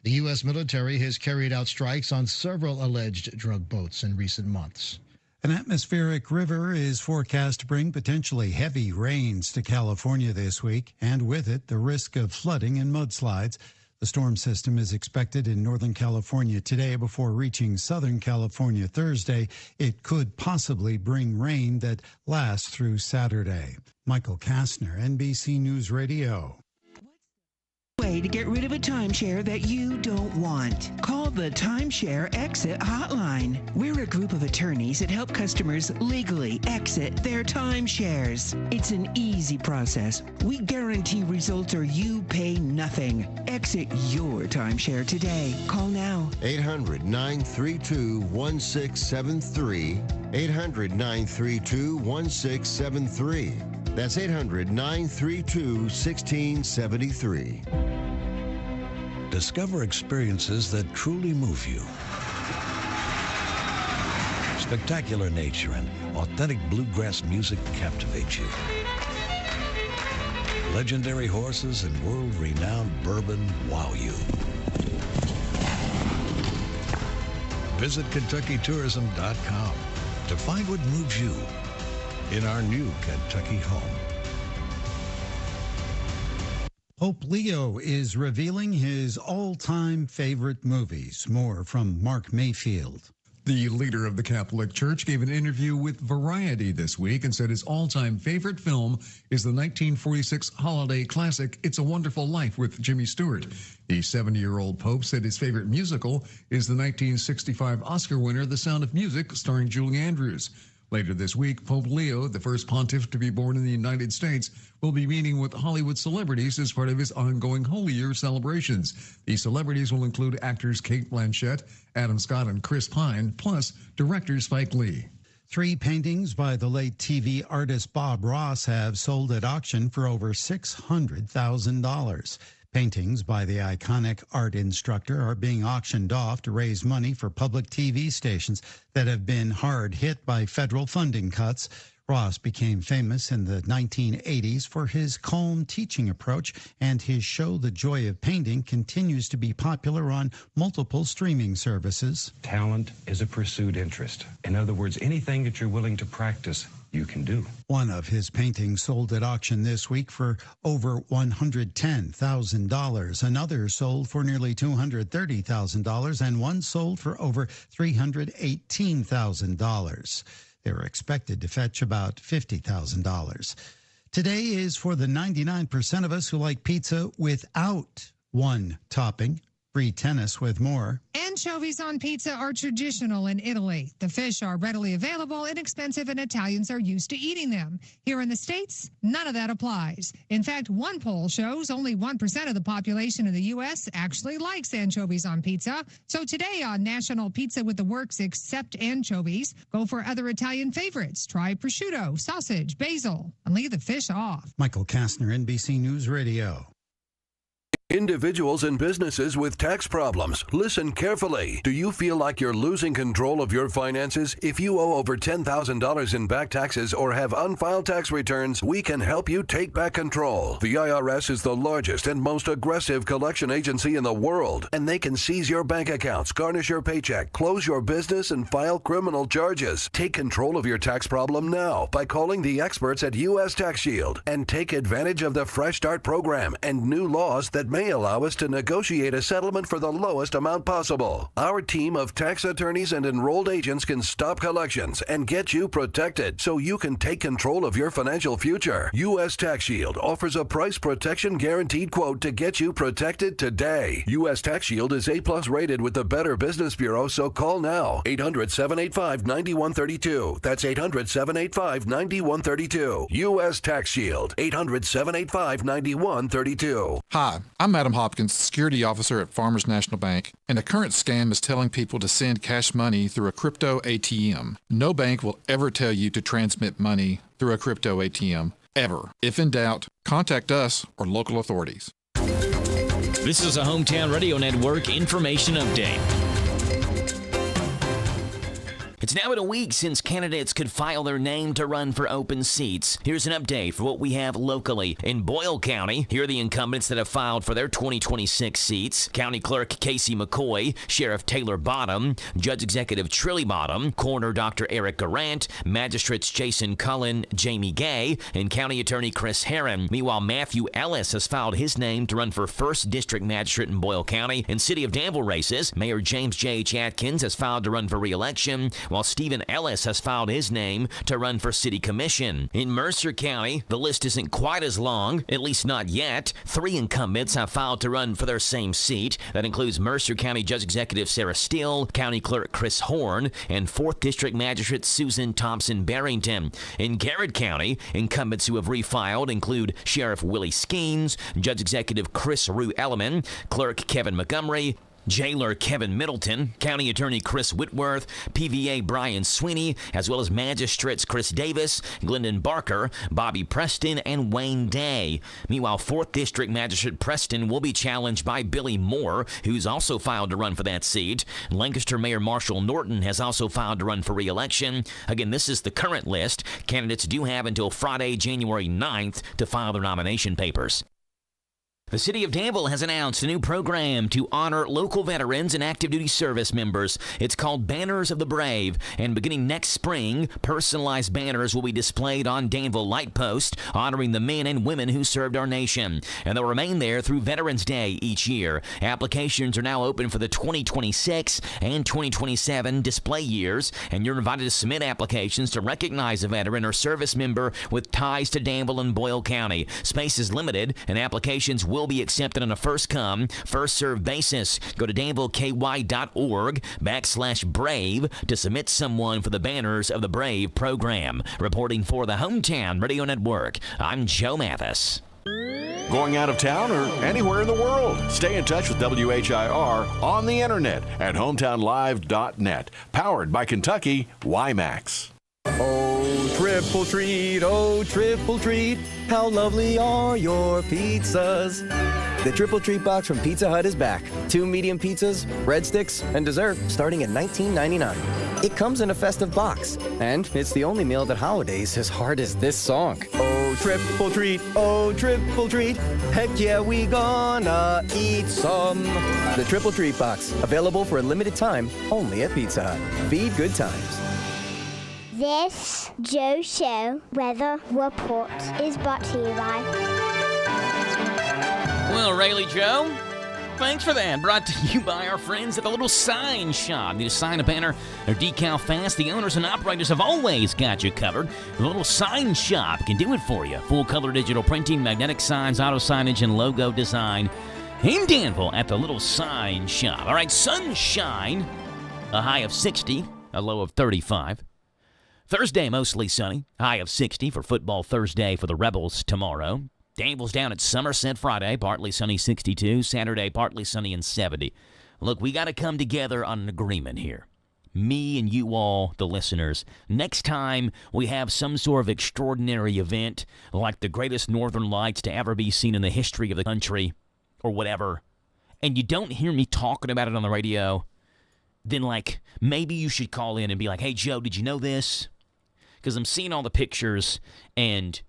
The U.S. military has carried out strikes on several alleged drug boats in recent months. An atmospheric river is forecast to bring potentially heavy rains to California this week, and with it, the risk of flooding and mudslides. The storm system is expected in Northern California today before reaching Southern California Thursday. It could possibly bring rain that lasts through Saturday. Michael Kastner, NBC News Radio. Way to get rid of a timeshare that you don't want. Call the Timeshare Exit Hotline. We're a group of attorneys that help customers legally exit their timeshares. It's an easy process. We guarantee results or you pay nothing. Exit your timeshare today. Call now. 800-932-1673. 800-932-1673. That's 800-932-1673. Discover experiences that truly move you. Spectacular nature and authentic bluegrass music captivate you. Legendary horses and world-renowned bourbon wow you. Visit KentuckyTourism.com to find what moves you in our new Kentucky home. Pope Leo is revealing his all-time favorite movies. More from Mark Mayfield. The leader of the Catholic Church gave an interview with Variety this week and said his all-time favorite film is the 1946 holiday classic, It's a Wonderful Life with Jimmy Stewart. The 70-year-old Pope said his favorite musical is the 1965 Oscar winner, The Sound of Music, starring Julie Andrews. Later this week, Pope Leo, the first pontiff to be born in the United States, will be meeting with Hollywood celebrities as part of his ongoing Holy Year celebrations. The celebrities will include actors Cate Blanchett, Adam Scott, and Chris Pine, plus director Spike Lee. 3 paintings by the late TV artist Bob Ross have sold at auction for over $600,000. Paintings by the iconic art instructor are being auctioned off to raise money for public TV stations that have been hard hit by federal funding cuts. Ross became famous in the 1980s for his calm teaching approach, and his show, The Joy of Painting, continues to be popular on multiple streaming services. Talent is a pursued interest. In other words, anything that you're willing to practice, you can do. One of his paintings sold at auction this week for over $110,000. Another sold for nearly $230,000, and one sold for over $318,000. They're expected to fetch about $50,000. Today is for the 99% of us who like pizza without one topping. Free tennis with more. Anchovies on pizza are traditional in Italy. The fish are readily available, inexpensive, and Italians are used to eating them. Here in the States, none of that applies. In fact, one poll shows only 1% of the population in the U.S. actually likes anchovies on pizza. So today on National Pizza with the Works, accept anchovies. Go for other Italian favorites. Try prosciutto, sausage, basil, and leave the fish off. Michael Kastner, NBC News Radio. Individuals and businesses with tax problems, listen carefully. Do you feel like you're losing control of your finances? If you owe over $10,000 in back taxes or have unfiled tax returns, we can help you take back control. The IRS is the largest and most aggressive collection agency in the world, and they can seize your bank accounts, garnish your paycheck, close your business, and file criminal charges. Take control of your tax problem now by calling the experts at U.S. Tax Shield and take advantage of the Fresh Start program and new laws that may allow us to negotiate a settlement for the lowest amount possible. Our team of tax attorneys and enrolled agents can stop collections and get you protected so you can take control of your financial future. U.S. Tax Shield offers a price protection guaranteed quote to get you protected today. U.S. Tax Shield is A+ rated with the Better Business Bureau, so call now. 800-785-9132. That's 800-785-9132. U.S. Tax Shield. 800-785-9132. Hi, I'm Adam Hopkins, security officer at Farmers National Bank, and a current scam is telling people to send cash money through a crypto ATM. No bank will ever tell you to transmit money through a crypto ATM, ever. If in doubt, contact us or local authorities. This is a Hometown Radio Network information update. It's now been a week since candidates could file their name to run for open seats. Here's an update for what we have locally. In Boyle County, here are the incumbents that have filed for their 2026 seats. County Clerk Casey McCoy, Sheriff Taylor Bottom, Judge Executive Trilly Bottom, Coroner Dr. Eric Garant, Magistrates Jason Cullen, Jamie Gay, and County Attorney Chris Herron. Meanwhile, Matthew Ellis has filed his name to run for 1st District Magistrate in Boyle County. In City of Danville races, Mayor James J.H. Atkins has filed to run for re-election, while Stephen Ellis has filed his name to run for City Commission. In Mercer County, the list isn't quite as long, at least not yet. 3 incumbents have filed to run for their same seat. That includes Mercer County Judge Executive Sarah Steele, County Clerk Chris Horn, and 4th District Magistrate Susan Thompson-Barrington. In Garrett County, incumbents who have refiled include Sheriff Willie Skeens, Judge Executive Chris Rue Elliman, Clerk Kevin Montgomery, Jailer Kevin Middleton, County Attorney Chris Whitworth, PVA Brian Sweeney, as well as Magistrates Chris Davis, Glendon Barker, Bobby Preston, and Wayne Day. Meanwhile, 4th District Magistrate Preston will be challenged by Billy Moore, who's also filed to run for that seat. Lancaster Mayor Marshall Norton has also filed to run for re-election. Again, this is the current list. Candidates do have until Friday, January 9th to file their nomination papers. The City of Danville has announced a new program to honor local veterans and active duty service members. It's called Banners of the Brave, and beginning next spring, personalized banners will be displayed on Danville light posts, honoring the men and women who served our nation. And they'll remain there through Veterans Day each year. Applications are now open for the 2026 and 2027 display years, and you're invited to submit applications to recognize a veteran or service member with ties to Danville and Boyle County. Space is limited, and applications will be accepted on a first-come, first-served basis. Go to danvilleky.org/brave to submit someone for the Banners of the Brave program. Reporting for the Hometown Radio Network, I'm Joe Mathis. Going out of town or anywhere in the world? Stay in touch with WHIR on the internet at hometownlive.net. Powered by Kentucky WiMAX. Oh, triple treat, how lovely are your pizzas. The Triple Treat Box from Pizza Hut is back. 2 medium pizzas, breadsticks, and dessert starting at $19.99. It comes in a festive box, and it's the only meal that holidays as hard as this song. Oh, triple treat, heck yeah, we gonna eat some. The Triple Treat Box, available for a limited time only at Pizza Hut. Feed good times. This Joe Show weather report is brought to you by... Well, Rayleigh Joe, thanks for that. Brought to you by our friends at the Little Sign Shop. Need a sign, a banner, or decal fast? The owners and operators have always got you covered. The Little Sign Shop can do it for you. Full-color digital printing, magnetic signs, auto signage, and logo design. In Danville at the Little Sign Shop. All right, sunshine, a high of 60, a low of 35. Thursday, mostly sunny, high of 60 for Football Thursday for the Rebels tomorrow. Danville's down at Somerset Friday, partly sunny 62. Saturday, partly sunny and 70. Look, we got to come together on an agreement here. Me and you all, the listeners. Next time we have some sort of extraordinary event, like the greatest northern lights to ever be seen in the history of the country, or whatever, and you don't hear me talking about it on the radio, then, like, maybe you should call in and be like, hey, Joe, did you know this? Because I'm seeing all the pictures, and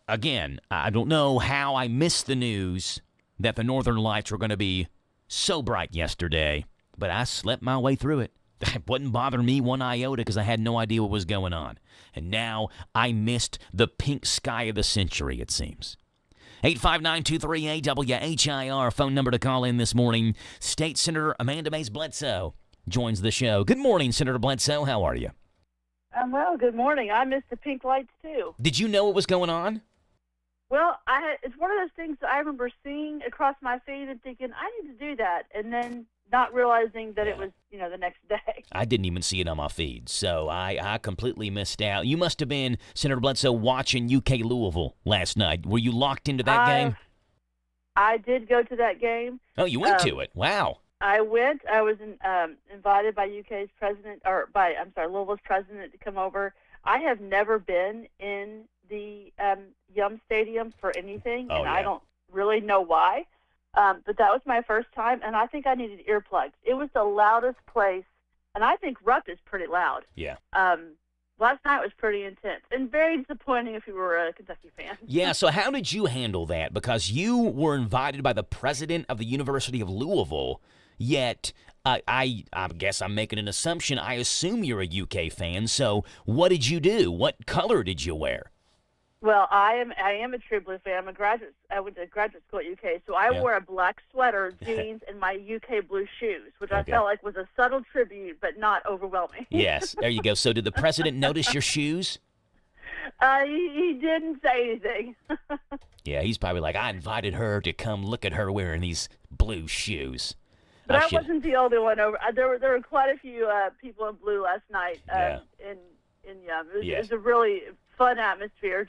again, I don't know how I missed the news that the northern lights were going to be so bright yesterday, but I slept my way through it. It wouldn't bother me one iota because I had no idea what was going on. And now I missed the pink sky of the century, it seems. 859-238-WHIR, phone number to call in this morning. State Senator Amanda Mays Bledsoe joins the show. Good morning, Senator Bledsoe. How are you? Well, good morning. I missed the pink lights, too. Did you know what was going on? Well, it's one of those things that I remember seeing across my feed and thinking, I need to do that, and then not realizing that it was, the next day. I didn't even see it on my feed, so I completely missed out. You must have been, Senator Bledsoe, watching UK Louisville last night. Were you locked into that game? I did go to that game. Oh, you went to it. Wow. I went. I was invited by Louisville's president to come over. I have never been in the Yum Stadium for anything, I don't really know why. But that was my first time, and I think I needed earplugs. It was the loudest place and I think Rupp is pretty loud. Yeah. Last night was pretty intense and very disappointing if you were a Kentucky fan. Yeah, so how did you handle that? Because you were invited by the president of the University of Louisville, yet I guess I'm making an assumption. I assume you're a UK fan, so what did you do? What color did you wear? Well, I am a true Blue fan. I'm a graduate. I went to graduate school at UK, so I wore a black sweater, jeans, and my UK blue shoes, which I felt like was a subtle tribute, but not overwhelming. Yes, there you go. So did the president notice your shoes? He didn't say anything. Yeah, he's probably like, I invited her to come look at her wearing these blue shoes. But I wasn't the only one over. There were quite a few people in blue last night in Yum. It was a really fun atmosphere.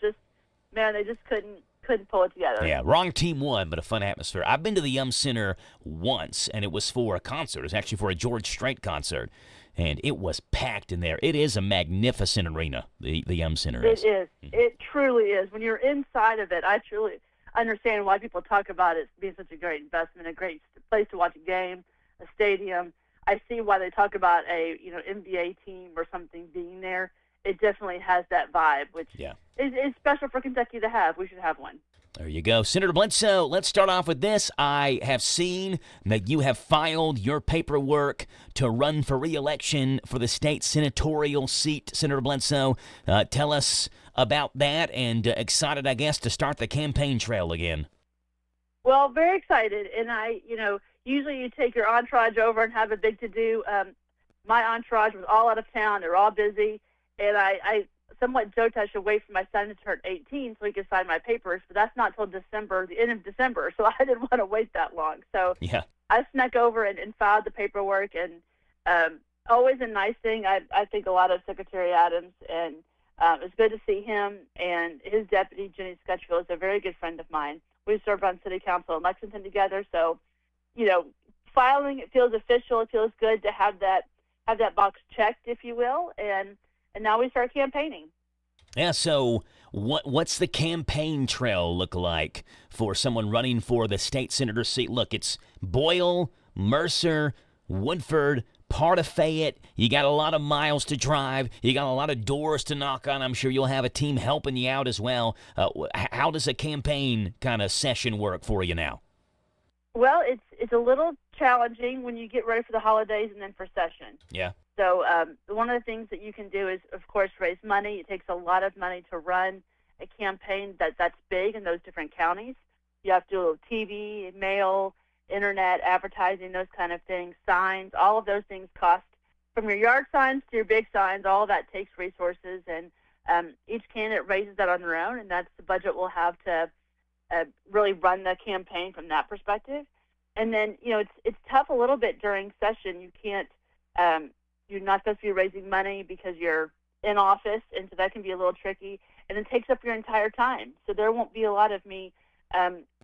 They just couldn't pull it together. Yeah, wrong team won, but a fun atmosphere. I've been to the Yum Center once, and it was for a concert. It was actually for a George Strait concert, and it was packed in there. It is a magnificent arena, the Yum Center is. It is. It truly is. When you're inside of it, I truly understand why people talk about it being such a great investment, a great place to watch a game, a stadium. I see why they talk about a NBA team or something being there. It definitely has that vibe, which is special for Kentucky to have. We should have one. There you go. Senator Bledsoe, let's start off with this. I have seen that you have filed your paperwork to run for re-election for the state senatorial seat. Senator Bledsoe, tell us about that, and excited, I guess, to start the campaign trail again. Well, very excited. And usually you take your entourage over and have a big to-do. My entourage was all out of town. They're all busy. And I somewhat joked I should wait for my son to turn 18 so he could sign my papers, but that's not till December, the end of December, so I didn't want to wait that long. So I snuck over and filed the paperwork, and always a nice thing. I think a lot of Secretary Adams, and it's good to see him, and his deputy, Jenny Scutchfield, is a very good friend of mine. We served on city council in Lexington together, so, filing, it feels official. It feels good to have that box checked, if you will, and now we start campaigning. Yeah, so what's the campaign trail look like for someone running for the state senator seat? Look, it's Boyle, Mercer, Woodford, part of Fayette. You got a lot of miles to drive. You got a lot of doors to knock on. I'm sure you'll have a team helping you out as well. How does a campaign kind of session work for you now? Well, it's a little challenging when you get ready for the holidays and then for session. Yeah. So one of the things that you can do is, of course, raise money. It takes a lot of money to run a campaign that's big in those different counties. You have to do TV, mail, internet, advertising, those kind of things, signs. All of those things cost, from your yard signs to your big signs. All of that takes resources, and each candidate raises that on their own, and that's the budget we'll have to really run the campaign from that perspective. And then, it's tough a little bit during session. You can't you're not supposed to be raising money because you're in office, and so that can be a little tricky, and it takes up your entire time. So there won't be a lot of me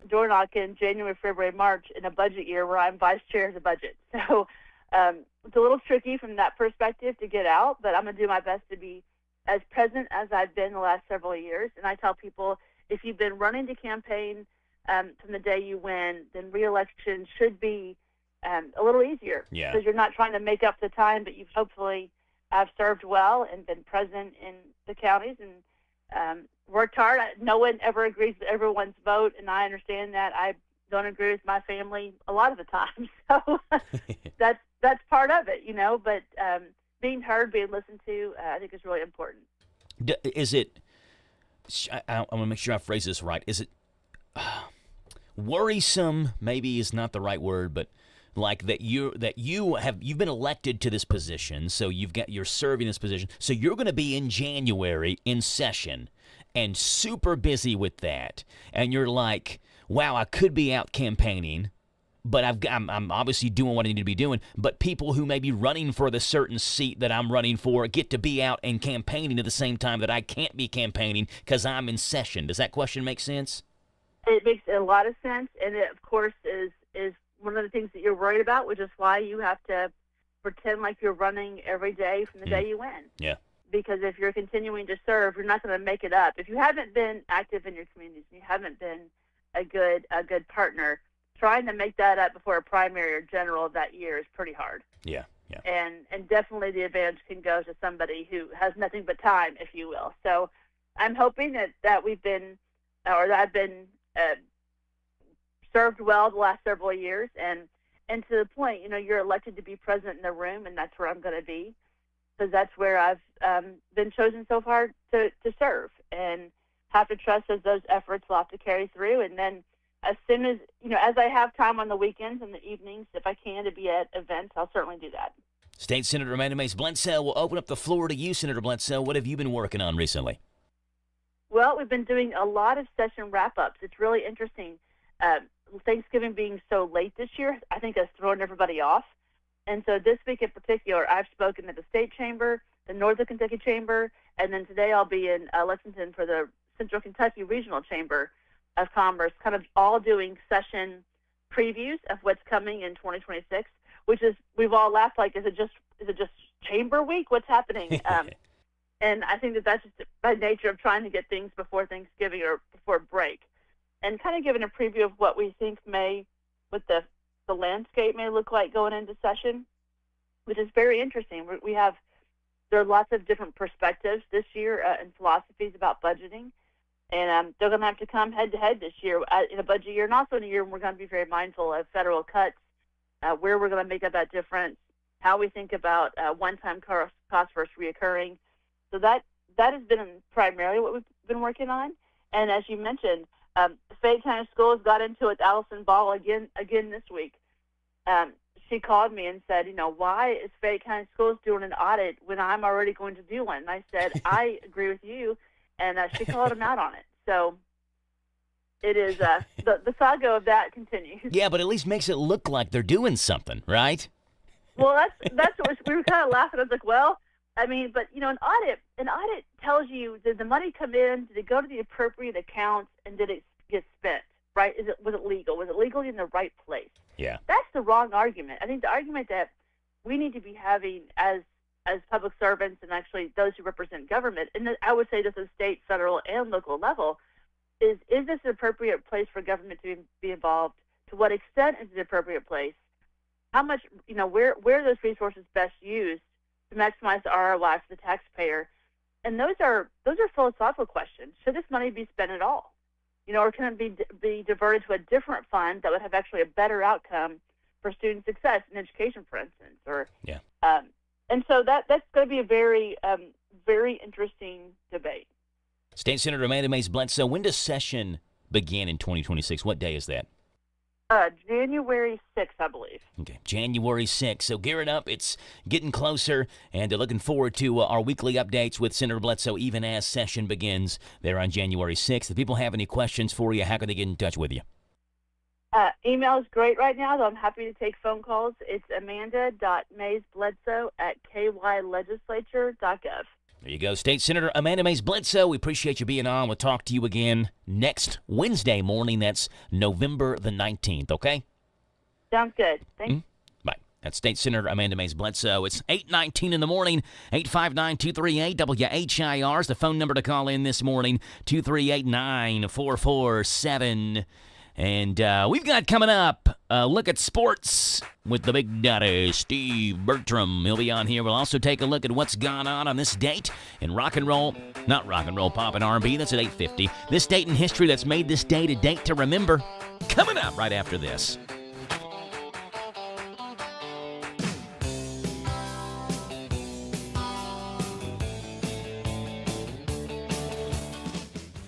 door knocking January, February, March in a budget year where I'm vice chair of the budget. So it's a little tricky from that perspective to get out, but I'm going to do my best to be as present as I've been the last several years. And I tell people, if you've been running the campaign from the day you win, then re-election should be a little easier, because you're not trying to make up the time, but you've hopefully served well and been present in the counties and worked hard. No one ever agrees with everyone's vote, and I understand that. I don't agree with my family a lot of the time, so that's part of it, But being heard, being listened to, I think is really important. Is it? I want to make sure I phrase this right. Is it worrisome? Maybe is not the right word, but like you've been elected to this position, so you're serving this position, so you're going to be in January in session and super busy with that, and you're like, wow, I could be out campaigning, but I'm obviously doing what I need to be doing, but people who may be running for the certain seat that I'm running for get to be out and campaigning at the same time that I can't be campaigning because I'm in session. Does that question make sense? It makes a lot of sense, and it, of course, is one of the things that you're worried about, which is why you have to pretend like you're running every day from the day you win. Yeah. Because if you're continuing to serve, you're not going to make it up. If you haven't been active in your communities, and you haven't been a good partner, trying to make that up before a primary or general that year is pretty hard. Yeah. And definitely the advantage can go to somebody who has nothing but time, if you will. So I'm hoping that I've been served well the last several years, and to the point, you're elected to be present in the room, and that's where I'm going to be, because that's where I've been chosen so far to serve, and have to trust that those efforts will have to carry through. And then as soon as, as I have time on the weekends and the evenings, if I can, to be at events, I'll certainly do that. State Senator Amanda Mays Bledsoe will open up the floor to you, Senator Bledsoe. What have you been working on recently? Well, we've been doing a lot of session wrap-ups. It's really interesting. Thanksgiving being so late this year, I think that's thrown everybody off. And so this week in particular, I've spoken at the State Chamber, the Northern Kentucky Chamber, and then today I'll be in Lexington for the Central Kentucky Regional Chamber of Commerce, kind of all doing session previews of what's coming in 2026, which is, we've all laughed like, is it just Chamber Week? What's happening? And I think that's just by nature of trying to get things before Thanksgiving or before break, and kind of giving a preview of what we think what the landscape may look like going into session, which is very interesting. There are lots of different perspectives this year and philosophies about budgeting, and they're going to have to come head-to-head this year in a budget year, and also in a year when we're going to be very mindful of federal cuts, where we're going to make up that difference, how we think about one-time cost versus reoccurring. So that has been primarily what we've been working on. And as you mentioned, Fayette County Schools got into it with Allison Ball again this week. She called me and said, why is Fayette County Schools doing an audit when I'm already going to do one? And I said, I agree with you. And she called him out on it. So it is the saga of that continues. Yeah, but at least makes it look like they're doing something, right? Well, that's what we were kind of laughing. I was like, well, I mean, but an audit tells you, did the money come in? Did it go to the appropriate accounts? And did it get spent? Right? Was it legal? Was it legally in the right place? Yeah. That's the wrong argument. I think the argument that we need to be having as public servants, and actually those who represent government, and I would say this is state, federal, and local level, is this an appropriate place for government to be involved? To what extent is it an appropriate place? How much, where are those resources best used to maximize the ROI for the taxpayer? And those are philosophical questions. Should this money be spent at all? Or can it be diverted to a different fund that would have actually a better outcome for student success in education, for instance? And so that's going to be a very, very interesting debate. State Senator Amanda Mays Bledsoe, when does session begin in 2026? What day is that? January 6th, I believe. Okay, January 6th. So gearing up, it's getting closer, and looking forward to our weekly updates with Senator Bledsoe, even as session begins there on January 6th. If people have any questions for you, how can they get in touch with you? Email is great right now, though I'm happy to take phone calls. It's amanda.maysbledsoe@kylegislature.gov. There you go, State Senator Amanda Mays Bledsoe. We appreciate you being on. We'll talk to you again next Wednesday morning. That's November the 19th, okay? Sounds good. Thanks. Bye. That's State Senator Amanda Mays Bledsoe. It's 8:19 in the morning. 859-238 WHIR is the phone number to call in this morning. 238-9447. And we've got coming up a look at sports with the big daddy, Steve Bertram. He'll be on here. We'll also take a look at what's gone on this date in pop and R&B. That's at 8:50. This date in history that's made this date a date to remember. Coming up right after this.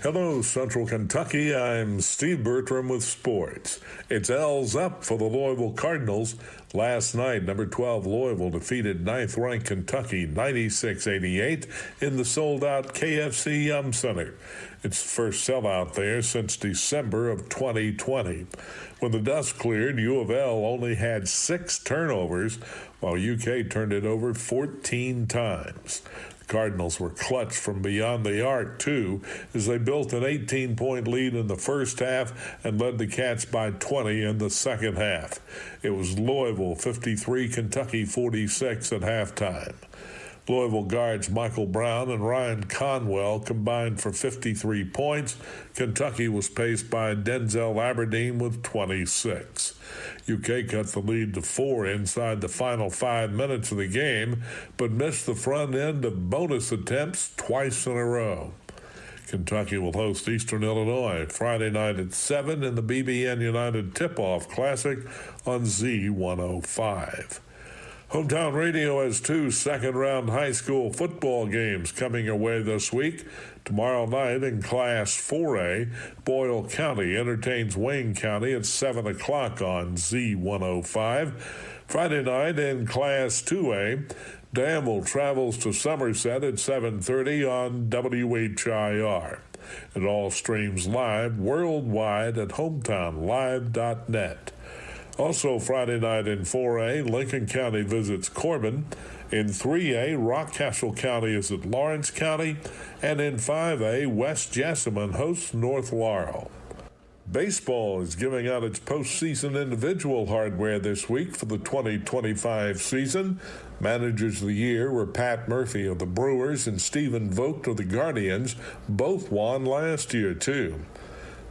Hello, Central Kentucky. I'm Steve Bertram with sports. It's L's up for the Louisville Cardinals. Last night, number 12 Louisville defeated 9th-ranked Kentucky 96-88 in the sold-out KFC Yum Center. It's the first sellout there since December of 2020. When the dust cleared, U of L only had 6 turnovers, while UK turned it over 14 times. Cardinals were clutch from beyond the arc, too, as they built an 18-point lead in the first half and led the Cats by 20 in the second half. It was Louisville 53, Kentucky 46 at halftime. Louisville guards Michael Brown and Ryan Conwell combined for 53 points. Kentucky was paced by Denzel Aberdeen with 26. UK cut the lead to 4 inside the final 5 minutes of the game, but missed the front end of bonus attempts twice in a row. Kentucky will host Eastern Illinois Friday night at 7 in the BBN United Tip-Off Classic on Z105. Hometown Radio has 2 second-round high school football games coming your way this week. Tomorrow night in Class 4A, Boyle County entertains Wayne County at 7 o'clock on Z105. Friday night in Class 2A, Danville travels to Somerset at 7:30 on WHIR. It all streams live worldwide at hometownlive.net. Also Friday night in 4A, Lincoln County visits Corbin. In 3A, Rockcastle County is at Lawrence County. And in 5A, West Jessamine hosts North Laurel. Baseball is giving out its postseason individual hardware this week for the 2025 season. Managers of the year were Pat Murphy of the Brewers and Stephen Vogt of the Guardians. Both won last year, too.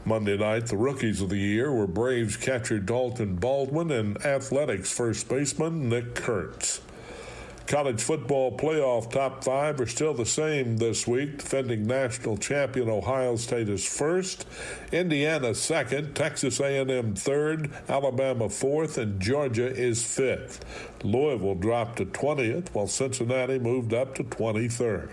Monday night, the rookies of the year were Braves catcher Dalton Baldwin and Athletics first baseman Nick Kurtz. College football playoff top 5 are still the same this week. Defending national champion Ohio State is first, Indiana second, Texas A&M third, Alabama fourth, and Georgia is fifth. Louisville dropped to 20th, while Cincinnati moved up to 23rd.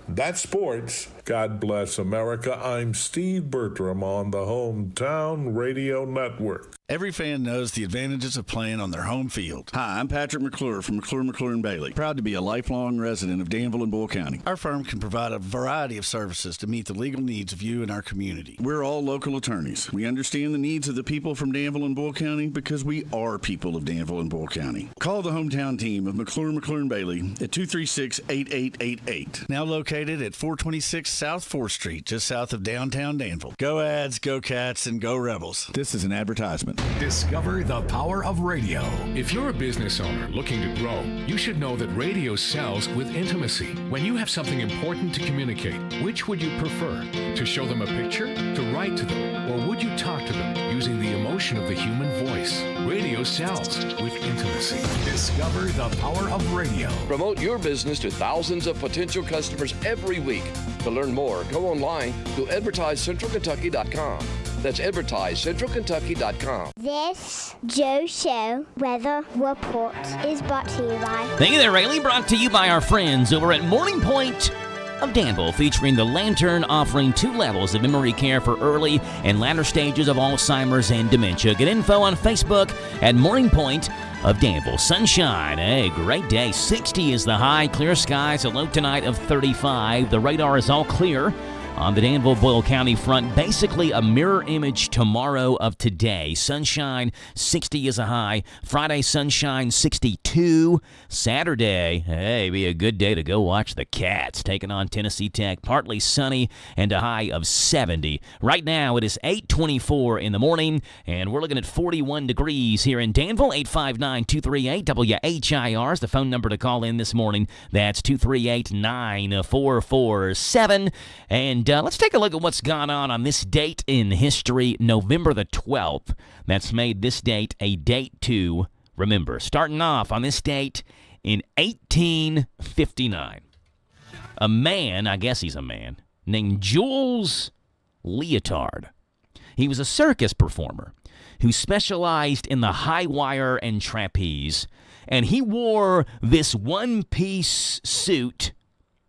That's sports. God bless America. I'm Steve Bertram on the Hometown Radio Network. Every fan knows the advantages of playing on their home field. Hi, I'm Patrick McClure from McClure & Bailey. Proud to be a lifelong resident of Danville and Bull County. Our firm can provide a variety of services to meet the legal needs of you and our community. We're all local attorneys. We understand the needs of the people from Danville and Bull County because we are people of Danville and Bull County. Call the hometown team of McClure & Bailey at 236-8888. Now located at 426 South 4th Street, just south of downtown Danville. Go Ads, go Cats, and go Rebels. This is an advertisement. Discover the power of radio. If you're a business owner looking to grow, you should know that radio sells with intimacy. When you have something important to communicate, which would you prefer? To show them a picture? To write to them? Or would you talk to them using the emotion of the human voice? Radio sells with intimacy. Discover the power of radio. Promote your business to thousands of potential customers every week. To learn more, go online to advertisecentralkentucky.com. That's advertisecentralkentucky.com. This Joe Show Weather Report is brought to you by... Thank you there, Rayleigh. Brought to you by our friends over at Morning Point of Danville, featuring the Lantern, offering 2 levels of memory care for early and latter stages of Alzheimer's and dementia. Get info on Facebook at Morning Point of Danville. Sunshine, a great day. 60 is the high. Clear skies, a low tonight of 35. The radar is all clear on the Danville-Boyle County front. Basically a mirror image tomorrow of today. Sunshine, 60 is a high. Friday, sunshine, 62. Saturday, hey, be a good day to go watch the Cats taking on Tennessee Tech. Partly sunny and a high of 70. Right now, it is 8:24 in the morning, and we're looking at 41 degrees here in Danville. 859-238-WHIR is the phone number to call in this morning. That's 238-9447. And let's take a look at what's gone on this date in history, November the 12th. That's made this date a date to remember. Starting off on this date in 1859. A man, I guess he's a man, named Jules Leotard. He was a circus performer who specialized in the high wire and trapeze. And he wore this one-piece suit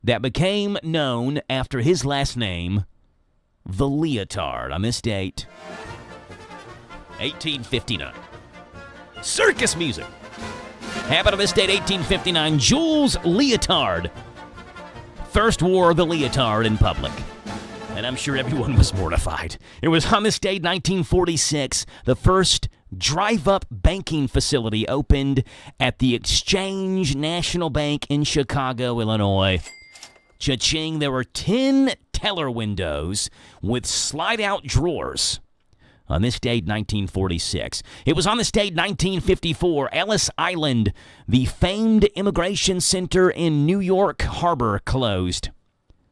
that became known after his last name, the Leotard, on this date, 1859. Circus music. Happened on this date, 1859. Jules Leotard first wore the leotard in public, and I'm sure everyone was mortified. It was on this date, 1946, the first drive-up banking facility opened at the Exchange National Bank in Chicago, Illinois. Cha-ching, there were 10 teller windows with slide-out drawers. On this date, 1946. It was on this date, 1954, Ellis Island, the famed immigration center in New York Harbor, closed.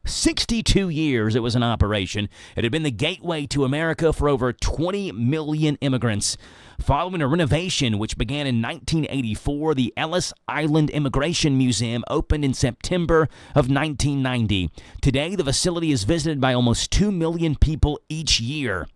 62 years it was in operation. It had been the gateway to America for over 20 million immigrants. Following a renovation which began in 1984, the Ellis Island Immigration Museum opened in September of 1990. Today, the facility is visited by almost 2 million people each year.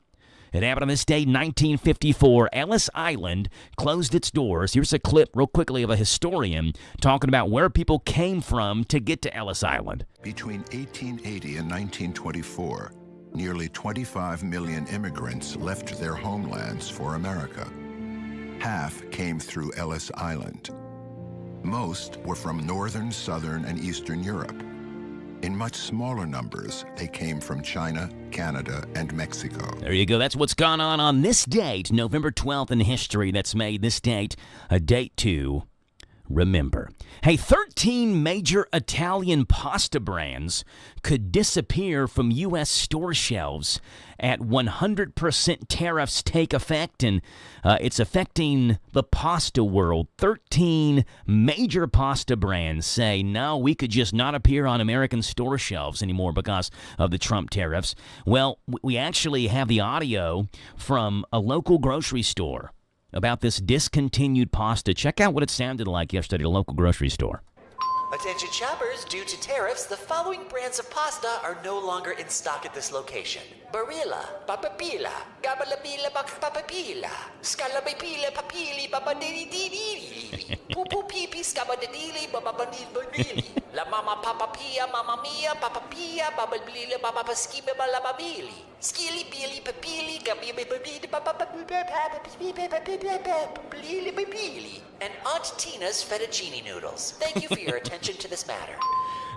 It happened on this day, 1954. Ellis Island closed its doors. Here's a clip real quickly of a historian talking about where people came from to get to Ellis Island. Between 1880 and 1924, nearly 25 million immigrants left their homelands for America. Half came through Ellis Island. Most were from northern, southern, and eastern Europe. In much smaller numbers, they came from China, Canada, and Mexico. There you go. That's what's gone on this date, November 12th in history. That's made this date a date to remember. Hey, 13 major Italian pasta brands could disappear from U.S. store shelves at 100% tariffs take effect, and it's affecting the pasta world. 13 major pasta brands say, no, we could just not appear on American store shelves anymore because of the Trump tariffs. Well, we actually have the audio from a local grocery store about this discontinued pasta. Check out what it sounded like yesterday at a local grocery store. Attention shoppers, due to tariffs, the following brands of pasta are no longer in stock at this location. Barilla, Papapila, Gabalabila Papapila, Scalabipila Papili Babadili, Pupu Pipi Scabadili Bababanili, La Mama Papapia, Mamma Mia, Papapia, Babalila Babapaskiba Balababili, Skilly Billy Papili, Gabi and Aunt Tina's fettuccine noodles. Thank you for your attention to this matter.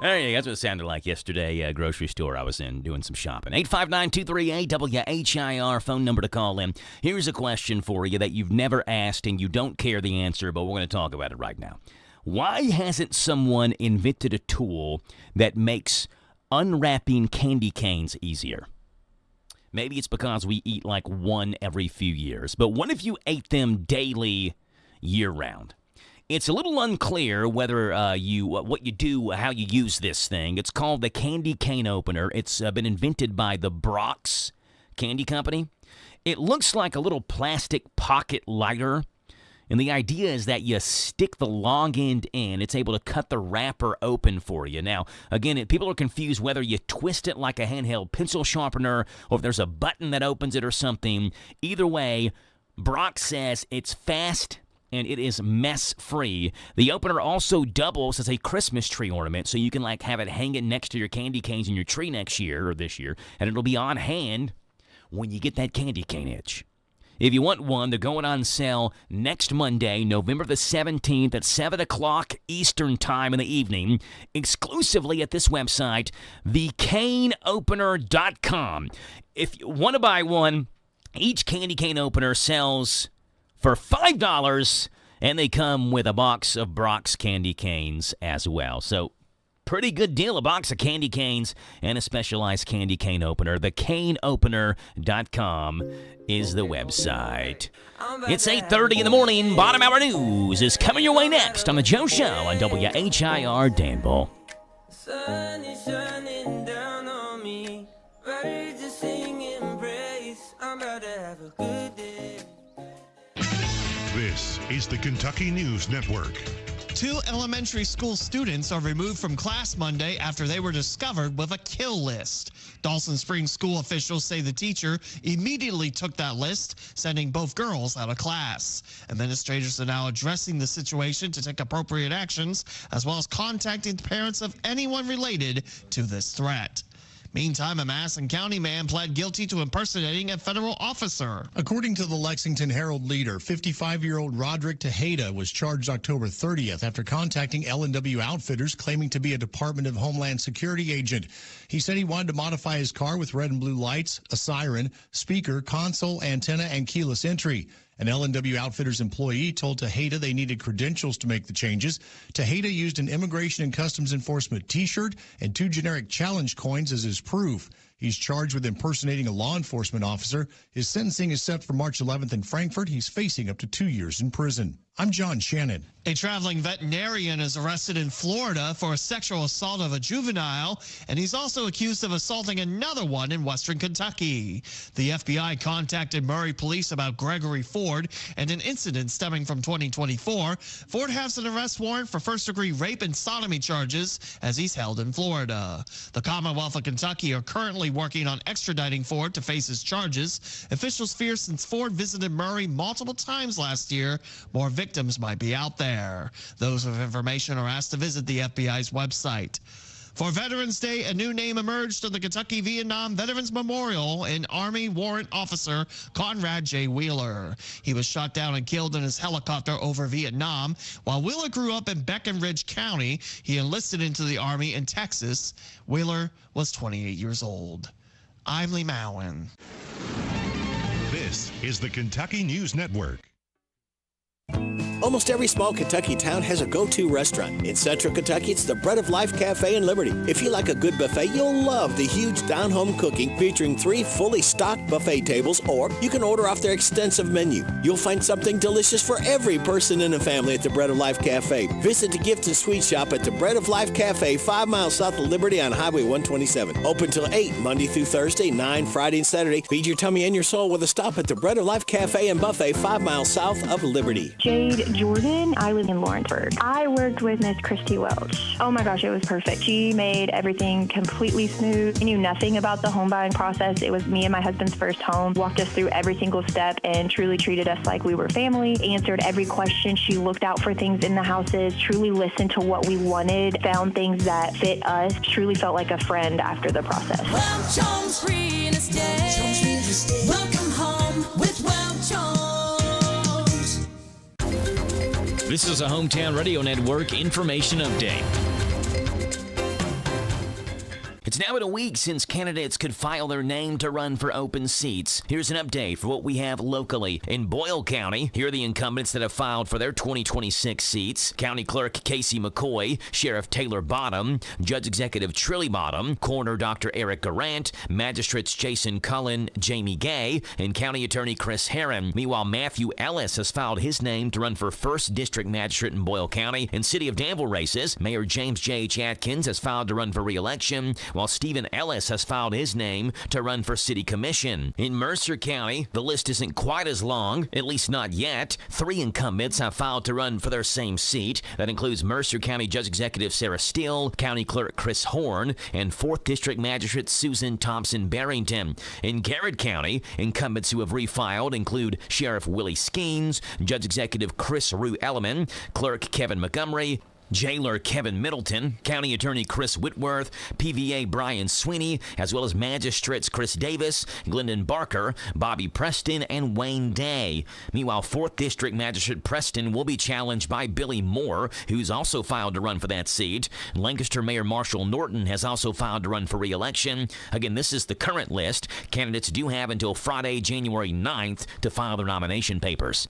Hey, that's what it sounded like yesterday, grocery store I was in doing some shopping. 859-238-WHIR, phone number to call in. Here's a question for you that you've never asked and you don't care the answer, but we're going to talk about it right now. Why hasn't someone invented a tool that makes unwrapping candy canes easier? Maybe it's because we eat like one every few years, but what if you ate them daily, year-round? It's a little unclear whether what you do, how you use this thing. It's called the candy cane opener. It's been invented by the Brock's Candy Company. It looks like a little plastic pocket lighter, and the idea is that you stick the long end in. It's able to cut the wrapper open for you. Now, again, people are confused whether you twist it like a handheld pencil sharpener or if there's a button that opens it or something. Either way, Brock says it's fast and it is mess-free. The opener also doubles as a Christmas tree ornament, so you can have it hanging next to your candy canes in your tree next year or this year, and it'll be on hand when you get that candy cane itch. If you want one, they're going on sale next Monday, November the 17th at 7 o'clock Eastern Time in the evening, exclusively at this website, thecaneopener.com. If you want to buy one, each candy cane opener sells for $5, and they come with a box of Brock's candy canes as well. So, pretty good deal, a box of candy canes and a specialized candy cane opener. Thecaneopener.com is the website. It's 8:30 in the morning. Bottom Hour News is coming your way next on The Joe Show on WHIR Danville. Sun is shining down on me. Birds are singing praise. I'm about to have a good day. This is the Kentucky News Network. 2 elementary school students are removed from class Monday after they were discovered with a kill list. Dawson Springs school officials say the teacher immediately took that list, sending both girls out of class. Administrators are now addressing the situation to take appropriate actions, as well as contacting the parents of anyone related to this threat. Meantime, a Madison County man pled guilty to impersonating a federal officer. According to the Lexington Herald-Leader, 55-year-old Roderick Tejeda was charged October 30th after contacting L&W Outfitters claiming to be a Department of Homeland Security agent. He said he wanted to modify his car with red and blue lights, a siren, speaker, console, antenna, and keyless entry. An L&W Outfitters employee told Tejeda they needed credentials to make the changes. Tejeda used an Immigration and Customs Enforcement T-shirt and 2 generic challenge coins as his proof. He's charged with impersonating a law enforcement officer. His sentencing is set for March 11th in Frankfurt. He's facing up to 2 years in prison. I'm John Shannon. A traveling veterinarian is arrested in Florida for a sexual assault of a juvenile, and he's also accused of assaulting another one in western Kentucky. The FBI contacted Murray police about Gregory Ford and an incident stemming from 2024. Ford has an arrest warrant for first-degree rape and sodomy charges as he's held in Florida. The Commonwealth of Kentucky are currently working on extraditing Ford to face his charges. Officials fear since Ford visited Murray multiple times last year, more victims might be out there. Those with information are asked to visit the FBI's website. For Veterans Day, a new name emerged on the Kentucky Vietnam Veterans Memorial in Army Warrant Officer Conrad J. Wheeler. He was shot down and killed in his helicopter over Vietnam. While Wheeler grew up in Breckinridge County, he enlisted into the Army in Texas. Wheeler was 28 years old. I'm Lee Mowen. This is the Kentucky News Network. Almost every small Kentucky town has a go-to restaurant. In Central Kentucky, it's the Bread of Life Cafe in Liberty. If you like a good buffet, you'll love the huge down-home cooking featuring 3 fully stocked buffet tables, or you can order off their extensive menu. You'll find something delicious for every person in the family at the Bread of Life Cafe. Visit the gift and sweet shop at the Bread of Life Cafe, 5 miles south of Liberty on Highway 127. Open till 8, Monday through Thursday, 9 Friday and Saturday. Feed your tummy and your soul with a stop at the Bread of Life Cafe and Buffet, 5 miles south of Liberty. Jade Jordan. I live in Lawrenceburg. I worked with Miss Christy Welch. Oh my gosh, it was perfect. She made everything completely smooth. I knew nothing about the home buying process. It was me and my husband's first home. Walked us through every single step and truly treated us like we were family. Answered every question. She looked out for things in the houses, truly listened to what we wanted, found things that fit us, truly felt like a friend after the process. Welch Homes Real Estate. Welcome home with Welch Homes. This is a Hometown Radio Network information update. It's now been a week since candidates could file their name to run for open seats. Here's an update for what we have locally. In Boyle County, here are the incumbents that have filed for their 2026 seats. County Clerk Casey McCoy, Sheriff Taylor Bottom, Judge Executive Trilly Bottom, Coroner Dr. Eric Garant, Magistrates Jason Cullen, Jamie Gay, and County Attorney Chris Herron. Meanwhile, Matthew Ellis has filed his name to run for 1st District Magistrate in Boyle County. In City of Danville races, Mayor James J.H. Atkins has filed to run for re-election, while Stephen Ellis has filed his name to run for City Commission. In Mercer County, the list isn't quite as long, at least not yet. 3 incumbents have filed to run for their same seat. That includes Mercer County Judge Executive Sarah Steele, County Clerk Chris Horn, and 4th District Magistrate Susan Thompson-Barrington. In Garrett County, incumbents who have refiled include Sheriff Willie Skeens, Judge Executive Chris Rue Elliman, Clerk Kevin Montgomery, Jailer Kevin Middleton, County Attorney Chris Whitworth, PVA Brian Sweeney, as well as Magistrates Chris Davis, Glendon Barker, Bobby Preston, and Wayne Day. Meanwhile, 4th District Magistrate Preston will be challenged by Billy Moore, who's also filed to run for that seat. Lancaster Mayor Marshall Norton has also filed to run for re-election. Again, this is the current list. Candidates do have until Friday, January 9th to file their nomination papers.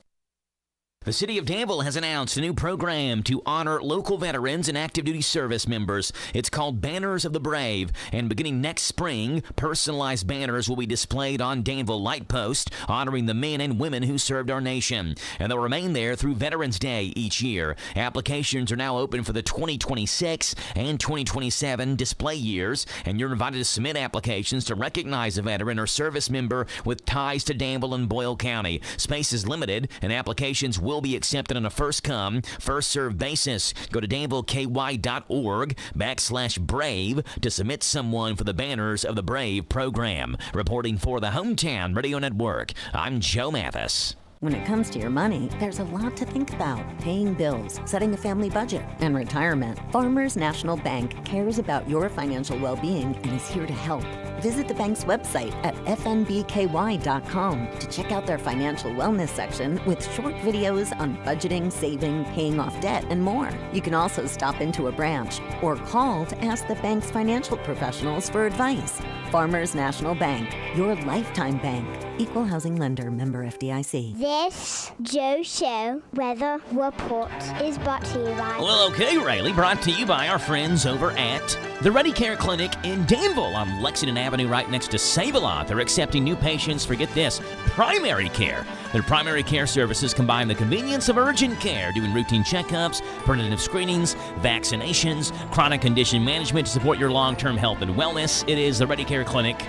The City of Danville has announced a new program to honor local veterans and active duty service members. It's called Banners of the Brave, and beginning next spring, personalized banners will be displayed on Danville Light Post, honoring the men and women who served our nation. And they'll remain there through Veterans Day each year. Applications are now open for the 2026 and 2027 display years, and you're invited to submit applications to recognize a veteran or service member with ties to Danville and Boyle County. Space is limited, and applications will be accepted on a first-come, first-served basis. Go to danvilleky.org/brave to submit someone for the Banners of the Brave program. Reporting for the Hometown Radio Network, I'm Joe Mathis. When it comes to your money, there's a lot to think about. Paying bills, setting a family budget, and retirement. Farmers National Bank cares about your financial well-being and is here to help. Visit the bank's website at fnbky.com to check out their financial wellness section with short videos on budgeting, saving, paying off debt, and more. You can also stop into a branch or call to ask the bank's financial professionals for advice. Farmers National Bank, your lifetime bank. Equal housing lender, member FDIC. This Joe Show weather report is brought to you by... Well, okay, Rayleigh, brought to you by our friends over at the Ready Care Clinic in Danville on Lexington Avenue. Avenue right next to Save-A-Lot. They're accepting new patients for, get this, primary care. Their primary care services combine the convenience of urgent care, doing routine checkups, preventative screenings, vaccinations, chronic condition management to support your long-term health and wellness. It is the Ready Care Clinic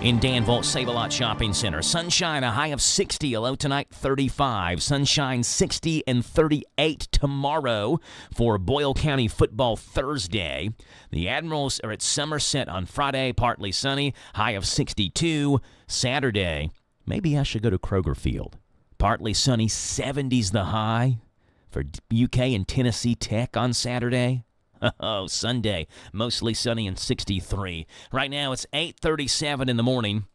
in Danville, Save-A-Lot Shopping Center. Sunshine, a high of 60. A low tonight, 35. Sunshine, 60 and 38 tomorrow for Boyle County Football Thursday. The Admirals are at Somerset on Friday, partly sunny, high of 62. Saturday, maybe I should go to Kroger Field. Partly sunny, 70s the high for UK and Tennessee Tech on Saturday. Oh, Sunday, mostly sunny and 63. Right now, it's 8:37 in the morning.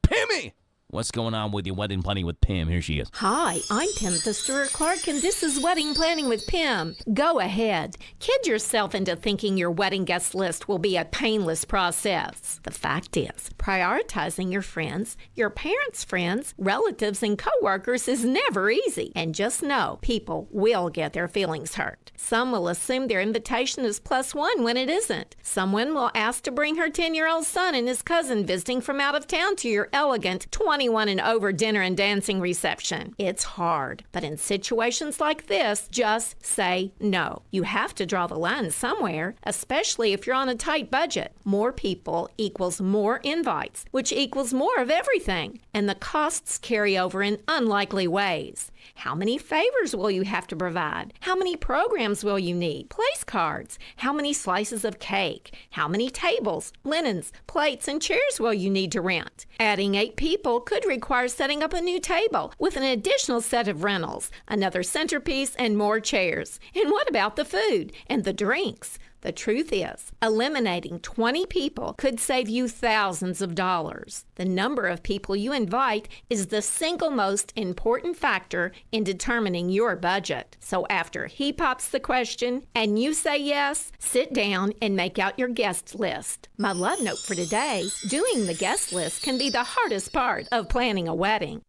Pimmy! What's going on with your wedding planning with Pim? Here she is. Hi, I'm Timothy Stewart Clark, and this is Wedding Planning with Pim. Go ahead. Kid yourself into thinking your wedding guest list will be a painless process. The fact is, prioritizing your friends, your parents' friends, relatives, and coworkers is never easy. And just know, people will get their feelings hurt. Some will assume their invitation is +1 when it isn't. Someone will ask to bring her 10-year-old son and his cousin visiting from out of town to your elegant 21 and over dinner and dancing reception. It's hard, but in situations like this, just say no. You have to draw the line somewhere, especially if you're on a tight budget. More people equals more invites, which equals more of everything, and the costs carry over in unlikely ways. How many favors will you have to provide? How many programs will you need? Place cards? How many slices of cake? How many tables, linens, plates, and chairs will you need to rent? Adding 8 people could require setting up a new table with an additional set of rentals, another centerpiece, and more chairs. And what about the food and the drinks? The truth is, eliminating 20 people could save you thousands of dollars. The number of people you invite is the single most important factor in determining your budget. So after he pops the question and you say yes, sit down and make out your guest list. My love note for today, doing the guest list can be the hardest part of planning a wedding.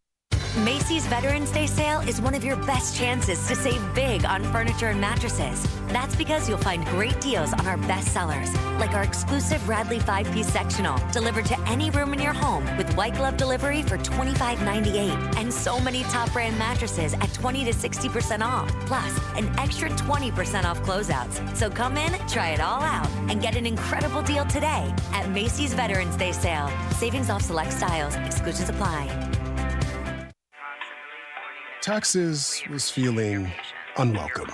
Macy's Veterans Day sale is one of your best chances to save big on furniture and mattresses. That's because you'll find great deals on our best sellers, like our exclusive Radley 5-piece sectional, delivered to any room in your home with white glove delivery for $25.98, and so many top brand mattresses at 20 to 60% off, plus an extra 20% off closeouts. So come in, try it all out, and get an incredible deal today at Macy's Veterans Day sale. Savings off select styles. Exclusions apply. Taxes was feeling unwelcome.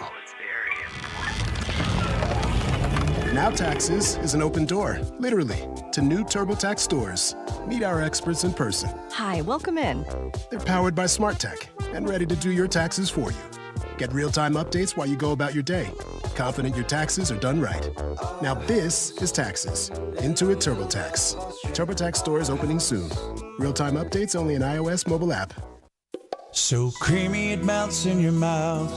Now Taxes is an open door, literally, to new TurboTax stores. Meet our experts in person. Hi, welcome in. They're powered by smart tech and ready to do your taxes for you. Get real-time updates while you go about your day. Confident your taxes are done right. Now this is Taxes. Intuit TurboTax. TurboTax stores opening soon. Real-time updates only in iOS mobile app. So creamy it melts in your mouth.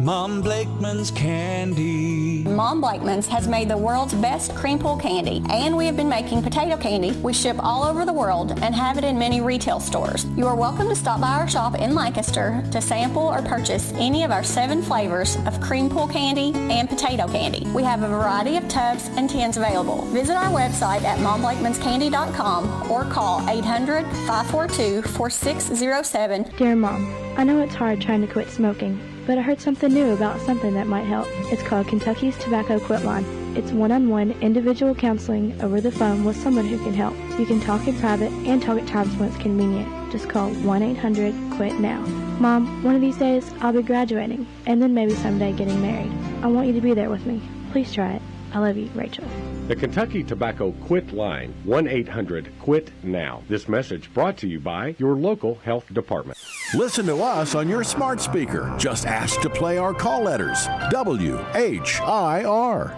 Mom Blakeman's candy. Mom Blakeman's has made the world's best cream pull candy, and we have been making potato candy. We ship all over the world and have it in many retail stores. You are welcome to stop by our shop in Lancaster to sample or purchase any of our 7 flavors of cream pull candy and potato candy. We have a variety of tubs and tins available. Visit our website at momblakeman'scandy.com or call 800-542-4607. Dear Mom, I know it's hard trying to quit smoking, but I heard something new about something that might help. It's called Kentucky's Tobacco Quit Line. It's one-on-one individual counseling over the phone with someone who can help. You can talk in private and talk at times when it's convenient. Just call 1-800-QUIT-NOW. Mom, one of these days I'll be graduating and then maybe someday getting married. I want you to be there with me. Please try it. I love you, Rachel. The Kentucky Tobacco Quit Line, 1-800-QUIT-NOW. This message brought to you by your local health department. Listen to us on your smart speaker. Just ask to play our call letters. WHIR.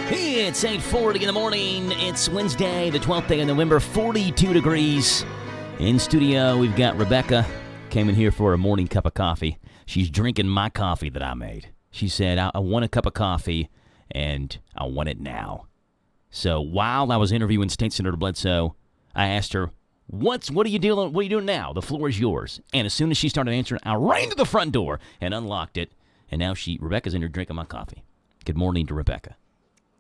It's 8:40 in the morning. It's Wednesday, the 12th day of November, 42 degrees. In studio, we've got Rebecca. Came in here for a morning cup of coffee. She's drinking my coffee that I made. She said, I want a cup of coffee, and I want it now. So while I was interviewing State Senator Bledsoe, I asked her, what are you doing now? The floor is yours. And as soon as she started answering, I ran to the front door and unlocked it. And now Rebecca's in here drinking my coffee. Good morning to Rebecca.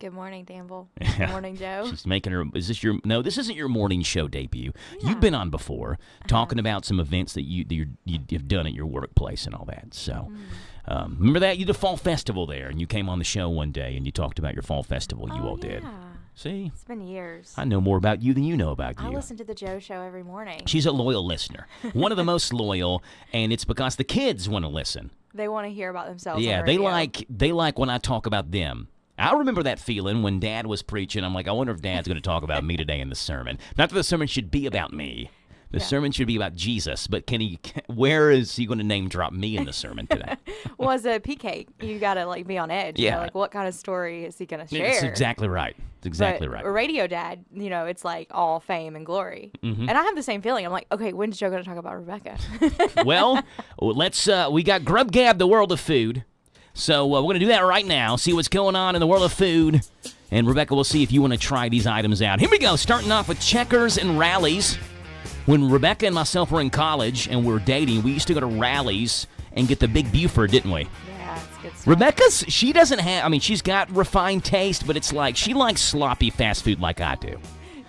Good morning, Danville. Good morning, Joe. She's making her. No, this isn't your morning show debut. Yeah. You've been on before talking about some events that you've done at your workplace and all that. So, remember that? You did a fall festival there, and you came on the show one day and you talked about your fall festival you all did. See? It's been years. I know more about you than you know about you. I listen to the Joe Show every morning. She's a loyal listener. One of the most loyal, and it's because the kids want to listen. They want to hear about themselves. Yeah, they like when I talk about them. I remember that feeling when Dad was preaching. I'm like, I wonder if Dad's going to talk about me today in the sermon. Not that the sermon should be about me. The sermon should be about Jesus, but where is he going to name drop me in the sermon today? Well, as a PK, you got to be on edge. Yeah. You know, like what kind of story is he going to share? It's exactly right. It's exactly right. A radio dad, it's like all fame and glory. Mm-hmm. And I have the same feeling. I'm like, okay, when's Joe going to talk about Rebecca? Well, we got Grub Gab, the world of food. So we're going to do that right now, see what's going on in the world of food. And Rebecca, we'll see if you want to try these items out. Here we go, starting off with Checkers and Rallies. When Rebecca and myself were in college and we were dating, we used to go to Rallies and get the Big Buford, didn't we? Yeah, it's good stuff. Rebecca's, she doesn't have, she's got refined taste, but it's like she likes sloppy fast food like I do.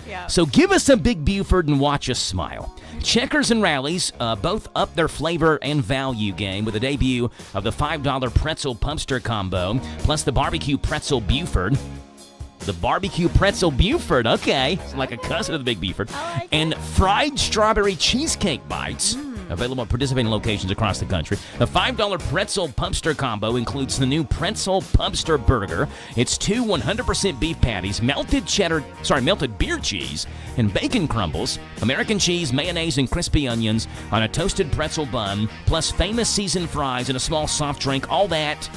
Yeah. So give us a Big Buford and watch us smile. Checkers and Rallies both up their flavor and value game with the debut of the $5 pretzel pumpster combo, plus the barbecue pretzel Buford. The barbecue pretzel Buford, okay. It's like a cousin of the Big Buford. And fried strawberry cheesecake bites, available at participating locations across the country. The $5 pretzel pumpster combo includes the new pretzel pumpster burger. It's 2 100% beef patties, melted beer cheese, and bacon crumbles, American cheese, mayonnaise, and crispy onions on a toasted pretzel bun, plus famous seasoned fries and a small soft drink, all that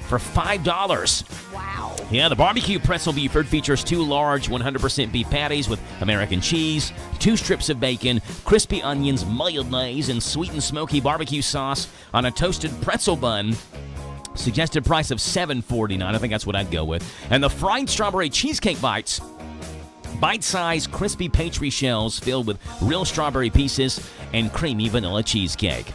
for $5. Wow. Yeah, the barbecue pretzel Buford features 2 large 100% beef patties with American cheese, 2 strips of bacon, crispy onions, mayonnaise, and sweet and smoky barbecue sauce on a toasted pretzel bun. Suggested price of $7.49. I think that's what I'd go with. And the fried strawberry cheesecake bites. Bite-sized crispy pastry shells filled with real strawberry pieces and creamy vanilla cheesecake.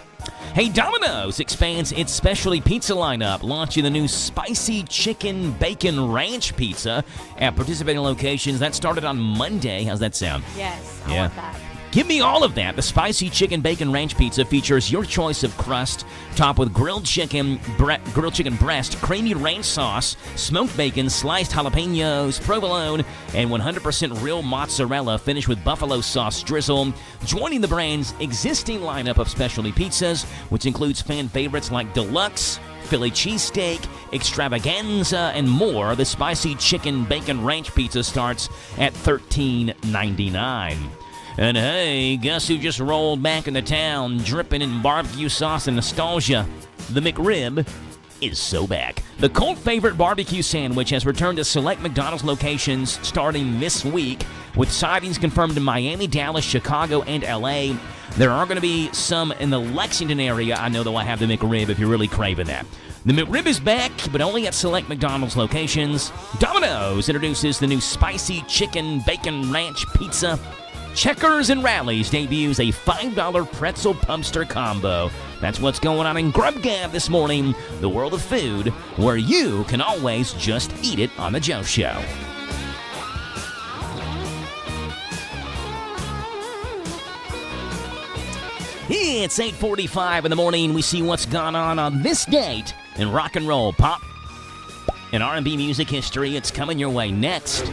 Hey, Domino's expands its specialty pizza lineup, launching the new spicy chicken bacon ranch pizza at participating locations. That started on Monday. How's that sound? Yes, I want that. Give me all of that. The spicy chicken bacon ranch pizza features your choice of crust, topped with grilled chicken breast, creamy ranch sauce, smoked bacon, sliced jalapenos, provolone, and 100% real mozzarella, finished with buffalo sauce drizzle. Joining the brand's existing lineup of specialty pizzas, which includes fan favorites like Deluxe, Philly cheesesteak, extravaganza, and more, the spicy chicken bacon ranch pizza starts at $13.99. And hey, guess who just rolled back into town, dripping in barbecue sauce and nostalgia? The McRib is so back. The cult favorite barbecue sandwich has returned to select McDonald's locations starting this week, with sightings confirmed in Miami, Dallas, Chicago, and LA. There are going to be some in the Lexington area. I know they'll have the McRib if you're really craving that. The McRib is back, but only at select McDonald's locations. Domino's introduces the new spicy chicken bacon ranch pizza. Checkers and Rallies debuts a $5 pretzel pumpster combo. That's what's going on in Grub Gab this morning, the world of food, where you can always just eat it on The Joe Show. It's 8:45 in the morning. We see what's gone on this date in rock and roll, pop, and R&B music history. It's coming your way next.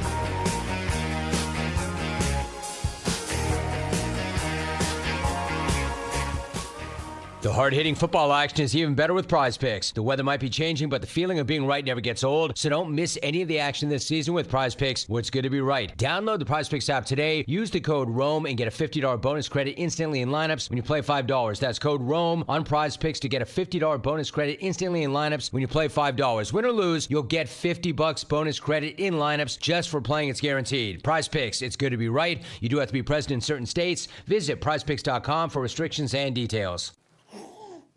The hard-hitting football action is even better with Prize Picks. The weather might be changing, but the feeling of being right never gets old, so don't miss any of the action this season with Prize Picks, where it's good to be right. Download the Prize Picks app today, use the code ROAM, and get a $50 bonus credit instantly in lineups when you play $5. That's code ROAM on Prize Picks to get a $50 bonus credit instantly in lineups when you play $5. Win or lose, you'll get $50 bonus credit in lineups just for playing. It's guaranteed. Prize Picks, it's good to be right. You do have to be present in certain states. Visit prizepicks.com for restrictions and details.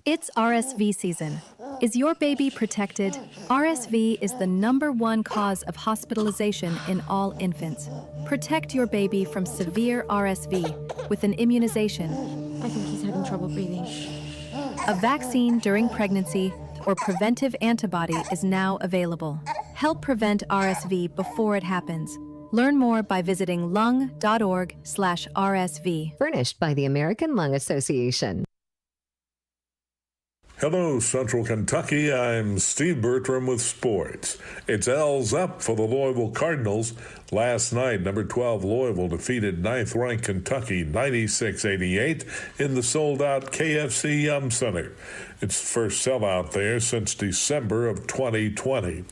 It's RSV season. Is your baby protected? RSV is the #1 cause of hospitalization in all infants. Protect your baby from severe RSV with an immunization. I think he's having trouble breathing. A vaccine during pregnancy or preventive antibody is now available. Help prevent RSV before it happens. Learn more by visiting lung.org/RSV. Furnished by the American Lung Association. Hello, Central Kentucky. I'm Steve Bertram with sports. It's L's up for the Louisville Cardinals. Last night, number 12 Louisville defeated 9th-ranked Kentucky 96-88 in the sold-out KFC Yum Center. It's the first sellout there since December of 2020.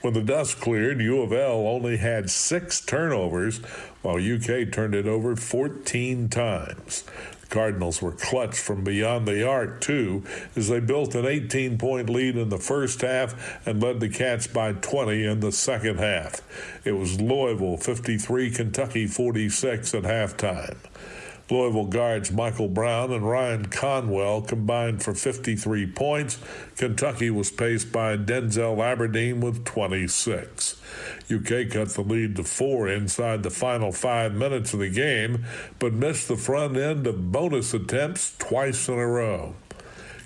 When the dust cleared, U of L only had 6 turnovers, while UK turned it over 14 times. Cardinals were clutch from beyond the arc, too, as they built an 18-point lead in the first half and led the Cats by 20 in the second half. It was Louisville 53, Kentucky 46 at halftime. Louisville guards Michael Brown and Ryan Conwell combined for 53 points. Kentucky was paced by Denzel Aberdeen with 26. UK cut the lead to 4 inside the final 5 minutes of the game, but missed the front end of bonus attempts twice in a row.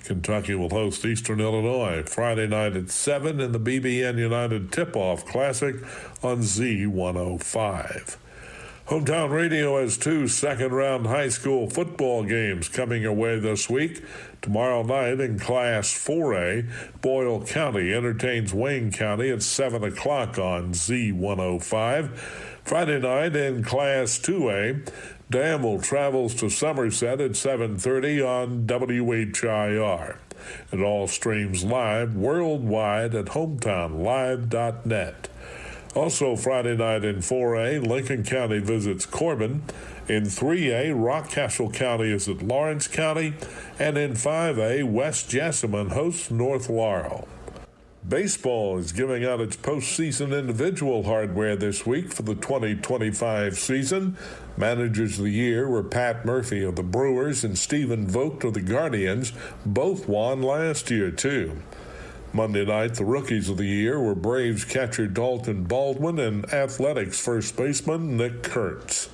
Kentucky will host Eastern Illinois Friday night at 7 in the BBN United Tip-Off Classic on Z105. Hometown Radio has 2 second-round high school football games coming your way this week. Tomorrow night in Class 4A, Boyle County entertains Wayne County at 7 o'clock on Z105. Friday night in Class 2A, Danville travels to Somerset at 7:30 on WHIR. It all streams live worldwide at hometownlive.net. Also Friday night in 4A, Lincoln County visits Corbin. In 3A, Rockcastle County is at Lawrence County. And in 5A, West Jessamine hosts North Laurel. Baseball is giving out its postseason individual hardware this week for the 2025 season. Managers of the year were Pat Murphy of the Brewers and Stephen Vogt of the Guardians. Both won last year, too. Monday night, the rookies of the year were Braves catcher Dalton Baldwin and Athletics first baseman Nick Kurtz.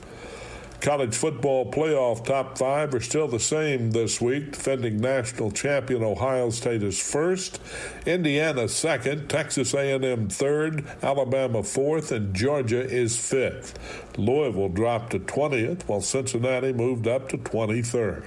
College football playoff top 5 are still the same this week. Defending national champion Ohio State is first, Indiana second, Texas A&M third, Alabama fourth, and Georgia is fifth. Louisville dropped to 20th, while Cincinnati moved up to 23rd.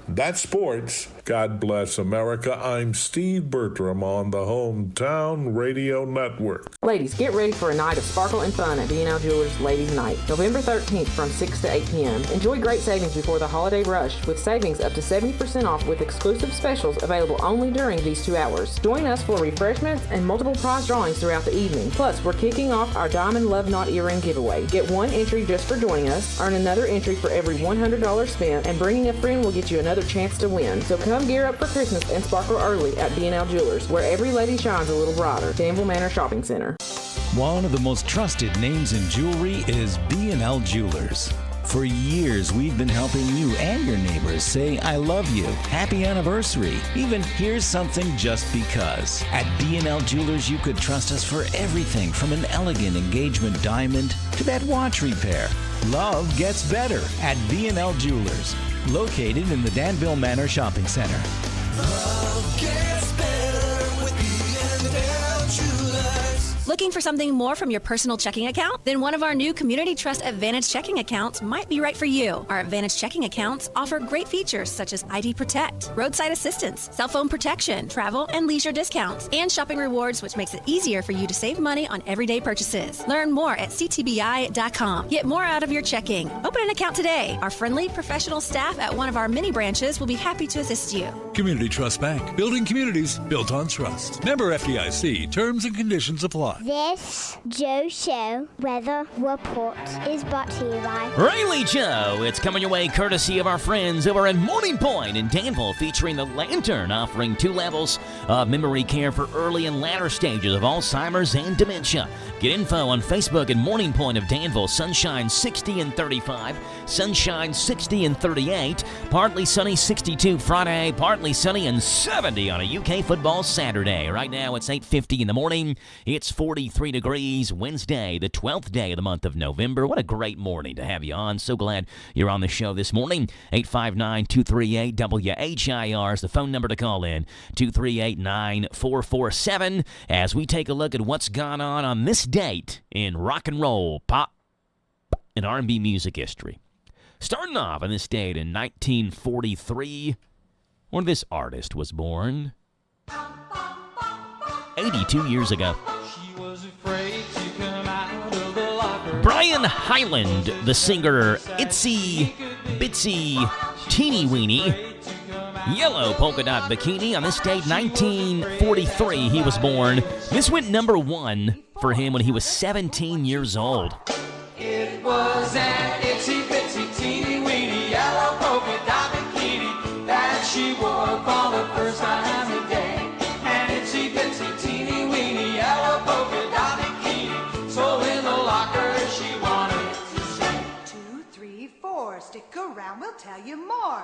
That's sports. God bless America. I'm Steve Bertram on the Hometown Radio Network. Ladies, get ready for a night of sparkle and fun at B&L Jewelers Ladies Night, November 13th from 6 to 8 p.m. Enjoy great savings before the holiday rush with savings up to 70% off with exclusive specials available only during these 2 hours. Join us for refreshments and multiple prize drawings throughout the evening. Plus, we're kicking off our Diamond Love Knot earring giveaway. Get 1 entry just for joining us, earn another entry for every $100 spent, and bringing a friend will get you another chance to win. So come gear up for Christmas and sparkle early at B&L Jewelers, where every lady shines a little brighter. Danville Manor Shopping Center. One of the most trusted names in jewelry is B&L Jewelers. For years, we've been helping you and your neighbors say, I love you, happy anniversary, even here's something just because. At B&L Jewelers, you could trust us for everything from an elegant engagement diamond to that watch repair. Love gets better at B&L Jewelers, located in the Danville Manor Shopping Center. Love gets better with B&L Jewelers. Looking for something more from your personal checking account? Then one of our new Community Trust Advantage checking accounts might be right for you. Our Advantage checking accounts offer great features such as ID Protect, roadside assistance, cell phone protection, travel and leisure discounts, and shopping rewards, which makes it easier for you to save money on everyday purchases. Learn more at ctbi.com. Get more out of your checking. Open an account today. Our friendly, professional staff at one of our many branches will be happy to assist you. Community Trust Bank. Building communities built on trust. Member FDIC. Terms and conditions apply. This Joe Show weather report is brought to you by Rayleigh Joe. It's coming your way courtesy of our friends over at Morning Point in Danville, featuring the Lantern, offering 2 levels of memory care for early and latter stages of Alzheimer's and dementia. Get info on Facebook at Morning Point of Danville. Sunshine 60 and 35, sunshine 60 and 38, partly sunny 62 Friday, partly sunny and 70 on a UK football Saturday. Right now it's 8:50 in the morning. It's 40 43 degrees, Wednesday, the 12th day of the month of November. What a great morning to have you on. So glad you're on the show this morning. 859-238-WHIR is the phone number to call in. 238-9447 as we take a look at what's gone on this date in rock and roll, pop, and R&B music history. Starting off on this date in 1943, where this artist was born 82 years ago. Brian Hyland, the singer Itsy Bitsy Teeny Weeny Yellow Polka Dot Bikini. On this date, 1943, he was born. This went number 1 for him when he was 17 years old. It was an itsy bitsy teeny weeny yellow polka dot bikini that she wore for the first time today. An itsy bitsy teeny weeny yellow polka dot bikini, so in the locker she wanted to say 2, 3, 4, stick around, we'll tell you more.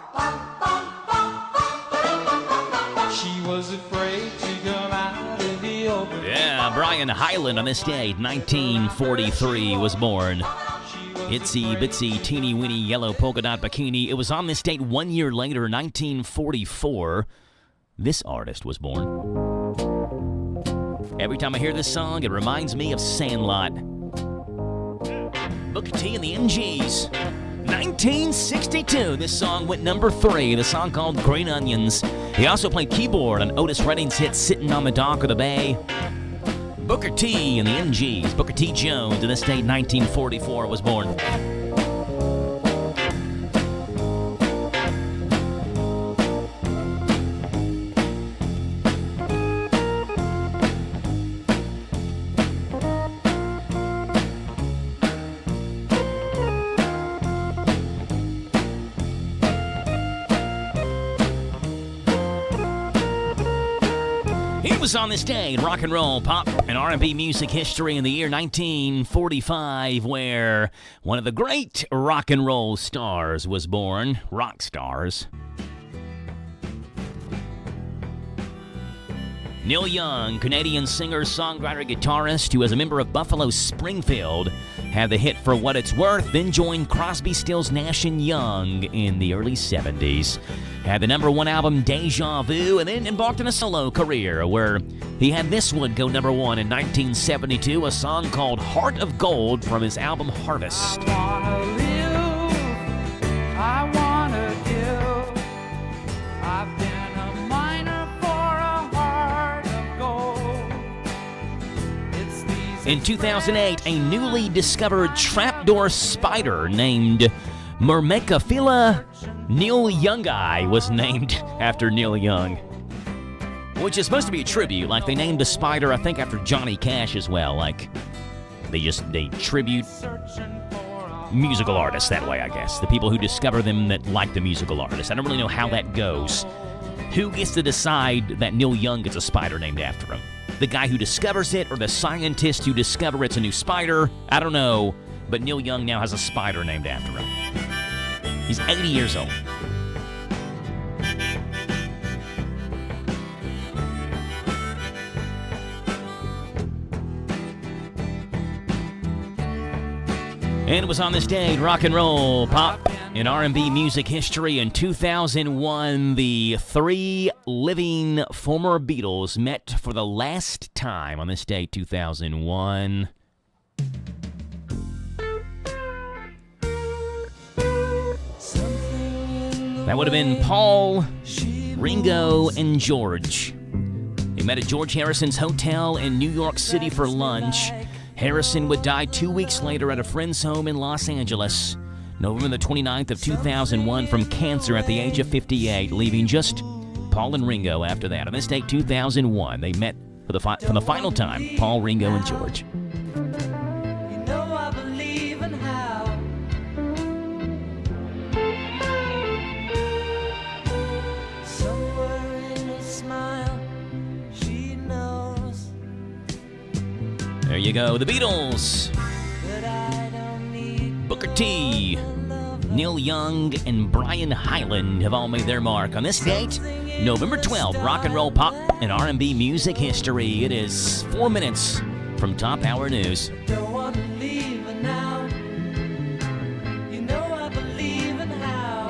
She was afraid to come out in the open. Yeah, Brian Hyland on this date, 1943, was born. Itsy Bitsy Teeny Weeny Yellow Polka Dot Bikini. It was on this date 1 year later, 1944. This artist was born. Every time I hear this song, it reminds me of Sandlot. Booker T and the MGs. 1962, this song went number 3, the song called Green Onions. He also played keyboard on Otis Redding's hit Sitting on the Dock of the Bay. Booker T and the MGs. Booker T. Jones, in this date, 1944, was born. Was on this day in rock and roll, pop, and R&B music history in the year 1945, where one of the great rock and roll stars was born. Rock stars. Neil Young, Canadian singer, songwriter, guitarist, who as a member of Buffalo Springfield had the hit For What It's Worth, then joined Crosby, Stills, Nash & Young in the early 70s. Had the number 1 album Deja Vu, and then embarked on a solo career where he had this one go number 1 in 1972, a song called Heart of Gold from his album Harvest. I wanna give. I've been a miner for a heart of gold. It's these. In 2008, a newly discovered trapdoor spider named Myrmecophila Neil Youngi was named after Neil Young, which is supposed to be a tribute. Like they named the spider, I think, after Johnny Cash as well. Like they tribute musical artists that way, I guess. The people who discover them that like the musical artists. I don't really know how that goes. Who gets to decide that Neil Young gets a spider named after him? The guy who discovers it or the scientist who discover it's a new spider? I don't know, but Neil Young now has a spider named after him. He's 80 years old. And it was on this day in rock and roll, pop, and R&B music history in 2001, the 3 living former Beatles met for the last time on this day, 2001. That would have been Paul, Ringo, and George. They met at George Harrison's hotel in New York City for lunch. Harrison would die 2 weeks later at a friend's home in Los Angeles, November the 29th of 2001, from cancer at the age of 58, leaving just Paul and Ringo after that. On this date, 2001, they met for the final time, Paul, Ringo, and George. There you go, the Beatles. Booker T, Neil Young, and Brian Hyland have all made their mark on this date, November 12th. Rock and roll, pop, and R&B music history. It is 4 minutes from Top Hour News. Don't want to leave now. You know I believe in how.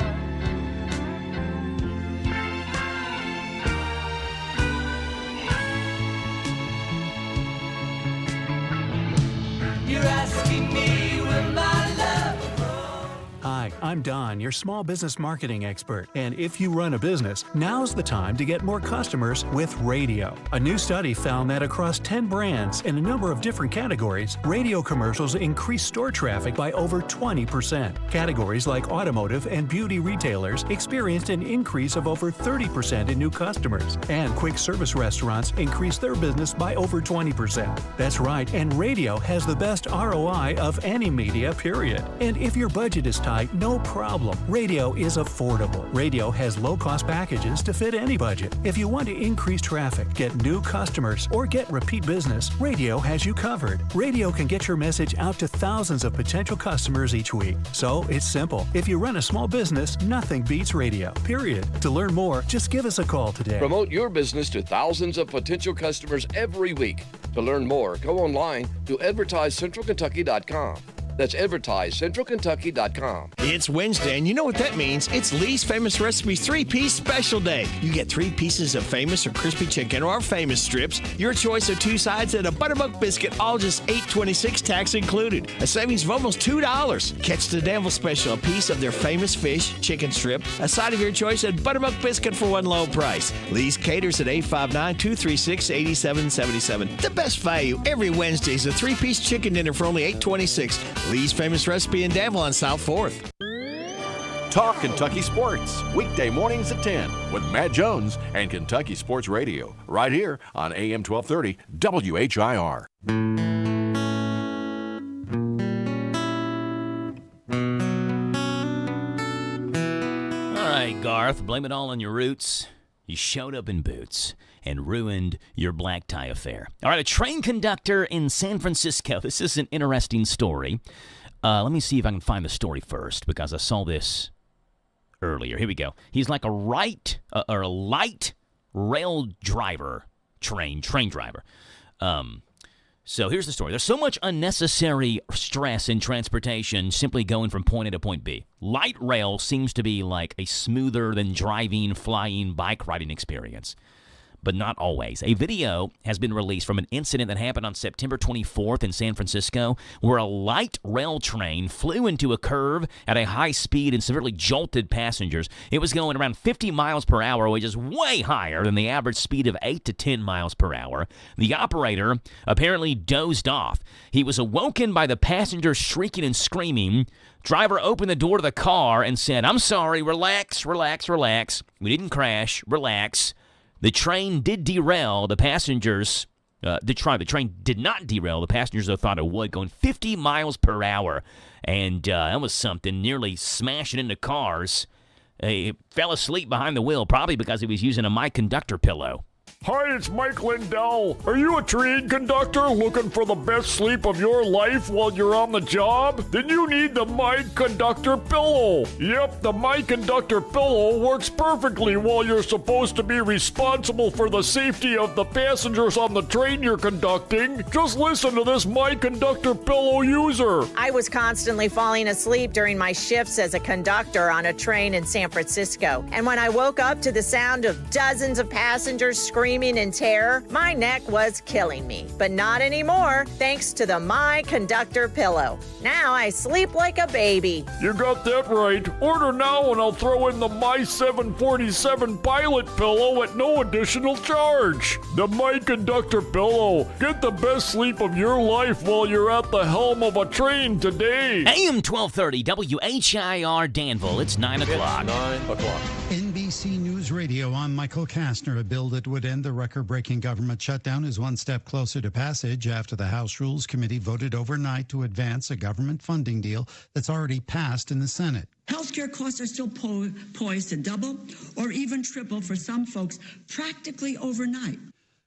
You're asking me will my love grow? Hi, I'm Don, your small business marketing expert. And if you run a business, now's the time to get more customers with radio. A new study found that across 10 brands in a number of different categories, radio commercials increased store traffic by over 20%. Categories like automotive and beauty retailers experienced an increase of over 30% in new customers. And quick service restaurants increased their business by over 20%. That's right, and radio has the best ROI of any media, period. And if your budget is tight, no problem. Radio is affordable. Radio has low-cost packages to fit any budget. If you want to increase traffic, get new customers, or get repeat business, radio has you covered. Radio can get your message out to thousands of potential customers each week. So it's simple. If you run a small business, nothing beats radio, period. To learn more, just give us a call today. Promote your business to thousands of potential customers every week. To learn more, go online to advertisecentralkentucky.com. That's advertisecentralkentucky.com. It's Wednesday, and you know what that means. It's Lee's Famous Recipes 3-Piece Special Day. You get 3 pieces of famous or crispy chicken or famous strips, your choice of 2 sides, and a buttermilk biscuit, all just $8.26 tax included. A savings of almost $2. Catch the Danville Special, a piece of their famous fish, chicken strip, a side of your choice, and buttermilk biscuit for one low price. Lee's caters at 859-236-8777. The best value every Wednesday is a 3-piece chicken dinner for only $8.26. Lee's Famous Recipe in Danville on South 4th. Talk Kentucky Sports, weekday mornings at 10 with Matt Jones and Kentucky Sports Radio, right here on AM 1230 WHIR. All right, Garth, blame it all on your roots. You showed up in boots and ruined your black tie affair. All right, a train conductor in San Francisco. This is an interesting story. Let me see if I can find the story first, because I saw this earlier. Here we go. He's like a light rail driver, train driver. So here's the story. There's so much unnecessary stress in transportation simply going from point A to point B. Light rail seems to be like a smoother than driving, flying, bike riding experience. But not always. A video has been released from an incident that happened on September 24th in San Francisco, where a light rail train flew into a curve at a high speed and severely jolted passengers. It was going around 50 miles per hour, which is way higher than the average speed of 8 to 10 miles per hour. The operator apparently dozed off. He was awoken by the passengers shrieking and screaming. Driver opened the door to the car and said, "I'm sorry, relax, relax, relax. We didn't crash, relax." The train did derail. The passengers, the train did not derail. The passengers, though, thought it would, going 50 miles per hour. And that was something, nearly smashing into cars. He fell asleep behind the wheel, probably because he was using a My Conductor pillow. Hi, it's Mike Lindell. Are you a train conductor looking for the best sleep of your life while you're on the job? Then you need the My Conductor pillow. Yep, the My Conductor pillow works perfectly while you're supposed to be responsible for the safety of the passengers on the train you're conducting. Just listen to this My Conductor pillow user. I was constantly falling asleep during my shifts as a conductor on a train in San Francisco. And when I woke up to the sound of dozens of passengers screaming in terror, my neck was killing me. But not anymore, thanks to the My Conductor pillow. Now I sleep like a baby. You got that right. Order now and I'll throw in the My 747 pilot pillow at no additional charge. The My Conductor pillow. Get the best sleep of your life while you're at the helm of a train today. AM 1230 WHIR Danville. It's 9 o'clock. 9 o'clock. NBC News Radio, I'm Michael Kastner. A bill that would end the record-breaking government shutdown is one step closer to passage after the House Rules Committee voted overnight to advance a government funding deal that's already passed in the Senate. Healthcare costs are still poised to double or even triple for some folks practically overnight.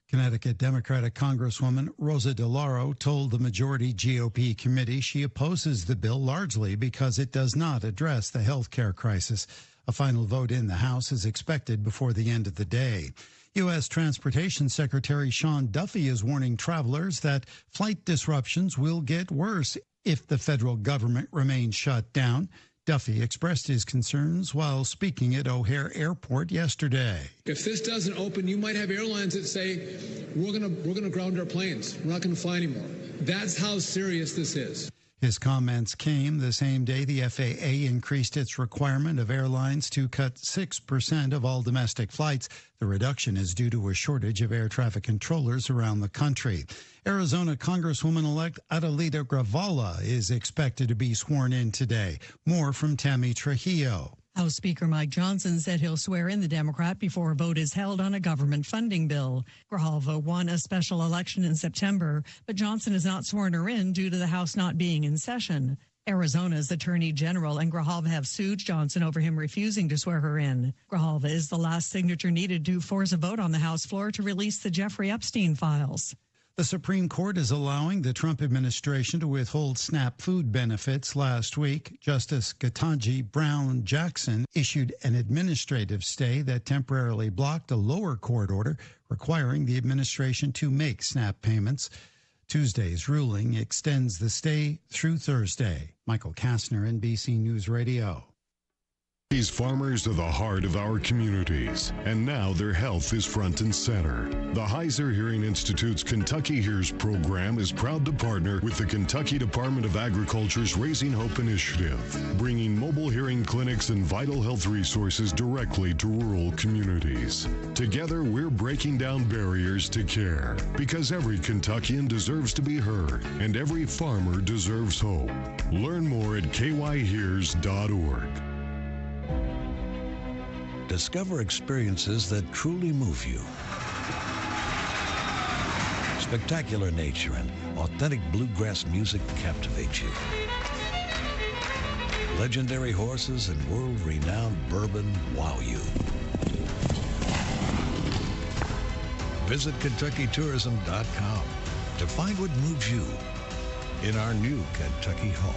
Connecticut Democratic Congresswoman Rosa DeLauro told the majority GOP committee she opposes the bill largely because it does not address the health care crisis. A final vote in the House is expected before the end of the day. U.S. Transportation Secretary Sean Duffy is warning travelers that flight disruptions will get worse if the federal government remains shut down. Duffy expressed his concerns while speaking at O'Hare Airport yesterday. If this doesn't open, you might have airlines that say, we're gonna ground our planes. We're not gonna fly anymore. That's how serious this is. His comments came the same day the FAA increased its requirement of airlines to cut 6% of all domestic flights. The reduction is due to a shortage of air traffic controllers around the country. Arizona Congresswoman-elect Adelita Gravala is expected to be sworn in today. More from Tammy Trujillo. House Speaker Mike Johnson said he'll swear in the Democrat before a vote is held on a government funding bill. Grijalva won a special election in September, but Johnson has not sworn her in due to the House not being in session. Arizona's Attorney General and Grijalva have sued Johnson over him refusing to swear her in. Grijalva is the last signature needed to force a vote on the House floor to release the Jeffrey Epstein files. The Supreme Court is allowing the Trump administration to withhold SNAP food benefits. Last week, Justice Ketanji Brown Jackson issued an administrative stay that temporarily blocked a lower court order requiring the administration to make SNAP payments. Tuesday's ruling extends the stay through Thursday. Michael Kastner, NBC News Radio. These farmers are the heart of our communities, and now their health is front and center. The Heiser Hearing Institute's Kentucky Hears program is proud to partner with the Kentucky Department of Agriculture's Raising Hope initiative, bringing mobile hearing clinics and vital health resources directly to rural communities. Together, we're breaking down barriers to care, because every Kentuckian deserves to be heard, and every farmer deserves hope. Learn more at kyhears.org. Discover experiences that truly move you. Spectacular nature and authentic bluegrass music captivate you. Legendary horses and world-renowned bourbon wow you. Visit KentuckyTourism.com to find what moves you in our new Kentucky home.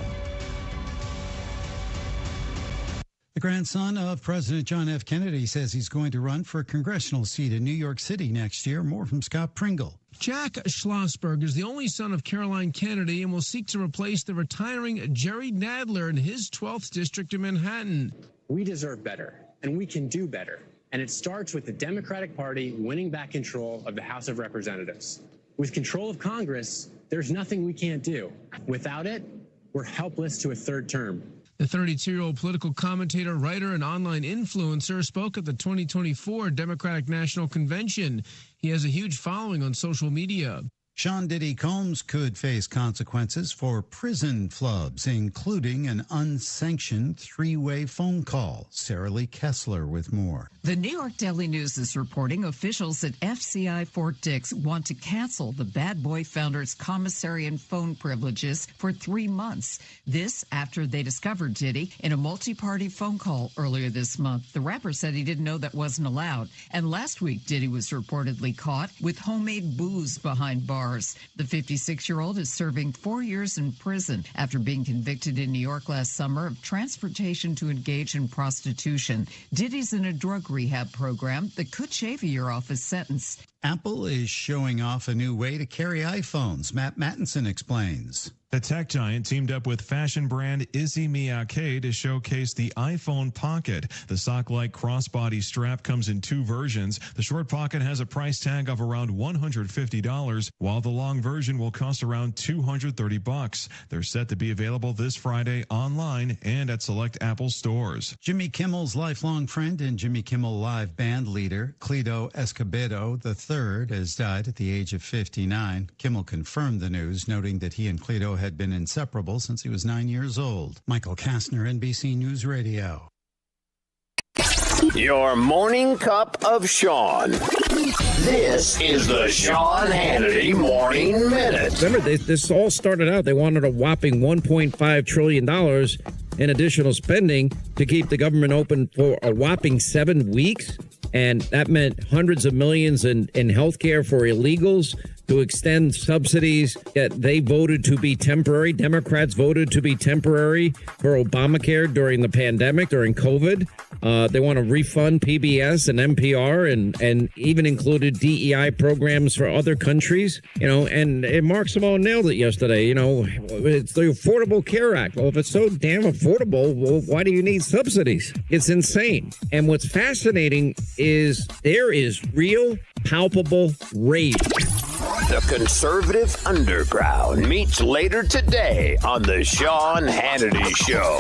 The grandson of President John F. Kennedy says he's going to run for a congressional seat in New York City next year. More from Scott Pringle. Jack Schlossberg is the only son of Caroline Kennedy and will seek to replace the retiring Jerry Nadler in his 12th district in Manhattan. We deserve better, and we can do better. And it starts with the Democratic Party winning back control of the House of Representatives. With control of Congress, there's nothing we can't do. Without it, we're helpless to a third term. The 32-year-old political commentator, writer, and online influencer spoke at the 2024 Democratic National Convention. He has a huge following on social media. Sean Diddy Combs could face consequences for prison flubs, including an unsanctioned three-way phone call. Sarah Lee Kessler with more. The New York Daily News is reporting officials at FCI Fort Dix want to cancel the Bad Boy founder's commissary and phone privileges for 3 months. This after they discovered Diddy in a multi-party phone call earlier this month. The rapper said he didn't know that wasn't allowed. And last week, Diddy was reportedly caught with homemade booze behind bars. The 56-year-old is serving 4 years in prison after being convicted in New York last summer of transportation to engage in prostitution. Diddy's in a drug rehab program that could shave a year off his sentence. Apple is showing off a new way to carry iPhones. Matt Mattinson explains. The tech giant teamed up with fashion brand Issey Miyake to showcase the iPhone Pocket. The sock-like crossbody strap comes in 2 versions. The short pocket has a price tag of around $150, while the long version will cost around $230. They're set to be available this Friday online and at select Apple stores. Jimmy Kimmel's lifelong friend and Jimmy Kimmel Live band leader, Cleto Escobedo III, has died at the age of 59. Kimmel confirmed the news, noting that he and Cleto had been inseparable since he was 9 years old. Michael Kastner, NBC News Radio. Your morning cup of Sean. This is the Sean Hannity Morning Minute. Remember, this all started out, they wanted a whopping $1.5 trillion in additional spending to keep the government open for a whopping 7 weeks. And that meant hundreds of millions in health care for illegals, to extend subsidies that they voted to be temporary. Democrats voted to be temporary for Obamacare during the pandemic, during COVID. They want to refund PBS and NPR and even included DEI programs for other countries. And Mark Simone nailed it yesterday. It's the Affordable Care Act. Well, if it's so damn affordable, well, why do you need subsidies? It's insane. And what's fascinating is there is real, palpable rage. The conservative underground meets later today on the Sean Hannity Show.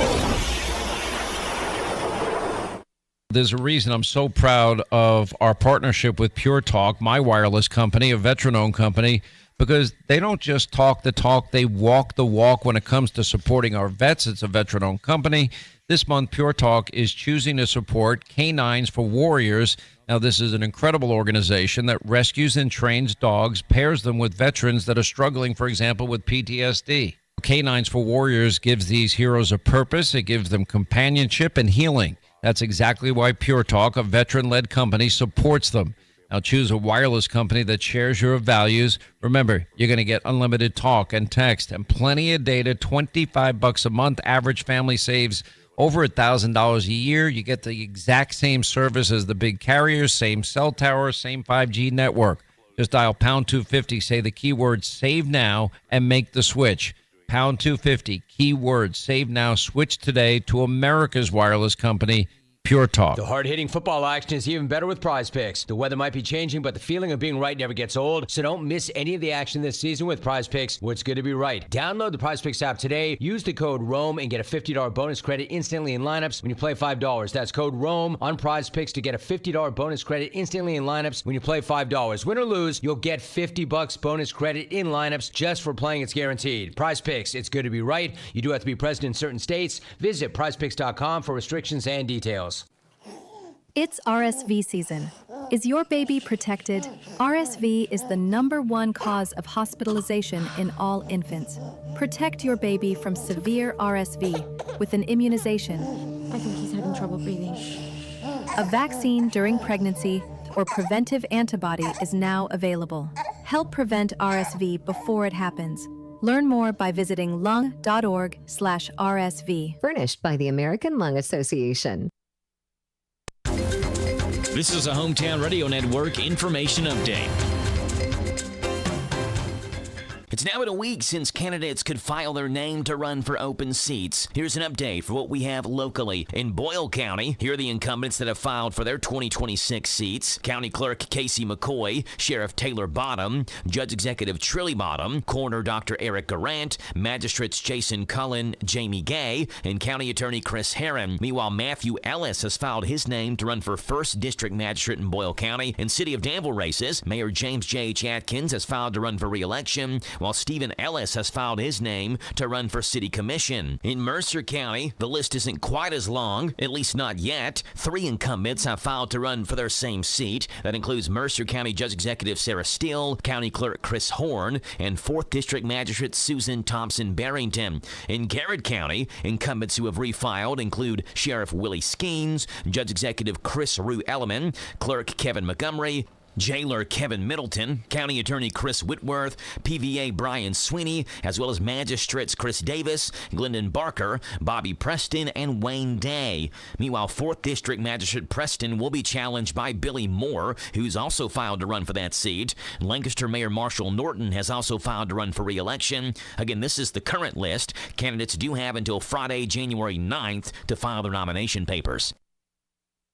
There's a reason I'm so proud of our partnership with Pure Talk, my wireless company, a veteran-owned company, because they don't just talk the talk, they walk the walk when it comes to supporting our vets. It's a veteran-owned company. This month, Pure Talk is choosing to support Canines for Warriors. Now, this is an incredible organization that rescues and trains dogs, pairs them with veterans that are struggling, for example, with PTSD. Canines for Warriors gives these heroes a purpose. It gives them companionship and healing. That's exactly why Pure Talk, a veteran-led company, supports them. Now, choose a wireless company that shares your values. Remember, you're going to get unlimited talk and text and plenty of data, $25 a month. Average family saves over $1,000 a year. You get the exact same service as the big carriers, same cell tower, same 5G network. Just dial pound 250, say the keyword save now, and make the switch. Pound 250, keyword save now, switch today to America's wireless company, Pure Talk. The hard-hitting football action is even better with Prize Picks. The weather might be changing, but the feeling of being right never gets old, so don't miss any of the action this season with Prize Picks, where it's good to be right. Download the Prize Picks app today, use the code ROAM, and get a $50 bonus credit instantly in lineups when you play $5. That's code ROAM on Prize Picks to get a $50 bonus credit instantly in lineups when you play $5. Win or lose, you'll get $50 bonus credit in lineups just for playing. It's guaranteed. Prize Picks, it's good to be right. You do have to be present in certain states. Visit prizepicks.com for restrictions and details. It's RSV season. Is your baby protected? RSV is the #1 cause of hospitalization in all infants. Protect your baby from severe RSV with an immunization. I think he's having trouble breathing. A vaccine during pregnancy or preventive antibody is now available. Help prevent RSV before it happens. Learn more by visiting lung.org/RSV. Furnished by the American Lung Association. This is a Hometown Radio Network information update. It's now been a week since candidates could file their name to run for open seats. Here's an update for what we have locally. In Boyle County, here are the incumbents that have filed for their 2026 seats. County Clerk Casey McCoy, Sheriff Taylor Bottom, Judge Executive Trilly Bottom, Coroner Dr. Eric Garant, Magistrates Jason Cullen, Jamie Gay, and County Attorney Chris Herron. Meanwhile, Matthew Ellis has filed his name to run for 1st District Magistrate in Boyle County. In City of Danville races, Mayor James J.H. Atkins has filed to run for re-election, while Stephen Ellis has filed his name to run for City Commission. In Mercer County, the list isn't quite as long, at least not yet. 3 incumbents have filed to run for their same seat. That includes Mercer County Judge Executive Sarah Steele, County Clerk Chris Horn, and 4th District Magistrate Susan Thompson-Barrington. In Garrett County, incumbents who have refiled include Sheriff Willie Skeens, Judge Executive Chris Rue Elliman, Clerk Kevin Montgomery, Jailer Kevin Middleton, County Attorney Chris Whitworth, PVA Brian Sweeney, as well as Magistrates Chris Davis, Glendon Barker, Bobby Preston, and Wayne Day. Meanwhile, 4th District Magistrate Preston will be challenged by Billy Moore, who's also filed to run for that seat. Lancaster Mayor Marshall Norton has also filed to run for re-election. Again, this is the current list. Candidates do have until Friday, January 9th to file their nomination papers.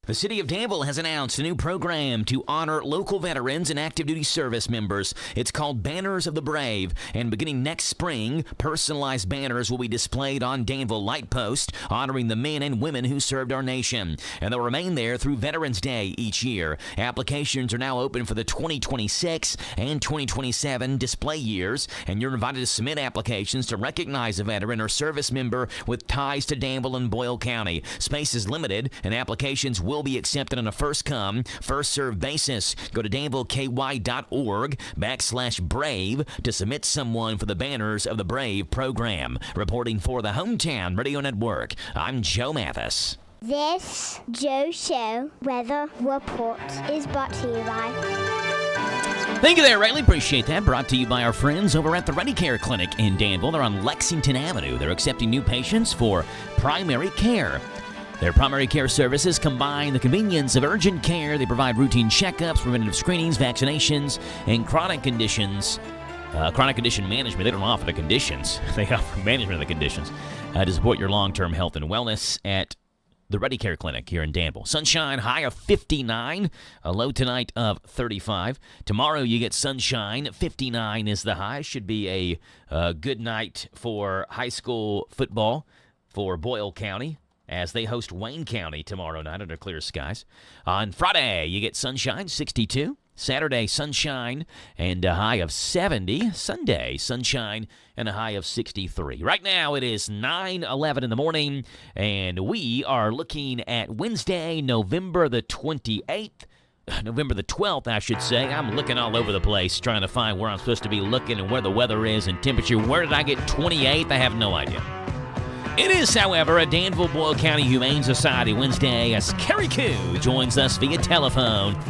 The City of Danville has announced a new program to honor local veterans and active duty service members. It's called Banners of the Brave, and beginning next spring, personalized banners will be displayed on Danville Light Post, honoring the men and women who served our nation. And they'll remain there through Veterans Day each year. Applications are now open for the 2026 and 2027 display years, and you're invited to submit applications to recognize a veteran or service member with ties to Danville and Boyle County. Space is limited, and applications will be accepted on a first-come, first-served basis. Go to danvilleky.org/brave to submit someone for the Banners of the Brave program. Reporting for the Hometown Radio Network, I'm Joe Mathis. This Joe Show weather report is brought to you by... Thank you there, Riley. Appreciate that. Brought to you by our friends over at the Ready Care Clinic in Danville. They're on Lexington Avenue. They're accepting new patients for primary care. Their primary care services combine the convenience of urgent care. They provide routine checkups, preventative screenings, vaccinations, and chronic conditions. Chronic condition management. They don't offer the conditions. They offer management of the conditions to support your long-term health and wellness at the Ready Care Clinic here in Danville. Sunshine, high of 59, a low tonight of 35. Tomorrow you get sunshine, 59 is the high. Should be a good night for high school football for Boyle County as they host Wayne County tomorrow night under clear skies. On Friday, you get sunshine, 62. Saturday, sunshine and a high of 70. Sunday, sunshine and a high of 63. Right now, it is 9:11 in the morning, and we are looking at Wednesday, November the 28th. November the 12th, I should say. I'm looking all over the place trying to find where I'm supposed to be looking and where the weather is and temperature. Where did I get 28th? I have no idea. It is, however, a Danville Boyle County Humane Society Wednesday as Carrie Koo joins us via telephone.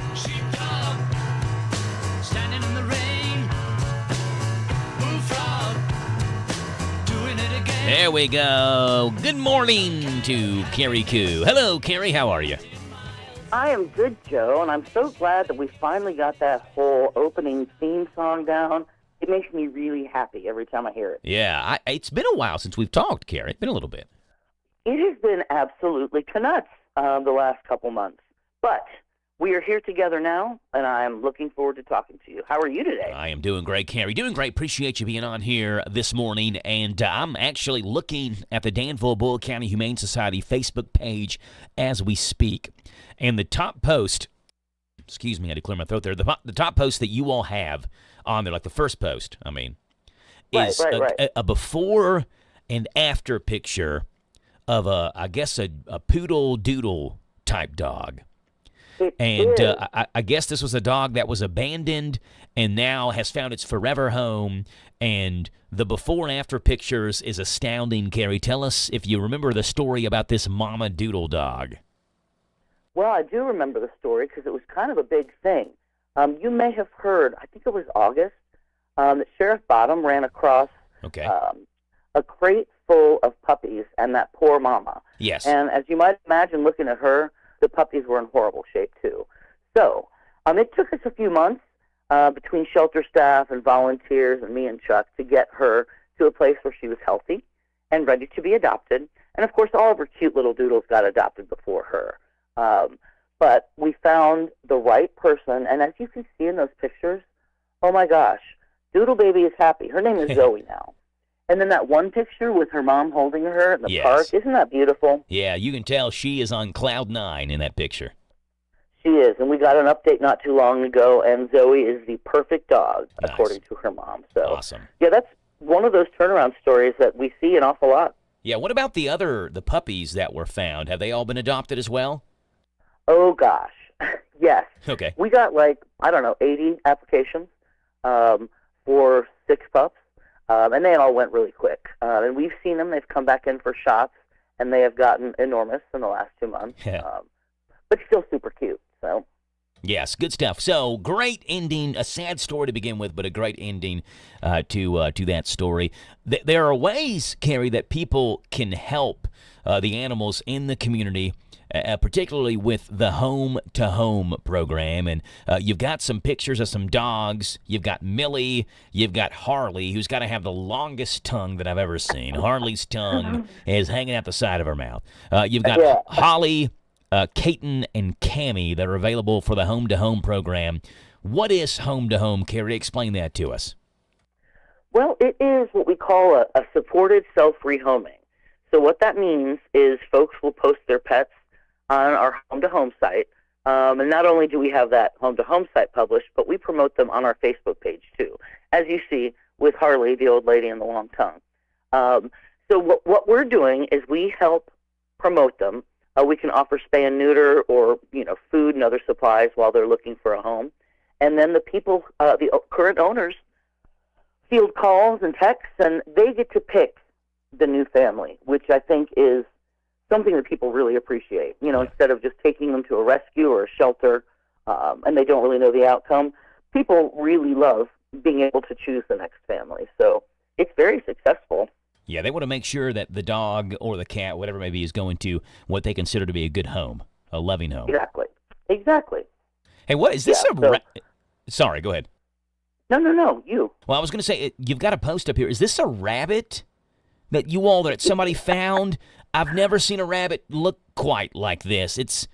There we go. Good morning to Carrie Koo. Hello, Carrie. How are you? I am good, Joe, and I'm so glad that we finally got that whole opening theme song down. It makes me really happy every time I hear it. Yeah, it's been a while since we've talked, Carrie. It's been a little bit. It has been absolutely nuts the last couple months. But we are here together now, and I'm looking forward to talking to you. How are you today? I am doing great, Carrie. Doing great. Appreciate you being on here this morning. And I'm actually looking at the Danville Boyle County Humane Society Facebook page as we speak. And the top post, excuse me, I had to clear my throat there. The top post that you all have on there, like the first post, I mean, is a before and after picture of I guess a poodle doodle type dog. And I guess this was a dog that was abandoned and now has found its forever home. And the before and after pictures is astounding, Carrie. Tell us if you remember the story about this mama doodle dog. Well, I do remember the story because it was kind of a big thing. You may have heard, I think it was August, that Sheriff Bottom ran across a crate full of puppies and that poor mama. Yes. And as you might imagine, looking at her, the puppies were in horrible shape, too. So it took us a few months between shelter staff and volunteers and me and Chuck to get her to a place where she was healthy and ready to be adopted. And, of course, all of her cute little doodles got adopted before her. But we found the right person, and as you can see in those pictures, oh, my gosh, Doodle Baby is happy. Her name is Zoe now. And then that one picture with her mom holding her in the park, isn't that beautiful? Yeah, you can tell she is on cloud 9 in that picture. She is, and we got an update not too long ago, and Zoe is the perfect dog, according to her mom. So, awesome. Yeah, that's one of those turnaround stories that we see an awful lot. Yeah, what about the puppies that were found? Have they all been adopted as well? Oh, gosh. Yes. Okay. We got 80 applications for 6 pups. And they all went really quick. And we've seen them. They've come back in for shots, and they have gotten enormous in the last 2 months. But still super cute. So. Yes, good stuff. So, great ending. A sad story to begin with, but a great ending to that story. There are ways, Carrie, that people can help the animals in the community, particularly with the Home to Home program. And you've got some pictures of some dogs. You've got Millie. You've got Harley, who's got to have the longest tongue that I've ever seen. Harley's tongue is hanging out the side of her mouth. You've got Holly, Kaiten, and Cammie that are available for the Home to Home program. What is Home to Home, Carrie? Explain that to us. Well, it is what we call a supported self-rehoming. So what that means is folks will post their pets on our Home to Home site. And not only do we have that Home to Home site published, but we promote them on our Facebook page too, as you see with Harley, the old lady in the long tongue. So what we're doing is we help promote them. We can offer spay and neuter or food and other supplies while they're looking for a home. And then the people, the current owners, field calls and texts, and they get to pick the new family, which I think is something that people really appreciate. Instead of just taking them to a rescue or a shelter, and they don't really know the outcome, people really love being able to choose the next family. So it's very successful. Yeah, they want to make sure that the dog or the cat, whatever it may be, is going to what they consider to be a good home, a loving home. Exactly. Hey, what is this Sorry, go ahead. No, you. Well, I was going to say, you've got a post up here. Is this a rabbit that somebody found? I've never seen a rabbit look quite like this. It's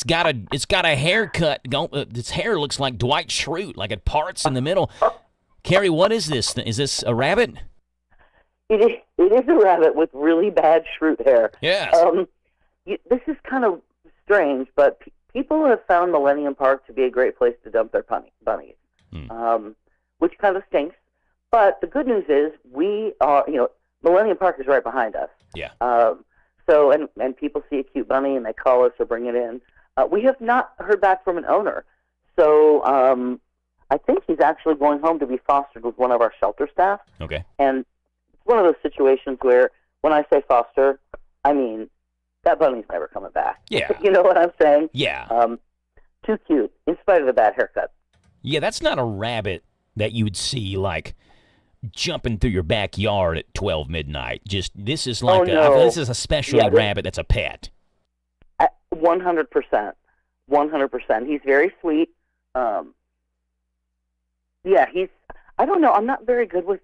got a haircut. Its hair looks like Dwight Schrute, like it parts in the middle. Carrie, what is this? Is this a rabbit? It is a rabbit with really bad Schrute hair. Yes. This is kind of strange, but people have found Millennium Park to be a great place to dump their bunnies, which kind of stinks. But the good news is Millennium Park is right behind us. Yeah. So people see a cute bunny and they call us or bring it in. We have not heard back from an owner. So I think he's actually going home to be fostered with one of our shelter staff. Okay. And it's one of those situations where when I say foster, I mean that bunny's never coming back. Yeah. You know what I'm saying? Yeah. Too cute, in spite of the bad haircut. Yeah, that's not a rabbit that you would see, like, jumping through your backyard at 12 midnight. This is like this is a special rabbit that's a pet. 100%. 100%. He's very sweet. I don't know, I'm not very good with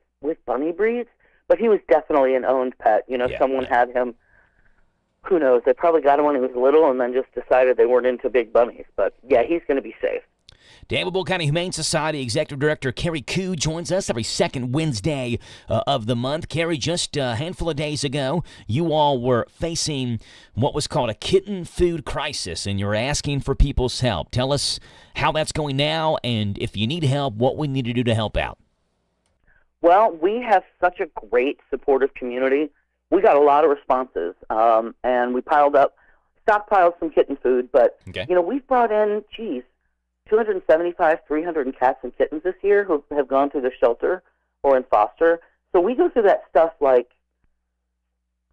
bunny breeds, but he was definitely an owned pet. Someone had him. Who knows? They probably got him when he was little and then just decided they weren't into big bunnies. But, yeah, he's going to be safe. Danville County Humane Society Executive Director Carrie Koo joins us every second Wednesday of the month. Carrie, just a handful of days ago, you all were facing what was called a kitten food crisis, and you're asking for people's help. Tell us how that's going now, and if you need help, what we need to do to help out. Well, we have such a great, supportive community. We got a lot of responses, and we stockpiled some kitten food, but, we've brought in, 275, 300 cats and kittens this year who have gone through the shelter or in foster. So we go through that stuff like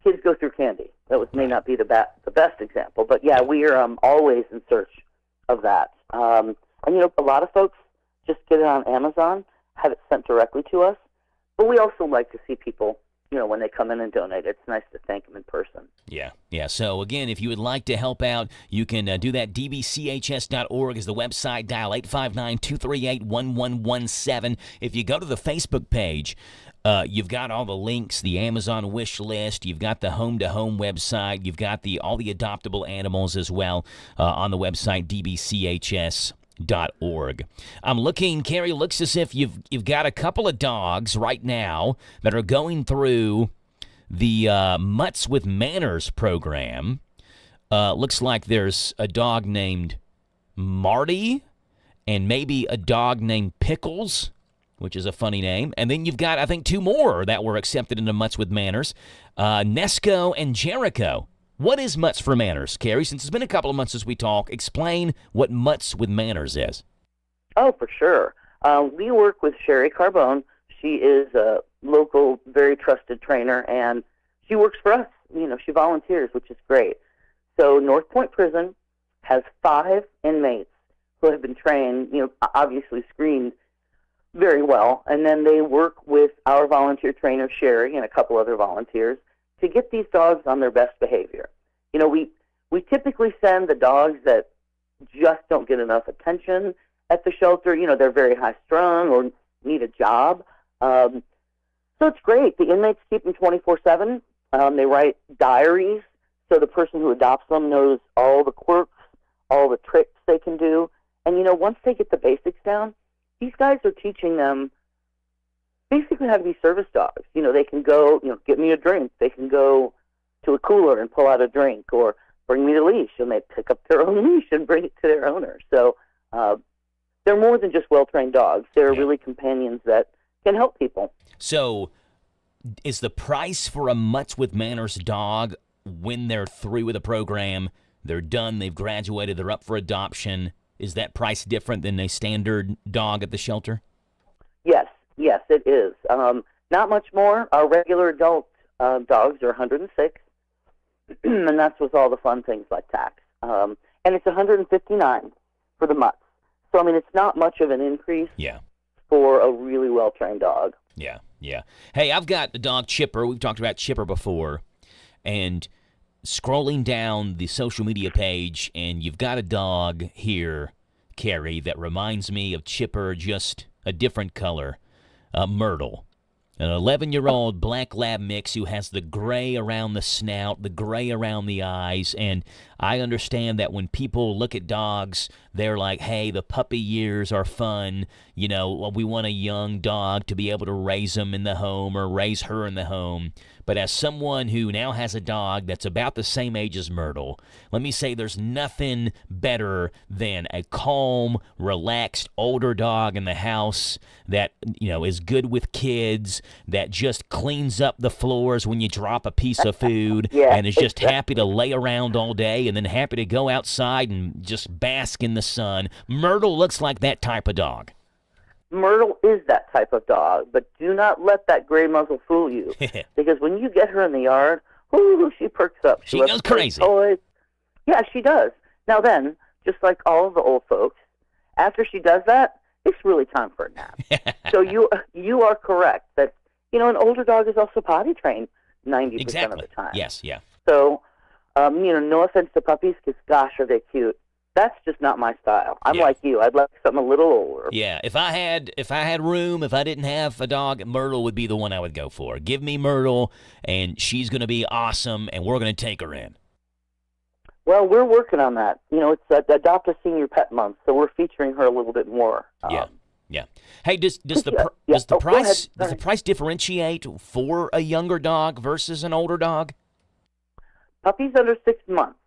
kids go through candy. That may not be the best example, but, we are always in search of that. And, a lot of folks just get it on Amazon, have it sent directly to us, but we also like to see people when they come in and donate. It's nice to thank them in person. Yeah. So, again, if you would like to help out, you can do that. dbchs.org is the website. Dial 859-238-1117. If you go to the Facebook page, you've got all the links, the Amazon wish list. You've got the home-to-home website. You've got all the adoptable animals as well on the website, dbchs.org. I'm looking, Carrie, looks as if you've got a couple of dogs right now that are going through the Mutts with Manners program. Looks like there's a dog named Marty and maybe a dog named Pickles, which is a funny name. And then you've got, I think, two more that were accepted into Mutts with Manners, Nesco and Jericho. What is Mutts for Manners, Carrie? Since it's been a couple of months since we talk, explain what Mutts with Manners is. Oh, for sure. We work with Sherry Carbone. She is a local, very trusted trainer, and she works for us. She volunteers, which is great. So North Point Prison has 5 inmates who have been trained, obviously screened very well, and then they work with our volunteer trainer, Sherry, and a couple other volunteers to get these dogs on their best behavior. We typically send the dogs that just don't get enough attention at the shelter. They're very high-strung or need a job. So it's great. The inmates keep them 24/7. They write diaries so the person who adopts them knows all the quirks, all the tricks they can do. And, once they get the basics down, these guys are teaching them basically how to be service dogs. They can go, get me a drink. They can go to a cooler and pull out a drink, or bring me the leash, and they pick up their own leash and bring it to their owner. So they're more than just well-trained dogs. They're really companions that can help people. So is the price for a Mutts with Manners dog when they're through with the program, they're done, they've graduated, they're up for adoption, is that price different than a standard dog at the shelter? Yes, it is. Not much more. Our regular adult dogs are $106. and that's with all the fun things like tax. And it's $159 for the mutts. So, I mean, it's not much of an increase for a really well-trained dog. Yeah, yeah. Hey, I've got the dog Chipper. We've talked about Chipper before. And scrolling down the social media page, and you've got a dog here, Carrie, that reminds me of Chipper, just a different color, Myrtle. An 11-year-old black lab mix who has the gray around the snout, the gray around the eyes, and I understand that when people look at dogs, they're like, hey, the puppy years are fun. You know, we want a young dog to be able to raise them in the home or raise her in the home. But as someone who now has a dog that's about the same age as Myrtle, let me say there's nothing better than a calm, relaxed, older dog in the house that, you know, is good with kids, that just cleans up the floors when you drop a piece of food, and is just happy to lay around all day and then happy to go outside and just bask in the sun. Myrtle looks like that type of dog. Myrtle is that type of dog, but do not let that gray muzzle fool you. Because when you get her in the yard, ooh, she perks up. She goes crazy. Toys. Yeah, she does. Now then, just like all of the old folks, after she does that, it's really time for a nap. So you are correct that, you know, an older dog is also potty trained 90% of the time. Yes, yeah. So, you know, no offense to puppies, because gosh, are they cute. That's just not my style. I'm like you. I'd like something a little older. Yeah, if I had room, if I didn't have a dog, Myrtle would be the one I would go for. Give me Myrtle, and she's going to be awesome, and we're going to take her in. Well, we're working on that. You know, it's Adopt a Senior Pet Month, so we're featuring her a little bit more. Yeah. Hey, does the price differentiate for a younger dog versus an older dog? Puppies under 6 months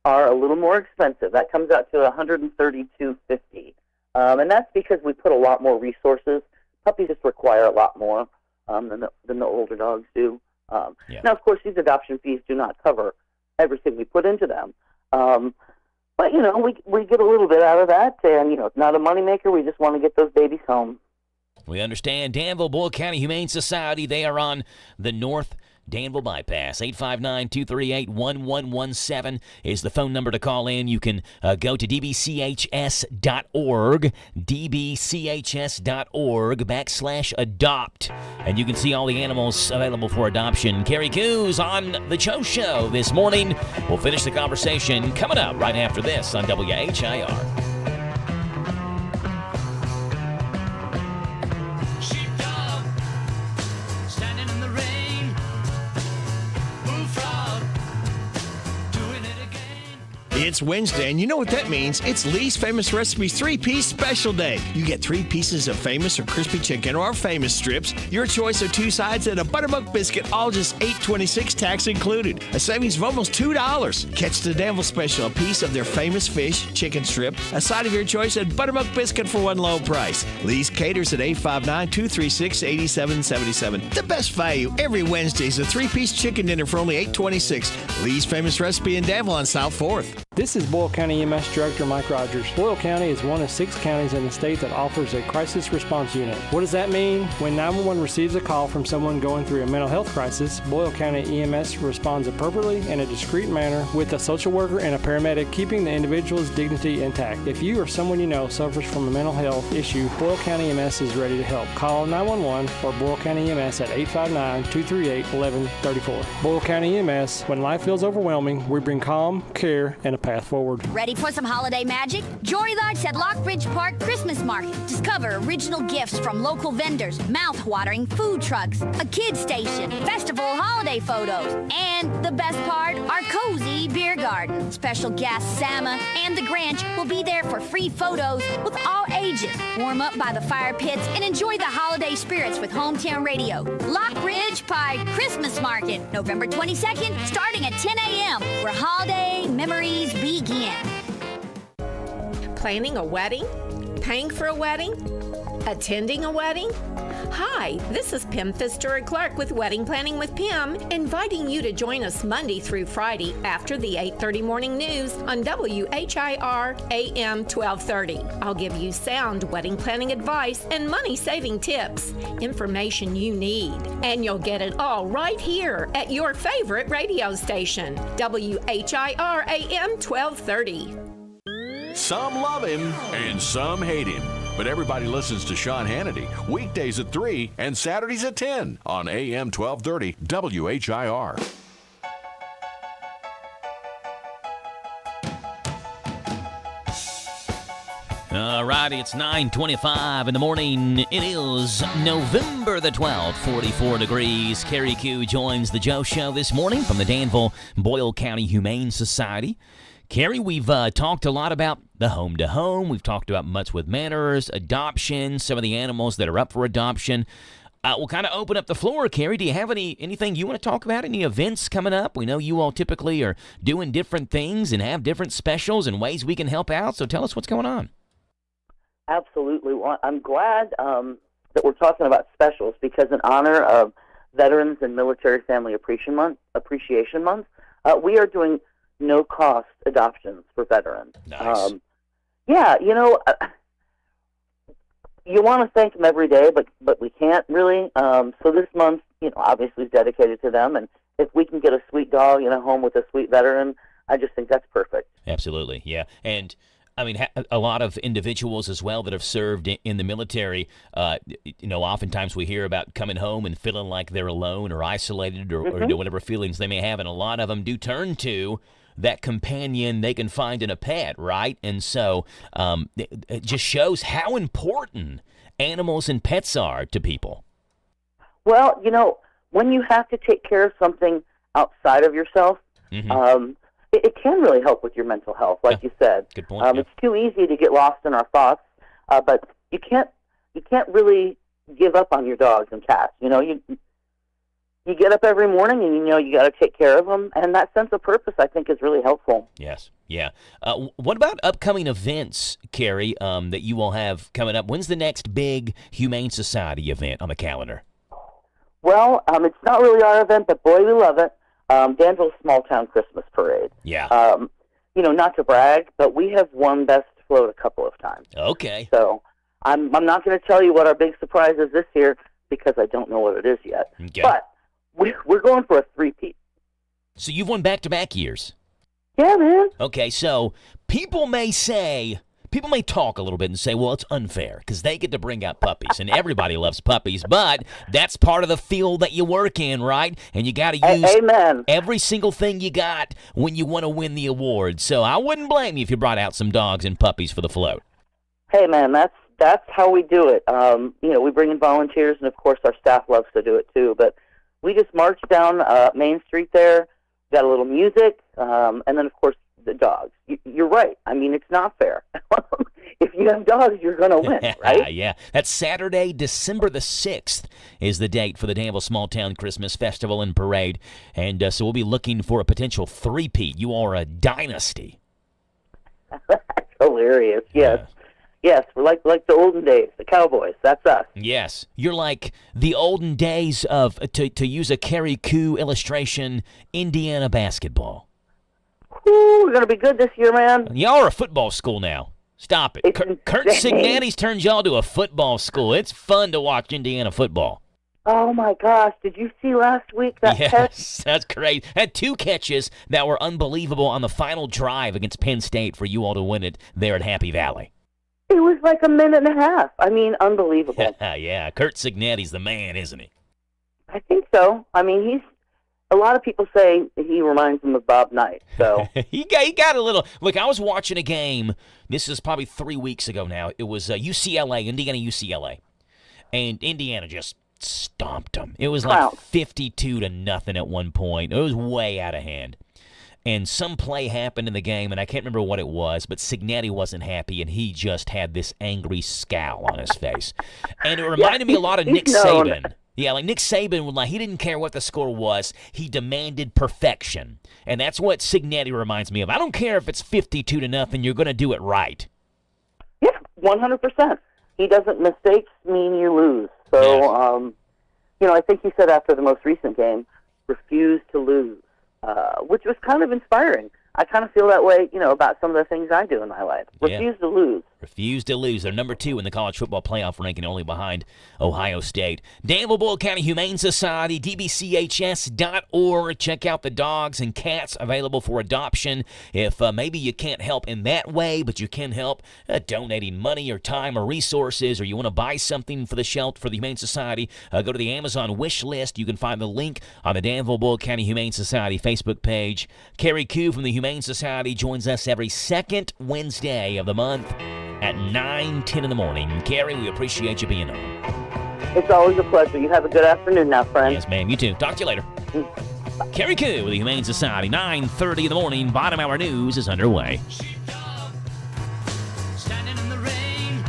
are a little more expensive. That comes out to $132.50, and that's because we put a lot more resources. Puppies just require a lot more than the older dogs do. Now, of course, these adoption fees do not cover everything we put into them, but you know, we get a little bit out of that, and you know, it's not a moneymaker. We just want to get those babies home. We understand. Danville Boyle County Humane Society. They are on the North Danville Bypass. 859-238-1117 is the phone number to call in. You can go to dbchs.org, dbchs.org/adopt, and you can see all the animals available for adoption. Carrie Coos on the Cho Show this morning. We'll finish the conversation coming up right after this on WHIR. It's Wednesday, and you know what that means. It's Lee's Famous Recipes 3-Piece Special Day. You get 3 pieces of famous or crispy chicken or famous strips, your choice of 2 sides, and a buttermilk biscuit, all just $8.26 tax included. A savings of almost $2. Catch the Danville Special, a piece of their famous fish, chicken strip, a side of your choice, and buttermilk biscuit for one low price. Lee's caters at 859-236-8777. The best value every Wednesday is a 3-piece chicken dinner for only $8.26. Lee's Famous Recipe in Danville on South 4th. This is Boyle County EMS Director Mike Rogers. Boyle County is one of 6 counties in the state that offers a crisis response unit. What does that mean? When 911 receives a call from someone going through a mental health crisis, Boyle County EMS responds appropriately in a discreet manner with a social worker and a paramedic, keeping the individual's dignity intact. If you or someone you know suffers from a mental health issue, Boyle County EMS is ready to help. Call 911 or Boyle County EMS at 859-238-1134. Boyle County EMS, when life feels overwhelming, we bring calm, care, and a path forward. Ready for some holiday magic? Jory Lights at Lockbridge Park Christmas Market. Discover original gifts from local vendors, mouth-watering food trucks, a kids station, festival holiday photos, and the best part, our cozy beer garden. Special guests Sama and the Grinch will be there for free photos with all ages. Warm up by the fire pits and enjoy the holiday spirits with Hometown Radio. Lockbridge Park Christmas Market, November 22nd, starting at 10 a.m., where holiday memories begin. Planning a wedding? Paying for a wedding? Attending a wedding? Hi, this is Pim Pfister Clark with Wedding Planning with Pim, inviting you to join us Monday through Friday after the 8:30 morning news on WHIR AM 1230. I'll give you sound wedding planning advice and money-saving tips, information you need, and you'll get it all right here at your favorite radio station, WHIR AM 1230. Some love him and some hate him. But everybody listens to Sean Hannity weekdays at 3 and Saturdays at 10 on AM 1230 WHIR. All righty, it's 9:25 in the morning. It is November the 12th, 44 degrees. Carrie Q joins the Joe Show this morning from the Danville Boyle County Humane Society. Carrie, we've talked a lot about the home-to-home. We've talked about mutts with manners, adoption, some of the animals that are up for adoption. We'll kind of open up the floor, Carrie. Do you have anything you want to talk about? Any events coming up? We know you all typically are doing different things and have different specials and ways we can help out. So tell us what's going on. Absolutely. Well, I'm glad that we're talking about specials because in honor of Veterans and Military Family Appreciation Month, we are doing no-cost adoptions for veterans. Nice. Yeah, you want to thank them every day, but we can't really. So this month, obviously is dedicated to them, and if we can get a sweet dog in a home with a sweet veteran, I just think that's perfect. Absolutely, yeah. And I mean, a lot of individuals as well that have served in the military, oftentimes we hear about coming home and feeling like they're alone or isolated or whatever feelings they may have, and a lot of them do turn to that companion they can find in a pet, right? And so it just shows how important animals and pets are to people. Well, when you have to take care of something outside of yourself, it can really help with your mental health, like you said. Good point. It's too easy to get lost in our thoughts, but you can't really give up on your dogs and cats. You get up every morning and you got to take care of them, and that sense of purpose, I think, is really helpful. Yes, yeah. What about upcoming events, Carrie, that you will have coming up? When's the next big Humane Society event on the calendar? Well, it's not really our event, but boy, we love it. Danville Small Town Christmas Parade. Yeah. Not to brag, but we have won Best Float a couple of times. Okay. So I'm not going to tell you what our big surprise is this year because I don't know what it is yet. Okay. But we're going for a three-peat. So you've won back-to-back years. Yeah, man. Okay, so people may talk a little bit and say, well, it's unfair because they get to bring out puppies, and everybody loves puppies, but that's part of the field that you work in, right? And you got to use every single thing you got when you want to win the award. So I wouldn't blame you if you brought out some dogs and puppies for the float. Hey, man, that's how we do it. We bring in volunteers, and, of course, our staff loves to do it, too. But we just march down Main Street there, got a little music, and then, of course, the dogs. You're right. I mean, it's not fair. If you have dogs, you're going to win, right? Yeah. That's Saturday, December the 6th is the date for the Danville Small Town Christmas Festival and Parade. And so we'll be looking for a potential three-peat. You are a dynasty. That's hilarious. Yes. Yeah. Yes, we're like the olden days, the Cowboys. That's us. Yes, you're like the olden days of, to use a Carrie Koo illustration, Indiana basketball. Ooh, we're going to be good this year, man. Y'all are a football school now. Stop it. Kurt Signatti's turned y'all to a football school. It's fun to watch Indiana football. Oh, my gosh. Did you see last week that catch? Yes, that's great. Had two catches that were unbelievable on the final drive against Penn State for you all to win it there at Happy Valley. It was like a minute and a half. I mean, unbelievable. Yeah, Kurt Signatti's the man, isn't he? I think so. I mean, a lot of people say he reminds them of Bob Knight. So he got a little. Look, I was watching a game. This is probably 3 weeks ago now. It was UCLA, Indiana UCLA, and Indiana just stomped them. It was like 52-0 at one point. It was way out of hand. And some play happened in the game, and I can't remember what it was, but Signatti wasn't happy, and he just had this angry scowl on his face. And it reminded me a lot of Nick Saban. Yeah, like Nick Saban, he didn't care what the score was. He demanded perfection. And that's what Signatti reminds me of. I don't care if it's 52-0, you're going to do it right. Yeah, 100%. he doesn't. Mistakes mean you lose. So, I think he said after the most recent game, refuse to lose, which was kind of inspiring. I kind of feel that way, about some of the things I do in my life. Refuse to lose. Refuse to lose. They're number 2 in the college football playoff ranking, only behind Ohio State. Danville Boyle County Humane Society, dbchs.org. Check out the dogs and cats available for adoption. If maybe you can't help in that way, but you can help donating money or time or resources, or you want to buy something for the shelter, for the Humane Society, go to the Amazon wish list. You can find the link on the Danville Boyle County Humane Society Facebook page. Carrie Koo from the Humane Society joins us every second Wednesday of the month at 9:10 in the morning. Carrie, we appreciate you being on. It's always a pleasure. You have a good afternoon now, friend. Yes, ma'am. You too. Talk to you later. Carrie Koo with the Humane Society, 9:30 in the morning. Bottom hour news is underway. Standing in the rain,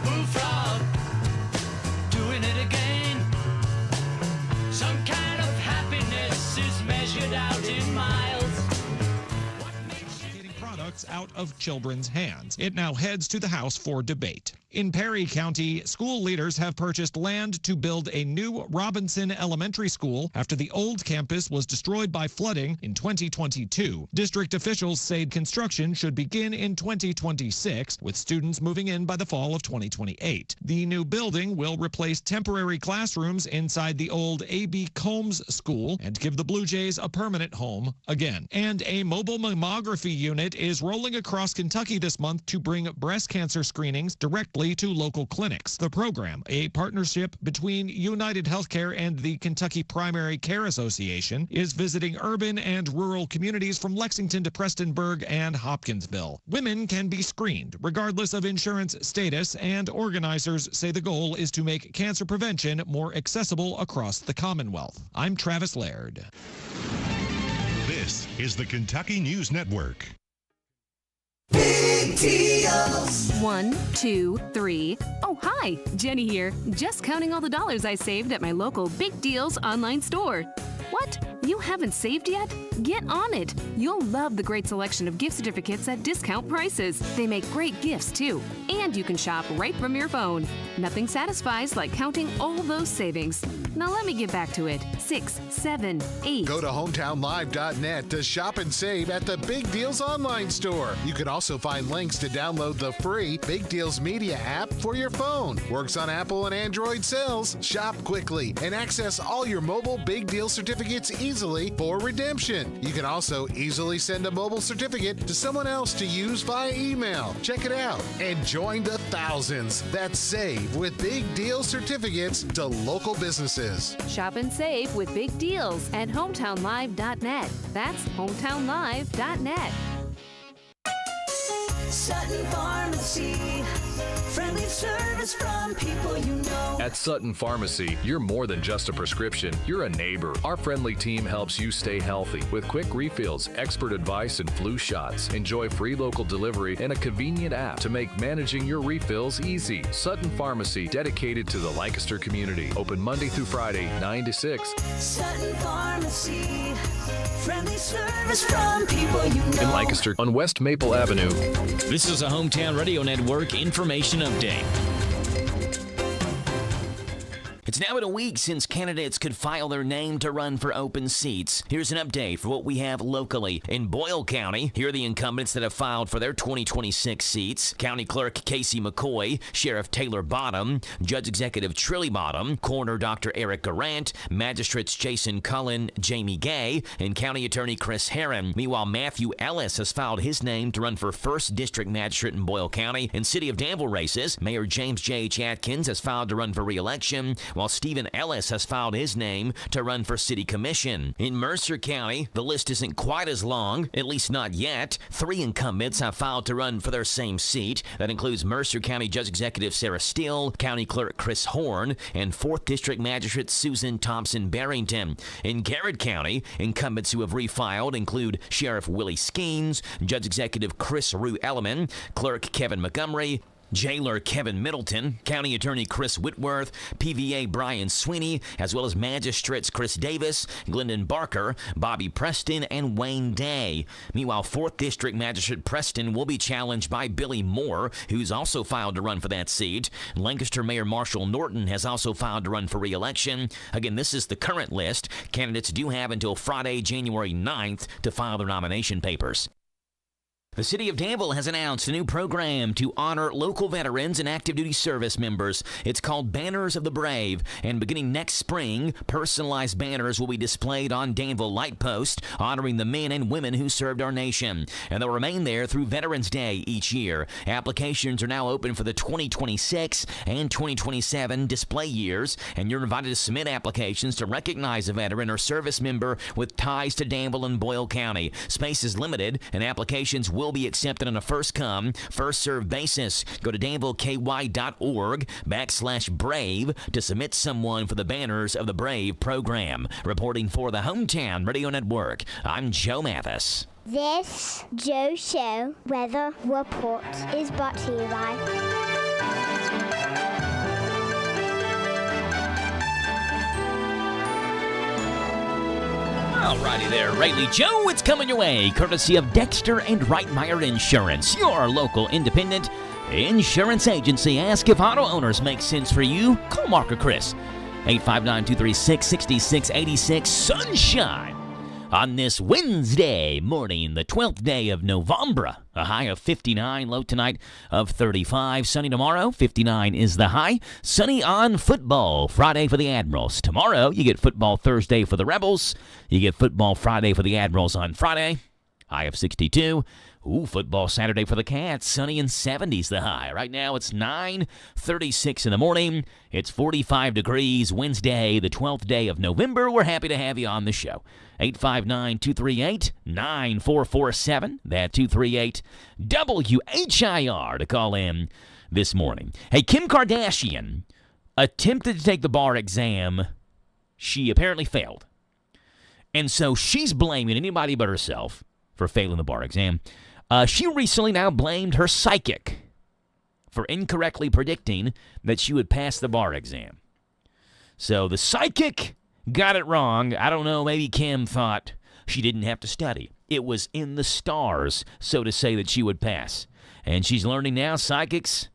bullfrog, doing it again. Some kind of happiness is measured out in miles. Products out of children's hands. It now heads to the House for debate. In Perry County, school leaders have purchased land to build a new Robinson Elementary School after the old campus was destroyed by flooding in 2022. District officials say construction should begin in 2026, with students moving in by the fall of 2028. The new building will replace temporary classrooms inside the old A.B. Combs School and give the Blue Jays a permanent home again. And a mobile mammography unit is rolling across Kentucky this month to bring breast cancer screenings directly to local clinics. The program, a partnership between United Healthcare and the Kentucky Primary Care Association, is visiting urban and rural communities from Lexington to Prestonburg and Hopkinsville. Women can be screened regardless of insurance status, and organizers say the goal is to make cancer prevention more accessible across the Commonwealth. I'm Travis Laird. This is the Kentucky News Network. Big deals. 1, 2, 3. Oh, hi, Jenny here. Just counting all the dollars I saved at my local Big Deals online store. What? You haven't saved yet? Get on it. You'll love the great selection of gift certificates at discount prices. They make great gifts, too. And you can shop right from your phone. Nothing satisfies like counting all those savings. Now let me get back to it. 6, 7, 8. Go to hometownlive.net to shop and save at the Big Deals online store. You can also find links to download the free Big Deals Media app for your phone. Works on Apple and Android cells. Shop quickly and access all your mobile Big Deal certificates easily for redemption. You can also easily send a mobile certificate to someone else to use via email. Check it out and join the thousands that save with Big Deal certificates to local businesses. Shop and save with Big Deals at hometownlive.net. That's hometownlive.net. Sutton Pharmacy. Friendly service from people you know. At Sutton Pharmacy, you're more than just a prescription. You're a neighbor. Our friendly team helps you stay healthy with quick refills, expert advice, and flu shots. Enjoy free local delivery and a convenient app to make managing your refills easy. Sutton Pharmacy, dedicated to the Lancaster community. Open Monday through Friday, 9 to 6. Sutton Pharmacy. Friendly service from people you know. In Lancaster on West Maple Avenue. This is a Hometown Radio Network information update. It's now been a week since candidates could file their name to run for open seats. Here's an update for what we have locally. In Boyle County, here are the incumbents that have filed for their 2026 seats. County Clerk Casey McCoy, Sheriff Taylor Bottom, Judge Executive Trilly Bottom, Coroner Dr. Eric Garant, Magistrates Jason Cullen, Jamie Gay, and County Attorney Chris Herron. Meanwhile, Matthew Ellis has filed his name to run for 1st District Magistrate in Boyle County. In City of Danville races, Mayor James J.H. Atkins has filed to run for re-election, while Stephen Ellis has filed his name to run for City Commission. In Mercer County, the list isn't quite as long, at least not yet. 3 incumbents have filed to run for their same seat. That includes Mercer County Judge Executive Sarah Steele, County Clerk Chris Horn, and 4th District Magistrate Susan Thompson-Barrington. In Garrett County, incumbents who have refiled include Sheriff Willie Skeens, Judge Executive Chris Rue Elliman, Clerk Kevin Montgomery, Jailer Kevin Middleton, County Attorney Chris Whitworth, PVA Brian Sweeney, as well as Magistrates Chris Davis, Glendon Barker, Bobby Preston, and Wayne Day. Meanwhile, 4th District Magistrate Preston will be challenged by Billy Moore, who's also filed to run for that seat. Lancaster Mayor Marshall Norton has also filed to run for re-election. Again, this is the current list. Candidates do have until Friday, January 9th to file their nomination papers. The City of Danville has announced a new program to honor local veterans and active duty service members. It's called Banners of the Brave, and beginning next spring, personalized banners will be displayed on Danville Light Post, honoring the men and women who served our nation. And they'll remain there through Veterans Day each year. Applications are now open for the 2026 and 2027 display years, and you're invited to submit applications to recognize a veteran or service member with ties to Danville and Boyle County. Space is limited, and applications will be accepted on a first-come, first-served basis. Go to danvilleky.org/brave to submit someone for the Banners of the Brave program. Reporting for the Hometown Radio Network, I'm Joe Mathis. This Joe Show weather report is brought to you by Alrighty there, Rayleigh Joe, it's coming your way, courtesy of Dexter and Reitmeyer Insurance, your local independent insurance agency. Ask if auto owners make sense for you. Call Mark or Chris, 859-236-6686, Sunshine. On this Wednesday morning, the 12th day of November, a high of 59, low tonight of 35. Sunny tomorrow, 59 is the high. Sunny on football Friday for the Admirals. Tomorrow, you get football Thursday for the Rebels. You get football Friday for the Admirals on Friday, high of 62. Ooh, football Saturday for the Cats. Sunny and 70s the high. Right now it's 9:36 in the morning. It's 45 degrees. Wednesday, the 12th day of November. We're happy to have you on the show. 859-238-9447. That 238-WHIR to call in this morning. Hey, Kim Kardashian attempted to take the bar exam. She apparently failed. And so she's blaming anybody but herself for failing the bar exam. She recently now blamed her psychic for incorrectly predicting that she would pass the bar exam. So the psychic got it wrong. I don't know, maybe Kim thought she didn't have to study. It was in the stars, so to say, that she would pass. And she's learning now psychics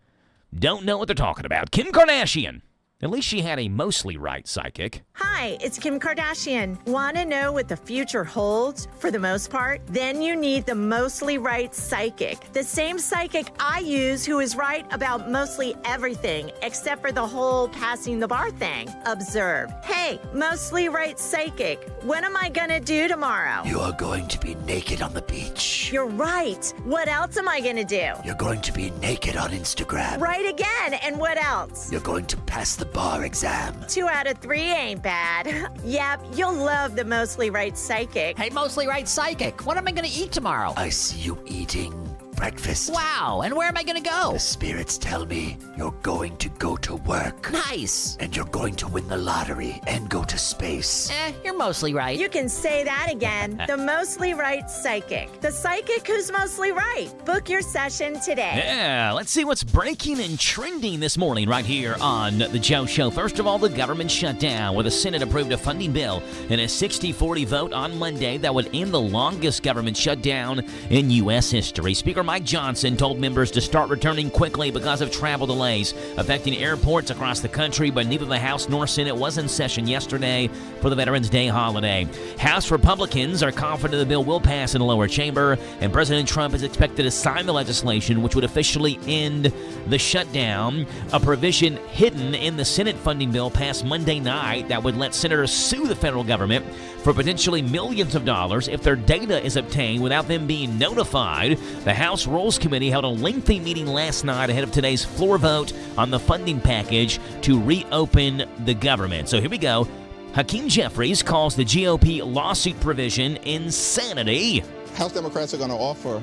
don't know what they're talking about. Kim Kardashian. At least she had a mostly right psychic. Hi, it's Kim Kardashian. Want to know what the future holds for the most part? Then you need the mostly right psychic. The same psychic I use who is right about mostly everything except for the whole passing the bar thing. Observe. Hey, mostly right psychic, what am I going to do tomorrow? You are going to be naked on the beach. You're right. What else am I going to do? You're going to be naked on Instagram. Right again. And what else? You're going to pass the bar exam. 2 out of 3 ain't bad. Yep, you'll love the mostly right psychic. Hey, mostly right psychic, what am I going to eat tomorrow? I see you eating breakfast. Wow, and where am I going to go? The spirits tell me you're going to go to work. Nice. And you're going to win the lottery and go to space. You're mostly right. You can say that again. The mostly right psychic. The psychic who's mostly right. Book your session today. Yeah, let's see what's breaking and trending this morning right here on The Joe Show. First of all, the government shutdown, where the Senate approved a funding bill in a 60-40 vote on Monday that would end the longest government shutdown in U.S. history. Speaker Mike Johnson told members to start returning quickly because of travel delays affecting airports across the country, but neither the House nor Senate was in session yesterday for the Veterans Day holiday. House Republicans are confident the bill will pass in the lower chamber, and President Trump is expected to sign the legislation, which would officially end the shutdown. A provision hidden in the Senate funding bill passed Monday night that would let senators sue the federal government for potentially millions of dollars if their data is obtained without them being notified. The House Rules Committee held a lengthy meeting last night ahead of today's floor vote on the funding package to reopen the government. So here we go. Hakeem Jeffries calls the GOP lawsuit provision insanity. House Democrats are going to offer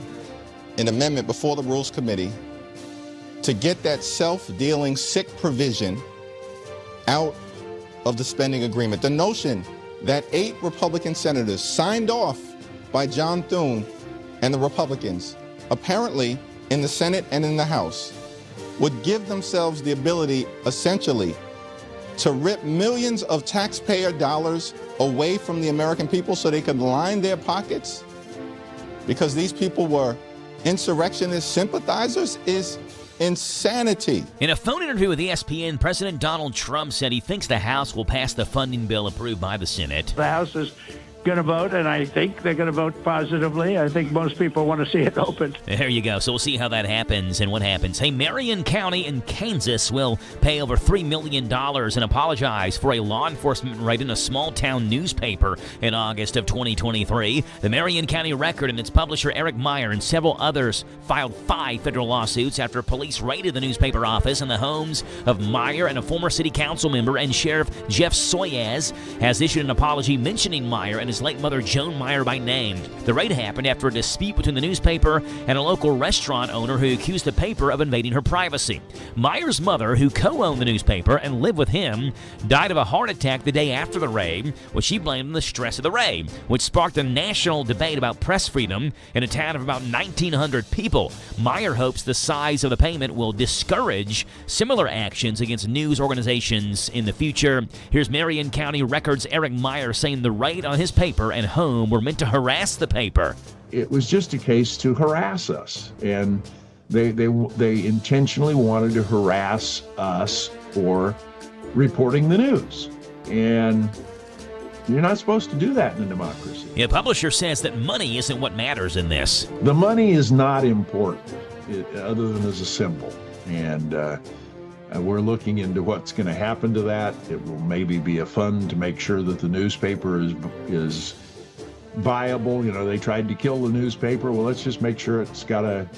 an amendment before the Rules Committee to get that self-dealing sick provision out of the spending agreement. The notion that 8 Republican senators signed off by John Thune and the Republicans, apparently in the Senate and in the House, would give themselves the ability, essentially, to rip millions of taxpayer dollars away from the American people so they could line their pockets because these people were insurrectionist sympathizers is insanity. In a phone interview with ESPN, President Donald Trump said he thinks the House will pass the funding bill approved by the Senate. The House is going to vote, and I think they're going to vote positively. I think most people want to see it opened. There you go. So we'll see how that happens and what happens. Hey, Marion County in Kansas will pay over $3 million and apologize for a law enforcement raid in a small-town newspaper in August of 2023. The Marion County Record and its publisher Eric Meyer and several others filed 5 federal lawsuits after police raided the newspaper office and the homes of Meyer and a former city council member, and Sheriff Jeff Soyaz has issued an apology mentioning Meyer and his late mother Joan Meyer by name. The raid happened after a dispute between the newspaper and a local restaurant owner who accused the paper of invading her privacy. Meyer's mother, who co-owned the newspaper and lived with him, died of a heart attack the day after the raid, which she blamed on the stress of the raid, which sparked a national debate about press freedom in a town of about 1,900 people. Meyer hopes the size of the payment will discourage similar actions against news organizations in the future. Here's Marion County Record's Eric Meyer saying the raid on his paper and home were meant to harass the paper. It was just a case to harass us, and they intentionally wanted to harass us for reporting the news. And you're not supposed to do that in a democracy. The publisher says that money isn't what matters in this. The money is not important, other than as a symbol. And we're looking into what's going to happen to that. It will maybe be a fund to make sure that the newspaper is viable. You know, they tried to kill the newspaper. Well, let's just make sure it's got a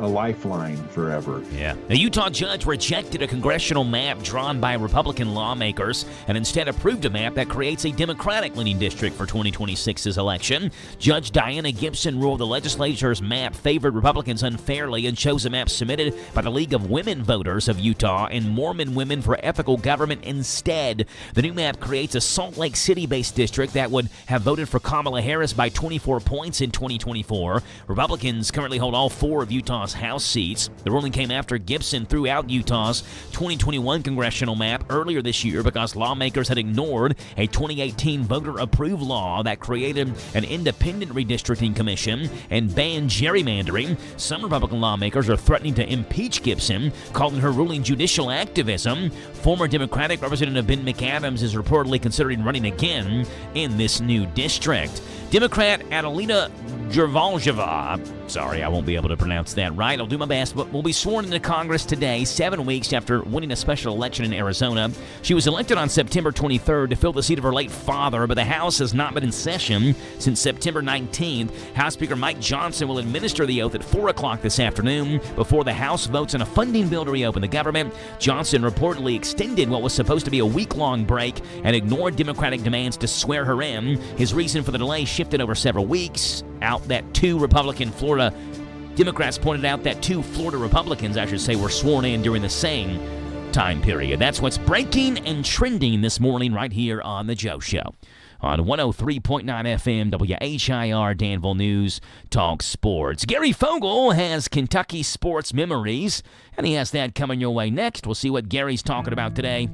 lifeline forever. Yeah. A Utah judge rejected a congressional map drawn by Republican lawmakers and instead approved a map that creates a Democratic-leaning district for 2026's election. Judge Diana Gibson ruled the legislature's map favored Republicans unfairly and chose a map submitted by the League of Women Voters of Utah and Mormon Women for Ethical Government instead. The new map creates a Salt Lake City-based district that would have voted for Kamala Harris by 24 points in 2024. Republicans currently hold all 4 of Utah's House seats. The ruling came after Gibson threw out Utah's 2021 congressional map earlier this year because lawmakers had ignored a 2018 voter-approved law that created an independent redistricting commission and banned gerrymandering. Some Republican lawmakers are threatening to impeach Gibson, calling her ruling judicial activism. Former Democratic Representative Ben McAdams is reportedly considering running again in this new district. Democrat Adelina Gervaljeva, sorry, I won't be able to pronounce that right. I'll do my best, but will be sworn into Congress today, 7 weeks after winning a special election in Arizona. She was elected on September 23rd to fill the seat of her late father, but the House has not been in session since September 19th. House Speaker Mike Johnson will administer the oath at 4 o'clock this afternoon before the House votes on a funding bill to reopen the government. Johnson reportedly extended what was supposed to be a week-long break and ignored Democratic demands to swear her in. His reason for the delay shifted over several weeks. Democrats pointed out that 2 Florida Republicans, were sworn in during the same time period. That's what's breaking and trending this morning right here on The Joe Show. On 103.9 FM, WHIR Danville News Talk Sports. Gary Fogle has Kentucky sports memories, and he has that coming your way next. We'll see what Gary's talking about today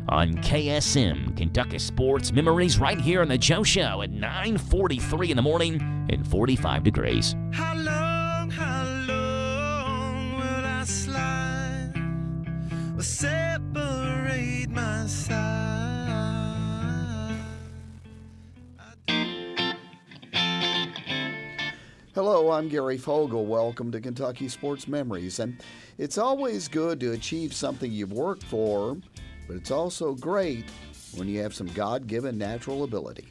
on KSM, Kentucky Sports Memories, right here on The Joe Show at 9:43 in the morning and 45 degrees. How long will I slide or separate my side? Hello, I'm Gary Fogle. Welcome to Kentucky Sports Memories. And it's always good to achieve something you've worked for, but it's also great when you have some God-given natural ability.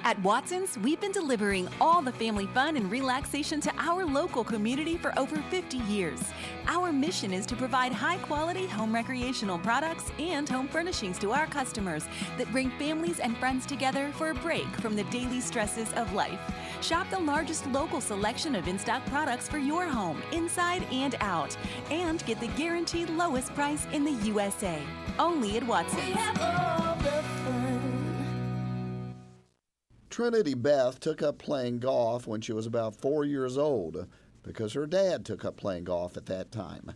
At Watson's, we've been delivering all the family fun and relaxation to our local community for over 50 years. Our mission is to provide high-quality home recreational products and home furnishings to our customers that bring families and friends together for a break from the daily stresses of life. Shop the largest local selection of in-stock products for your home, inside and out, and get the guaranteed lowest price in the USA. Only at Watson's. We have all the fun. Trinity Beth took up playing golf when she was about 4 years old because her dad took up playing golf at that time.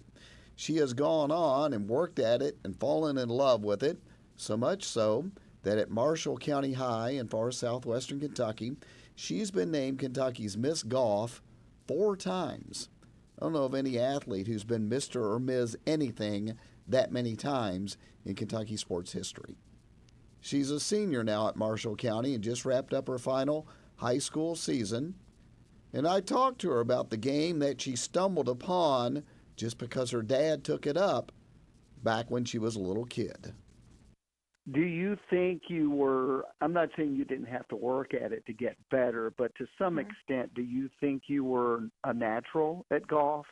She has gone on and worked at it and fallen in love with it, so much so that at Marshall County High in far southwestern Kentucky, she's been named Kentucky's Miss Golf 4 times. I don't know of any athlete who's been Mr. or Ms. anything that many times in Kentucky sports history. She's a senior now at Marshall County and just wrapped up her final high school season. And I talked to her about the game that she stumbled upon just because her dad took it up back when she was a little kid. Do you think you were, I'm not saying you didn't have to work at it to get better, but to some extent, do you think you were a natural at golf?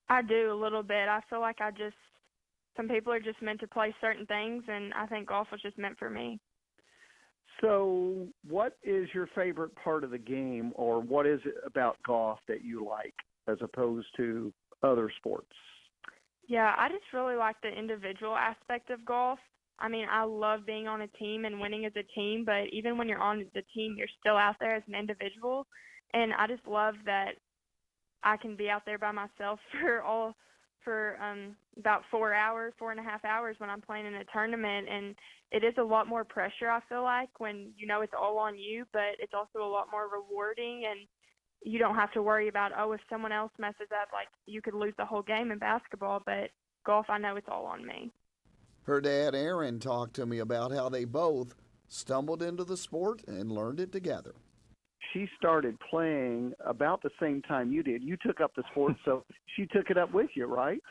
I do a little bit. I feel like some people are just meant to play certain things, and I think golf was just meant for me. So what is your favorite part of the game, or what is it about golf that you like as opposed to other sports? Yeah, I just really like the individual aspect of golf. I mean, I love being on a team and winning as a team, but even when you're on the team, you're still out there as an individual. And I just love that I can be out there by myself for about 4.5 hours when I'm playing in a tournament. And it is a lot more pressure, I feel like, when you know it's all on you, but it's also a lot more rewarding, and you don't have to worry about, if someone else messes up, like you could lose the whole game in basketball, but golf, I know it's all on me. Her dad, Aaron, talked to me about how they both stumbled into the sport and learned it together. She started playing about the same time you did. You took up the sport, so she took it up with you, right?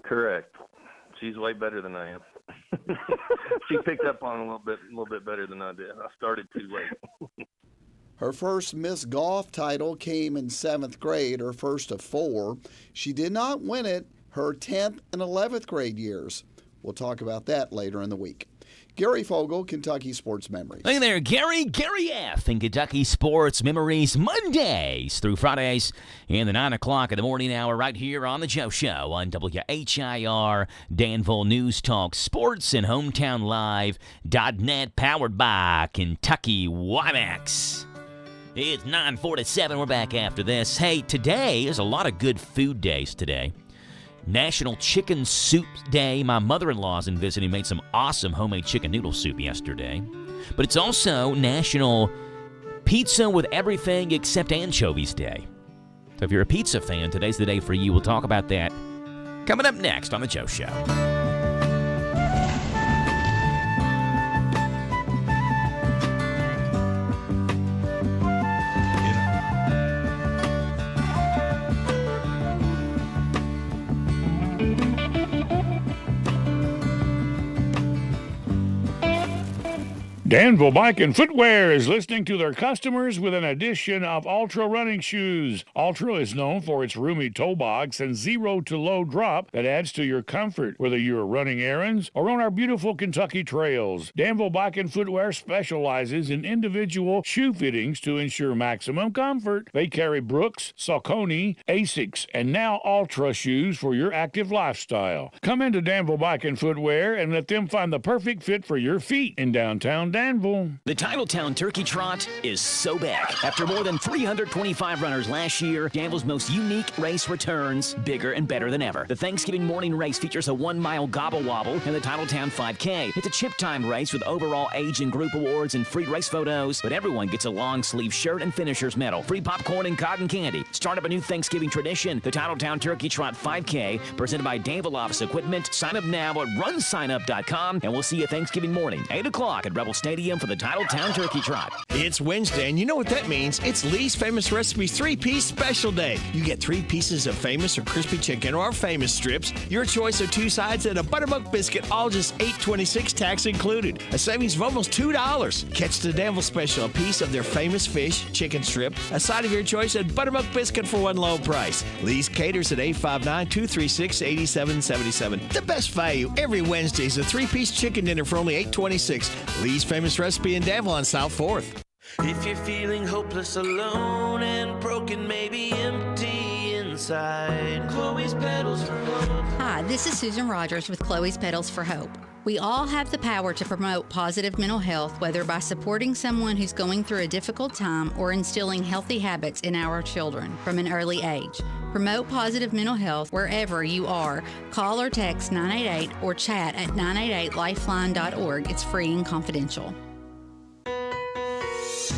Correct. She's way better than I am. She picked up on it a little bit better than I did. I started too late. Her first Miss Golf title came in 7th grade, her first of 4. She did not win it her 10th and 11th grade years. We'll talk about that later in the week. Gary Fogle, Kentucky Sports Memories. Hey there, Gary F. in Kentucky Sports Memories, Mondays through Fridays in the 9 o'clock in the morning hour right here on The Joe Show on WHIR, Danville News Talk Sports and HometownLive.net, powered by Kentucky WiMAX. It's 9:47. We're back after this. Hey, today is a lot of good food days today. National Chicken Soup Day. My mother-in-law's in visiting, made some awesome homemade chicken noodle soup yesterday. But it's also National Pizza with Everything Except Anchovies Day. So if you're a pizza fan, today's the day for you. We'll talk about that coming up next on The Joe Show. Danville Bike and Footwear is listening to their customers with an edition of Ultra running shoes. Ultra is known for its roomy toe box and zero-to-low drop that adds to your comfort, whether you're running errands or on our beautiful Kentucky trails. Danville Bike and Footwear specializes in individual shoe fittings to ensure maximum comfort. They carry Brooks, Saucony, Asics, and now Ultra shoes for your active lifestyle. Come into Danville Bike and Footwear and let them find the perfect fit for your feet in downtown Danville. The Titletown Turkey Trot is so back. After more than 325 runners last year, Danville's most unique race returns, bigger and better than ever. The Thanksgiving morning race features a 1-mile gobble wobble and the Titletown 5K. It's a chip time race with overall age and group awards and free race photos, but everyone gets a long sleeve shirt and finisher's medal, free popcorn and cotton candy. Start up a new Thanksgiving tradition, the Titletown Turkey Trot 5K, presented by Danville Office Equipment. Sign up now at runsignup.com, and we'll see you Thanksgiving morning, 8 o'clock at Rebel Stadium for the Titletown Turkey Trot. It's Wednesday, and you know what that means. It's Lee's Famous Recipes 3-piece special day. You get 3 pieces of famous or crispy chicken or famous strips, your choice of 2 sides, and a buttermilk biscuit, all just $8.26, tax included. A savings of almost $2. Catch the Danville special, a piece of their famous fish, chicken strip, a side of your choice, and buttermilk biscuit for one low price. Lee's caters at 859-236-8777. The best value every Wednesday is a 3-piece chicken dinner for only $8.26. Lee's Famous Recipe in Danville on South 4th. If you're feeling hopeless, alone, and broken, maybe empty inside, Chloe's Petals for Hope. Hi, this is Susan Rogers with Chloe's Petals for Hope. We all have the power to promote positive mental health, whether by supporting someone who's going through a difficult time or instilling healthy habits in our children from an early age. Promote positive mental health wherever you are. Call or text 988 or chat at 988lifeline.org. It's free and confidential.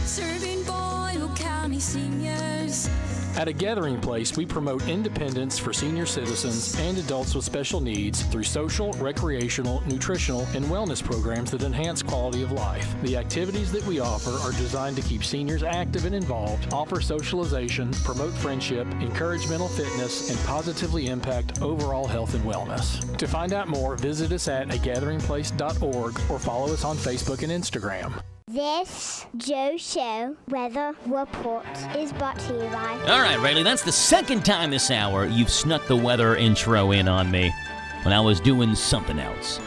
Serving Boyle County seniors. At A Gathering Place, we promote independence for senior citizens and adults with special needs through social, recreational, nutritional, and wellness programs that enhance quality of life. The activities that we offer are designed to keep seniors active and involved, offer socialization, promote friendship, encourage mental fitness, and positively impact overall health and wellness. To find out more, visit us at agatheringplace.org or follow us on Facebook and Instagram. This Joe Show Weather Report is brought to you by... All right, Rayleigh, that's the second time this hour you've snuck the weather intro in on me when I was doing something else.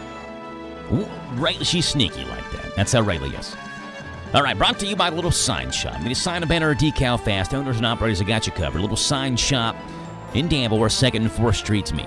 Rayleigh, she's sneaky like that. That's how Rayleigh is. All right, brought to you by Little Sign Shop. Need a sign, a banner, or decal fast. Owners and operators have got you covered. Little Sign Shop in Danville, where 2nd and 4th Streets meet.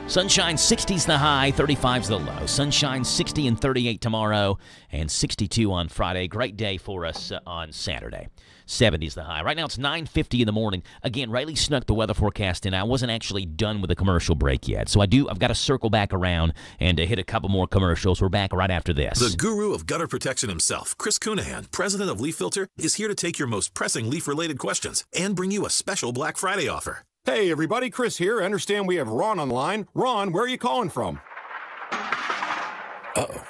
Sunshine, 60's the high, 35's the low. Sunshine, 60 and 38 tomorrow, and 62 on Friday. Great day for us on Saturday. 70's the high. Right now it's 9:50 in the morning. Again, Rayleigh snuck the weather forecast in. I wasn't actually done with the commercial break yet, so I've got to circle back around and hit a couple more commercials. We're back right after this. The guru of gutter protection himself, Chris Cunahan, president of Leaf Filter, is here to take your most pressing leaf-related questions and bring you a special Black Friday offer. Hey, everybody, Chris here. I understand we have Ron on the line. Ron, where are you calling from? Uh-oh.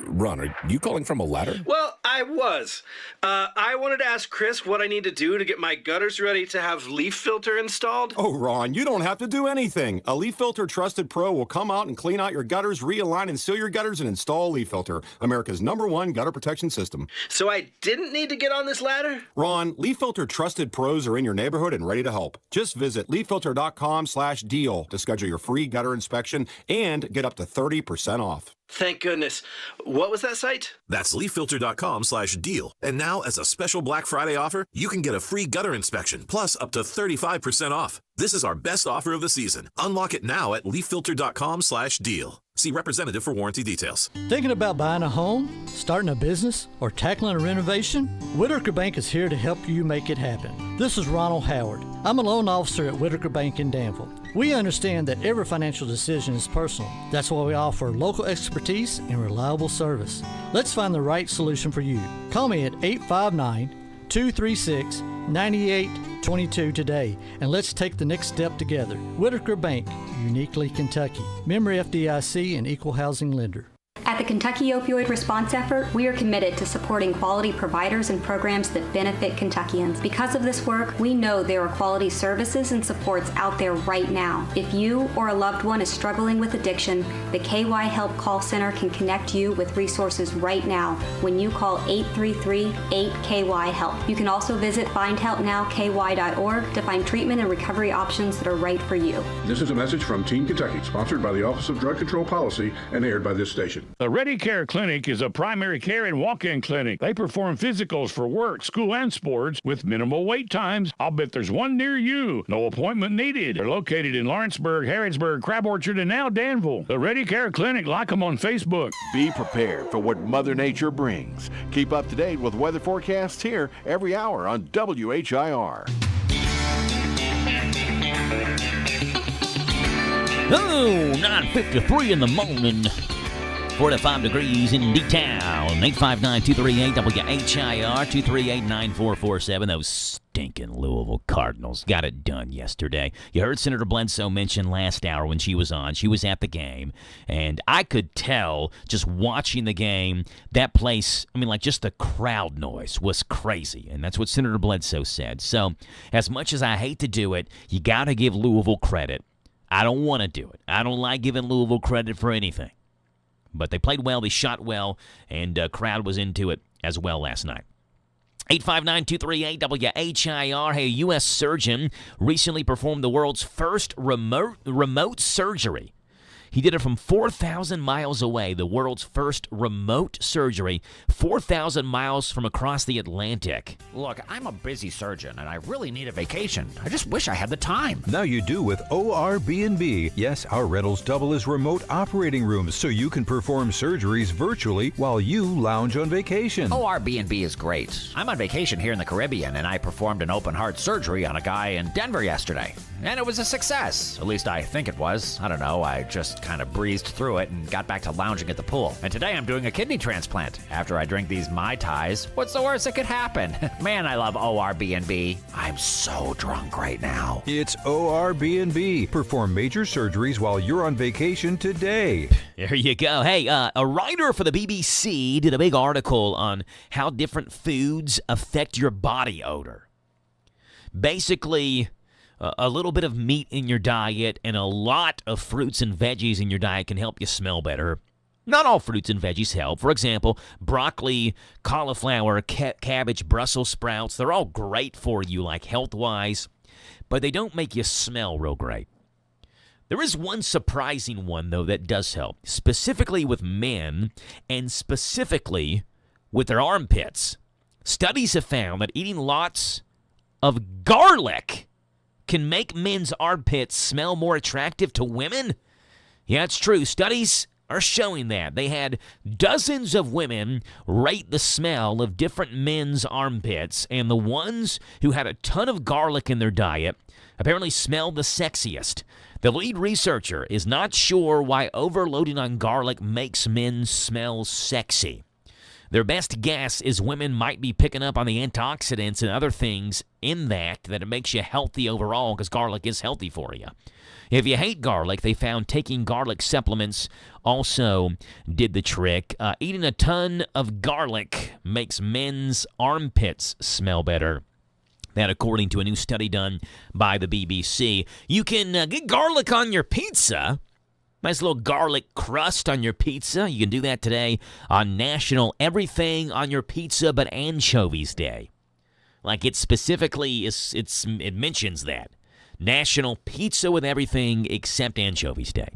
Ron, are you calling from a ladder? Well, I was. I wanted to ask Chris what I need to do to get my gutters ready to have Leaf Filter installed. Oh, Ron, you don't have to do anything. A Leaf Filter Trusted Pro will come out and clean out your gutters, realign and seal your gutters, and install Leaf Filter, America's #1 gutter protection system. So I didn't need to get on this ladder? Ron, Leaf Filter Trusted Pros are in your neighborhood and ready to help. Just visit leaffilter.com/deal to schedule your free gutter inspection and get up to 30% off. Thank goodness. What was that site? That's leaffilter.com/deal. And now, as a special Black Friday offer, you can get a free gutter inspection, plus up to 35% off. This is our best offer of the season. Unlock it now at leaffilter.com/deal. See representative for warranty details. Thinking about buying a home, starting a business, or tackling a renovation? Whitaker Bank is here to help you make it happen. This is Ronald Howard. I'm a loan officer at Whitaker Bank in Danville. We understand that every financial decision is personal. That's why we offer local expertise and reliable service. Let's find the right solution for you. Call me at 859-236-9822 today, and let's take the next step together. Whitaker Bank, uniquely Kentucky. Member FDIC and equal housing lender. At the Kentucky Opioid Response Effort, we are committed to supporting quality providers and programs that benefit Kentuckians. Because of this work, we know there are quality services and supports out there right now. If you or a loved one is struggling with addiction, the KY Help Call Center can connect you with resources right now when you call 833-8KY-HELP. You can also visit findhelpnowky.org to find treatment and recovery options that are right for you. This is a message from Team Kentucky, sponsored by the Office of Drug Control Policy and aired by this station. The Ready Care Clinic is a primary care and walk-in clinic. They perform physicals for work, school, and sports with minimal wait times. I'll bet there's one near you. No appointment needed. They're located in Lawrenceburg, Harrodsburg, Crab Orchard, and now Danville. The Ready Care Clinic, like them on Facebook. Be prepared for what Mother Nature brings. Keep up to date with weather forecasts here every hour on WHIR. Oh, 9:53 in the morning. 45 degrees in D-Town. 859-238-WHIR, 238-9447. Those stinking Louisville Cardinals got it done yesterday. You heard Senator Bledsoe mention last hour when she was on. She was at the game, and I could tell just watching the game, that place, I mean, like just the crowd noise was crazy, and that's what Senator Bledsoe said. So as much as I hate to do it, you got to give Louisville credit. I don't want to do it. I don't like giving Louisville credit for anything. But they played well, they shot well, and crowd was into it as well last night. 859-238-WHIR. Hey, a U.S. surgeon recently performed the world's first remote surgery. He did it from 4,000 miles away, the world's first remote surgery, 4,000 miles from across the Atlantic. Look, I'm a busy surgeon, and I really need a vacation. I just wish I had the time. Now you do with ORB&B. Yes, our rentals double as remote operating rooms, so you can perform surgeries virtually while you lounge on vacation. ORB&B is great. I'm on vacation here in the Caribbean, and I performed an open-heart surgery on a guy in Denver yesterday. And it was a success. At least I think it was. I don't know, I just kind of breezed through it and got back to lounging at the pool. And today I'm doing a kidney transplant. After I drink these Mai Tais, what's the worst that could happen? Man, I love ORB&B. I'm so drunk right now. It's ORB&B. Perform major surgeries while you're on vacation today. There you go. Hey, a writer for the BBC did a big article on how different foods affect your body odor. Basically, a little bit of meat in your diet and a lot of fruits and veggies in your diet can help you smell better. Not all fruits and veggies help. For example, broccoli, cauliflower, cabbage, Brussels sprouts, they're all great for you, like health-wise, but they don't make you smell real great. There is one surprising one, though, that does help, specifically with men and specifically with their armpits. Studies have found that eating lots of garlic can make men's armpits smell more attractive to women. Yeah, it's true. Studies are showing that. They had dozens of women rate the smell of different men's armpits, and the ones who had a ton of garlic in their diet apparently smelled the sexiest. The lead researcher is not sure why overloading on garlic makes men smell sexy. Their best guess is women might be picking up on the antioxidants and other things in that it makes you healthy overall, because garlic is healthy for you. If you hate garlic, they found taking garlic supplements also did the trick. Eating a ton of garlic makes men's armpits smell better. That, according to a new study done by the BBC. You can get garlic on your pizza. Nice little garlic crust on your pizza. You can do that today on National Everything on Your Pizza But Anchovies Day. Like it specifically, it mentions that. National Pizza with Everything Except Anchovies Day.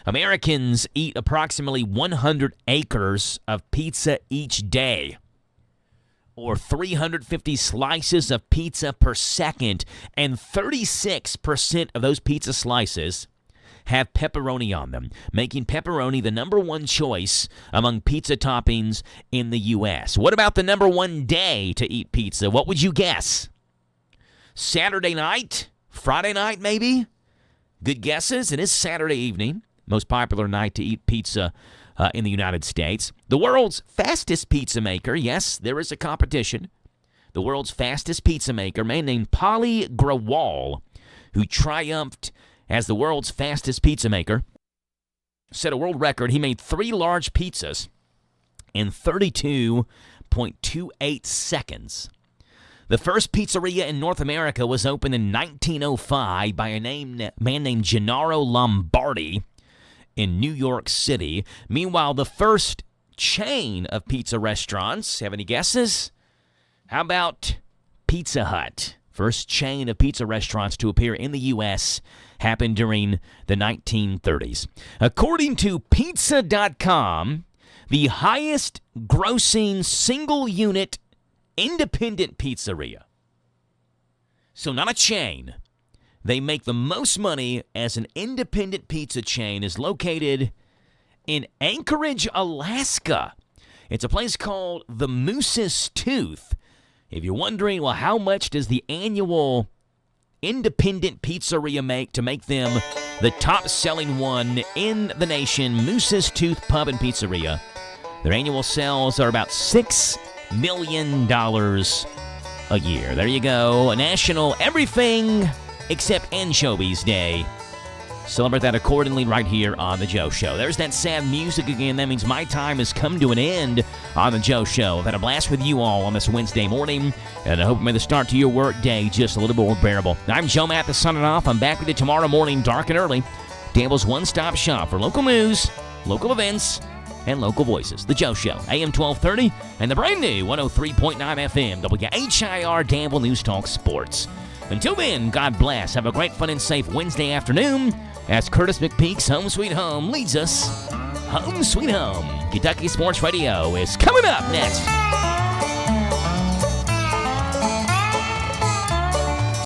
Americans eat approximately 100 acres of pizza each day, or 350 slices of pizza per second, and 36% of those pizza slices have pepperoni on them, making pepperoni the number one choice among pizza toppings in the U.S. What about the number one day to eat pizza? What would you guess? Saturday night? Friday night, maybe? Good guesses. It is Saturday evening, most popular night to eat pizza in the United States. The world's fastest pizza maker, yes, there is a competition. The world's fastest pizza maker, a man named Polly Grawal, who triumphed as the world's fastest pizza maker, set a world record. He made 3 large pizzas in 32.28 seconds. The first pizzeria in North America was opened in 1905 by a man named Gennaro Lombardi in New York City. Meanwhile, the first chain of pizza restaurants, have any guesses? How about Pizza Hut? First chain of pizza restaurants to appear in the U.S. happened during the 1930s. According to Pizza.com, the highest grossing single-unit independent pizzeria. So not a chain. They make the most money as an independent pizza chain is located in Anchorage, Alaska. It's a place called the Moose's Tooth. If you're wondering, well, how much does the annual independent pizzeria make to make them the top-selling one in the nation, Moose's Tooth Pub and Pizzeria? Their annual sales are about $6 million a year. There you go. A National Everything Except Anchovies Day. Celebrate that accordingly right here on The Joe Show. There's that sad music again. That means my time has come to an end on The Joe Show. I've had a blast with you all on this Wednesday morning, and I hope it made the start to your work day just a little more bearable. I'm Joe Mathis signing off. I'm back with you tomorrow morning, dark and early. Danville's one-stop shop for local news, local events, and local voices. The Joe Show, AM 1230, and the brand new 103.9 FM, WHIR Danville News Talk Sports. Until then, God bless. Have a great, fun, and safe Wednesday afternoon, as Curtis McPeak's Home Sweet Home leads us home sweet home. Kentucky Sports Radio is coming up next.